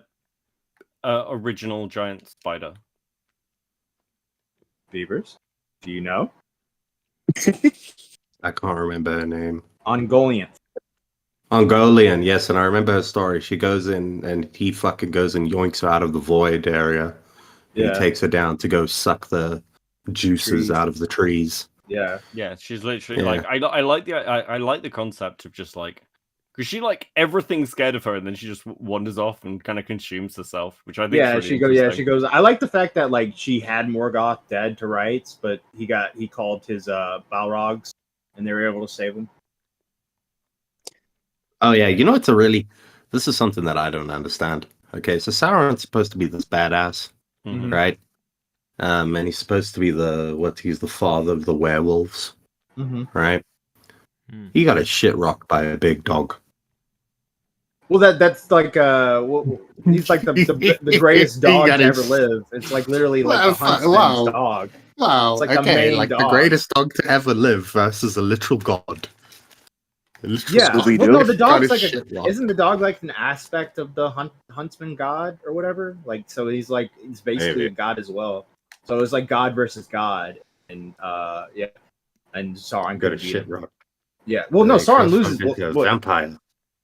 original giant spider? Beavers, do you know? I can't remember her name. Ungoliant, yes, and I remember her story. She goes in, and he fucking goes and yoinks her out of the void area. Yeah. He takes her down to go suck the juices out of the trees. Yeah, she's literally like I like the concept of just like because she like everything's scared of her and then she just wanders off and kind of consumes herself, which I think she goes. I like the fact that like she had Morgoth dead to rights, but he called his Balrogs and they were able to save him. Oh yeah, you know this is something that I don't understand. Okay, so Sauron's supposed to be this badass. Mm-hmm. Right, and he's supposed to be he's the father of the werewolves, right? He got his shit rocked by a big dog. Well, that's like he's like the greatest dog to ever live. It's like literally like a huntsman's dog. Wow, it's like the greatest dog to ever live versus a literal god. Yeah, no, the dog's like isn't the dog like an aspect of the huntsman god or whatever? Like, so he's basically a god as well. So it's like God versus God, and and Sauron got a shit rock. Yeah, well, no, Sauron loses. Vampire.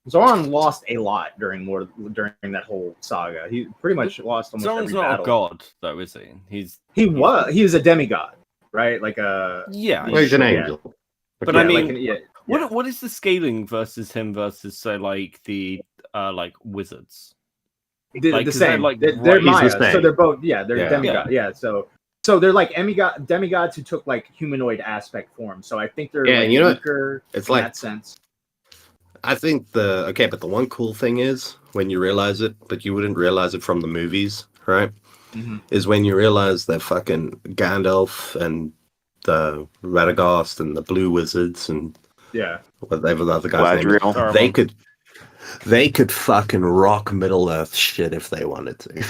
Sauron lost a lot during that whole saga. He pretty much lost almost every battle. Sauron's not a god, though, is he? He was a demigod, right? Like a he's an angel. But I mean, what is the scaling versus him versus say like the like wizards? The same. They're Maya, so they're both they're demigod. Yeah, so they're like demigods who took like humanoid aspect form. So I think they're weaker it's in like that sense. I think but the one cool thing is when you realize it, but you wouldn't realize it from the movies, right? Mm-hmm. Is when you realize that fucking Gandalf and the Radagast and the Blue Wizards and whatever the other guys' name is, They could fucking rock Middle Earth shit if they wanted to,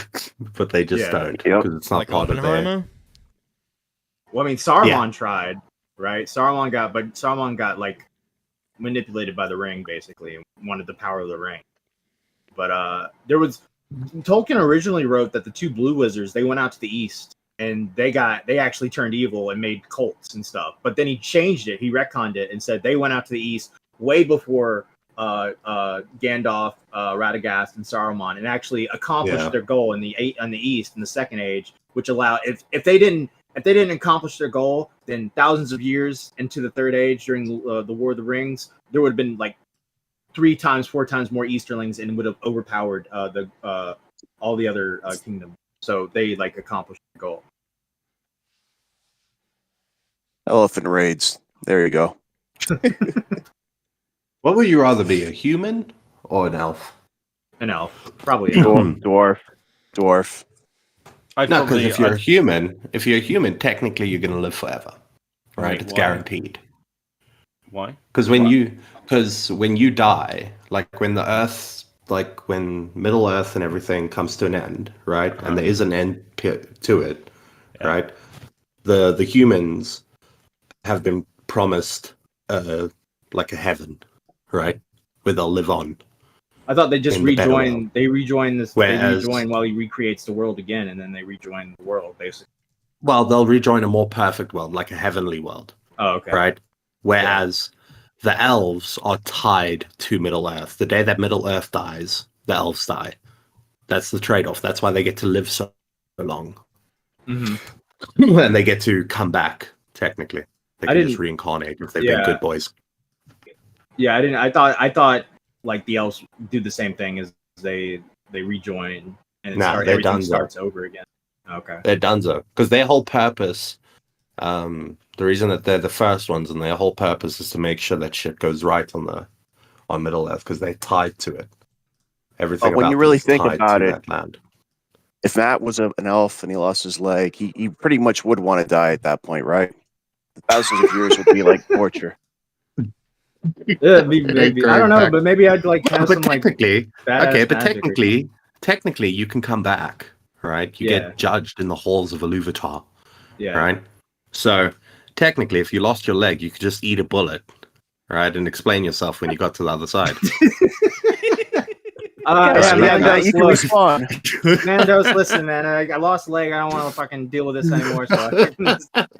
but they just don't because it's not Like part of their. Oppenheimer? Well, I mean, Saruman tried, right? Saruman got like manipulated by the ring, basically, and wanted the power of the ring. But Tolkien originally wrote that the two blue wizards, they went out to the east and they actually turned evil and made cults and stuff. But then he changed it, he retconned it and said they went out to the east way before Gandalf, Radagast, and Saruman, and actually accomplished their goal in the east in the Second Age, which allowed if they didn't accomplish their goal, then thousands of years into the Third Age during the War of the Rings, there would have been like 3 times, 4 times more Easterlings and would have overpowered all the other kingdoms. So they like accomplished the goal. Elephant raids. There you go. What would you rather be, a human or an elf? An elf, probably an dwarf. No, because if you're a human, technically you're going to live forever, right? Wait, It's why? guaranteed. Why? Because when you die, like when Middle Earth and everything comes to an end, right? And there is an end to it, right? The humans have been promised like a heaven, right, where they'll live on. I thought they just in the better rejoin. world. They rejoin this. Whereas- they rejoin while he recreates the world again, and then they rejoin the world basically. Well, they'll rejoin a more perfect world, like a heavenly world. Oh, okay. Right? Whereas the elves are tied to Middle Earth. The day that Middle Earth dies, the elves die. That's the trade-off. That's why they get to live so long. Mm-hmm. And they get to come back, technically. They can just didn't- reincarnate if they've been good boys. Yeah, I didn't. I thought like the elves do the same thing as they rejoin and They're everything donezo. starts over again. Okay. They're donezo. Because their whole purpose, the reason that they're the first ones and their whole purpose is to make sure that shit goes right on Middle Earth because they're tied to it. Everything But when about you them really is think tied about to it, that land. if Matt was an elf and he lost his leg, he pretty much would want to die at that point, right? Thousands of years would be like torture. Yeah, maybe I don't know, but maybe I'd like have But some like technically, badass okay, but magic or technically, you can come back, right? You Yeah. get judged in the halls of Iluvatar, Yeah. right? So technically, if you lost your leg, you could just eat a bullet, right, and explain yourself when you got to the other side. Mandos, you can look. respawn. Mandos, listen, man, I lost a leg. I don't want to fucking deal with this anymore. So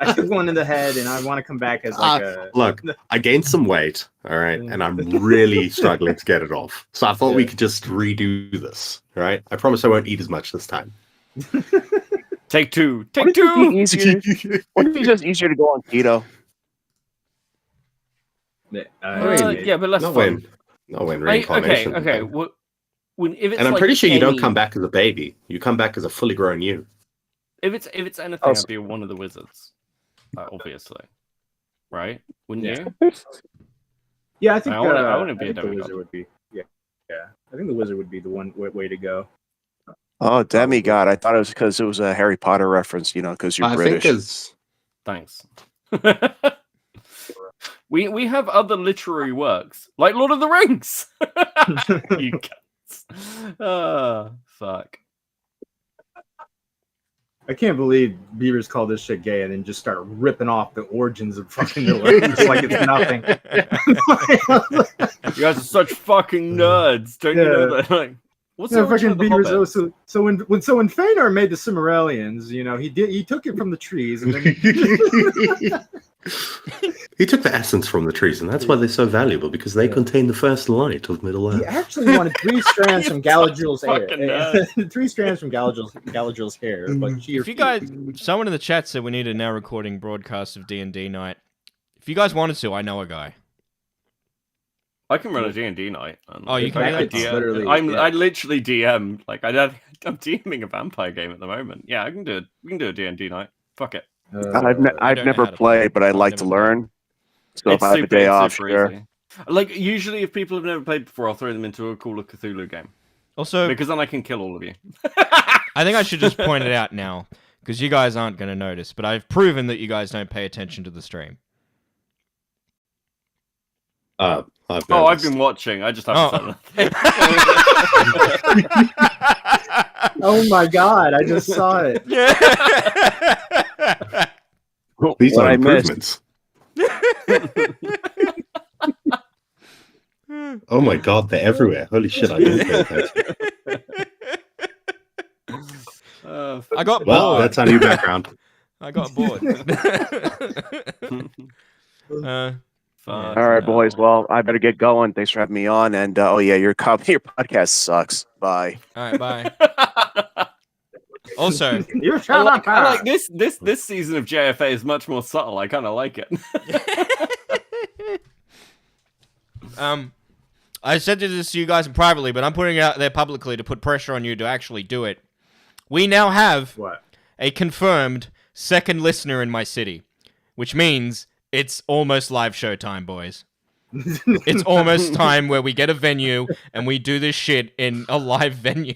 I took one in the head, and I want to come back as like a. Look, I gained some weight, all right, and I'm really struggling to get it off. So I thought we could just redo this, all right? I promise I won't eat as much this time. Take two. Wouldn't it be easier? Wouldn't it be just easier to go on keto? Yeah, but less no fun. win Like, reincarnation. okay. If it's And I'm like pretty sure you don't any- come back as a baby. You come back as a fully grown you. If it's anything, Oh, I'd be one of the wizards, obviously, right? Wouldn't you? Yeah, I think I wouldn't be I a think the demigod. wizard would be. Yeah. I think the wizard would be the one way to go. Oh, demigod. I thought it was because it was a Harry Potter reference, because you're I British. think it's Thanks. We have other literary works like Lord of the Rings. You cunts. Fuck. I can't believe Beavers call this shit gay and then just start ripping off the origins of fucking Middle Earth just like it's nothing. You guys are such fucking nerds, don't you know that? Like, what's the origin of the Beavers? Hobbit? So when Feanor made the Silmarillions, he took it from the trees and then he took the essence from the trees, and that's why they're so valuable because they contain the first light of Middle Earth. he actually wanted 3 strands from Galadriel's hair. fucking nerd. 3 strands from Galadriel's hair. But If you guys, someone in the chat said we need a now recording broadcast of D&D night. If you guys wanted to, I know a guy. I can run a D&D night. Oh, you can do that? Literally, I literally DM. Like I'm DMing a vampire game at the moment. Yeah, we can do a D&D night. Fuck it. I've never played, but I'd like to learn. So if I have a day off, sure. easy. Like usually, if people have never played before, I'll throw them into a cooler Cthulhu game. Also, because then I can kill all of you. I think I should just point it out now because you guys aren't going to notice, but I've proven that you guys don't pay attention to the stream. I've been watching. I just haven't said nothing. Oh my god, I just saw it. These What are I missed. improvements. Oh my god, they're everywhere. Holy shit, I didn't pay attention. I got Well, bored. that's our new background. I got bored. All right, boys. Well, I better get going. Thanks for having me on. And oh yeah, your podcast sucks. Bye. All right, bye. Also, I like this season of JFA is much more subtle. I kind of like it. I said this to you guys privately, but I'm putting it out there publicly to put pressure on you to actually do it. We now have a confirmed second listener in my city, which means it's almost live show time, boys. It's almost time where we get a venue and we do this shit in a live venue.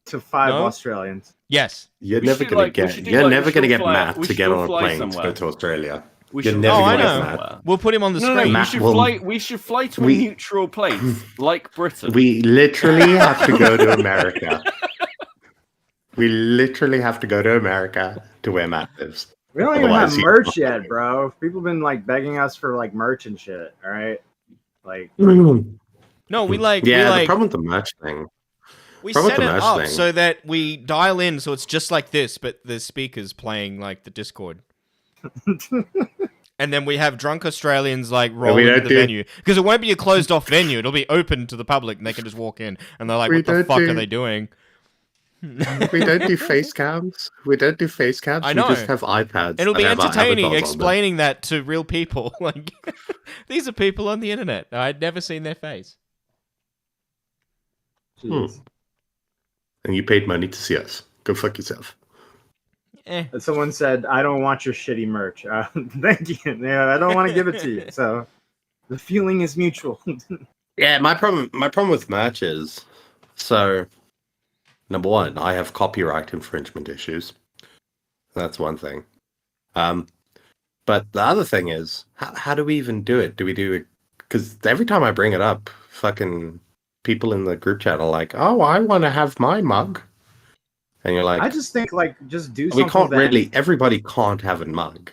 To 5 Australians. Yes. You're never gonna get Matt to get on a plane to go to Australia. You're never gonna get Matt. We'll put him on the screen. We should fly to a neutral place, like Britain. We literally have to go to America. We literally have to go to America to where Matt lives. We don't even have merch yet, bro. People been like begging us for like merch and shit. All right, like no, we like the problem with the merch thing. We set it up so that we dial in, so it's just like this, but the speakers playing like the Discord. And then we have drunk Australians like roll into the venue because it won't be a closed off venue; it'll be open to the public, and they can just walk in, and they're like, "What the fuck are they doing?" We don't do face cams. I know. We just have iPads. It'll be entertaining explaining that to real people. Like, these are people on the internet. I'd never seen their face. And you paid money to see us. Go fuck yourself. Someone said, "I don't want your shitty merch." Thank you. Yeah, I don't want to give it to you. So the feeling is mutual. Yeah, my problem with merch is number one, I have copyright infringement issues. That's one thing. But the other thing is, how do we even do it? Do we do it? Because every time I bring it up, fucking people in the group chat are like, "Oh, I want to have my mug," and you're like, I just think just do something. We can't really. Everybody can't have a mug,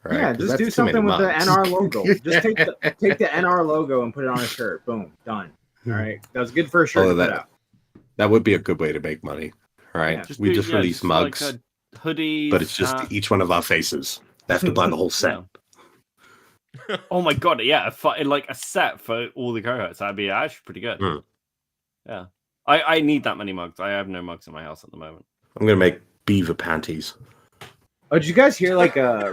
right? Yeah, just do something with the NR logo. Just take the NR logo and put it on a shirt. Boom, done. All right, that was good for a shirt to put out. That would be a good way to make money, right? Yeah. We just release mugs, like hoodies, but it's just each one of our faces. They have to buy the whole set. Oh my god, yeah, like a set for all the co-hosts. That'd be actually pretty good. Yeah, I need that many mugs. I have no mugs in my house at the moment. I'm gonna make beaver panties. Oh, did you guys hear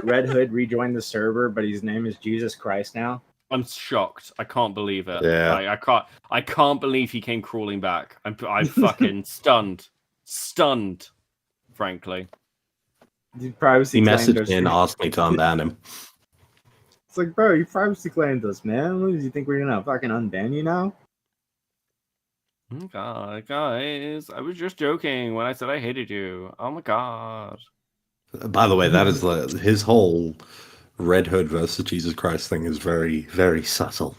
Red Hood rejoined the server, but his name is Jesus Christ now? I'm shocked. I can't believe it. Yeah. I can't believe he came crawling back. I'm fucking stunned, frankly. He messaged me and asked me to unban him. It's like, bro, you privacy claimed us, man. What, do you think we're gonna fucking unban you now? Oh god, guys, I was just joking when I said I hated you. Oh my god. By the way, that is his whole Red Hood versus Jesus Christ thing is very, very subtle.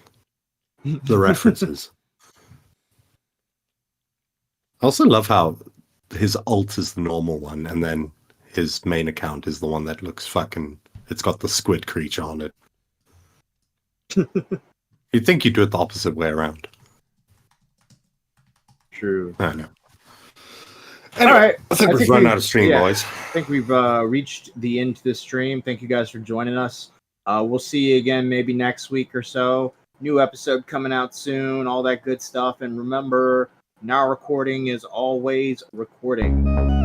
The references. I also love how his alt is the normal one, and then his main account is the one that looks fucking... It's got the squid creature on it. You'd think you'd do it the opposite way around. True. I know. Anyway, all right. I think we've run out of stream, boys. I think we've reached the end of the stream. Thank you guys for joining us. We'll see you again maybe next week or so. New episode coming out soon, all that good stuff. And remember, Now Recording is always recording.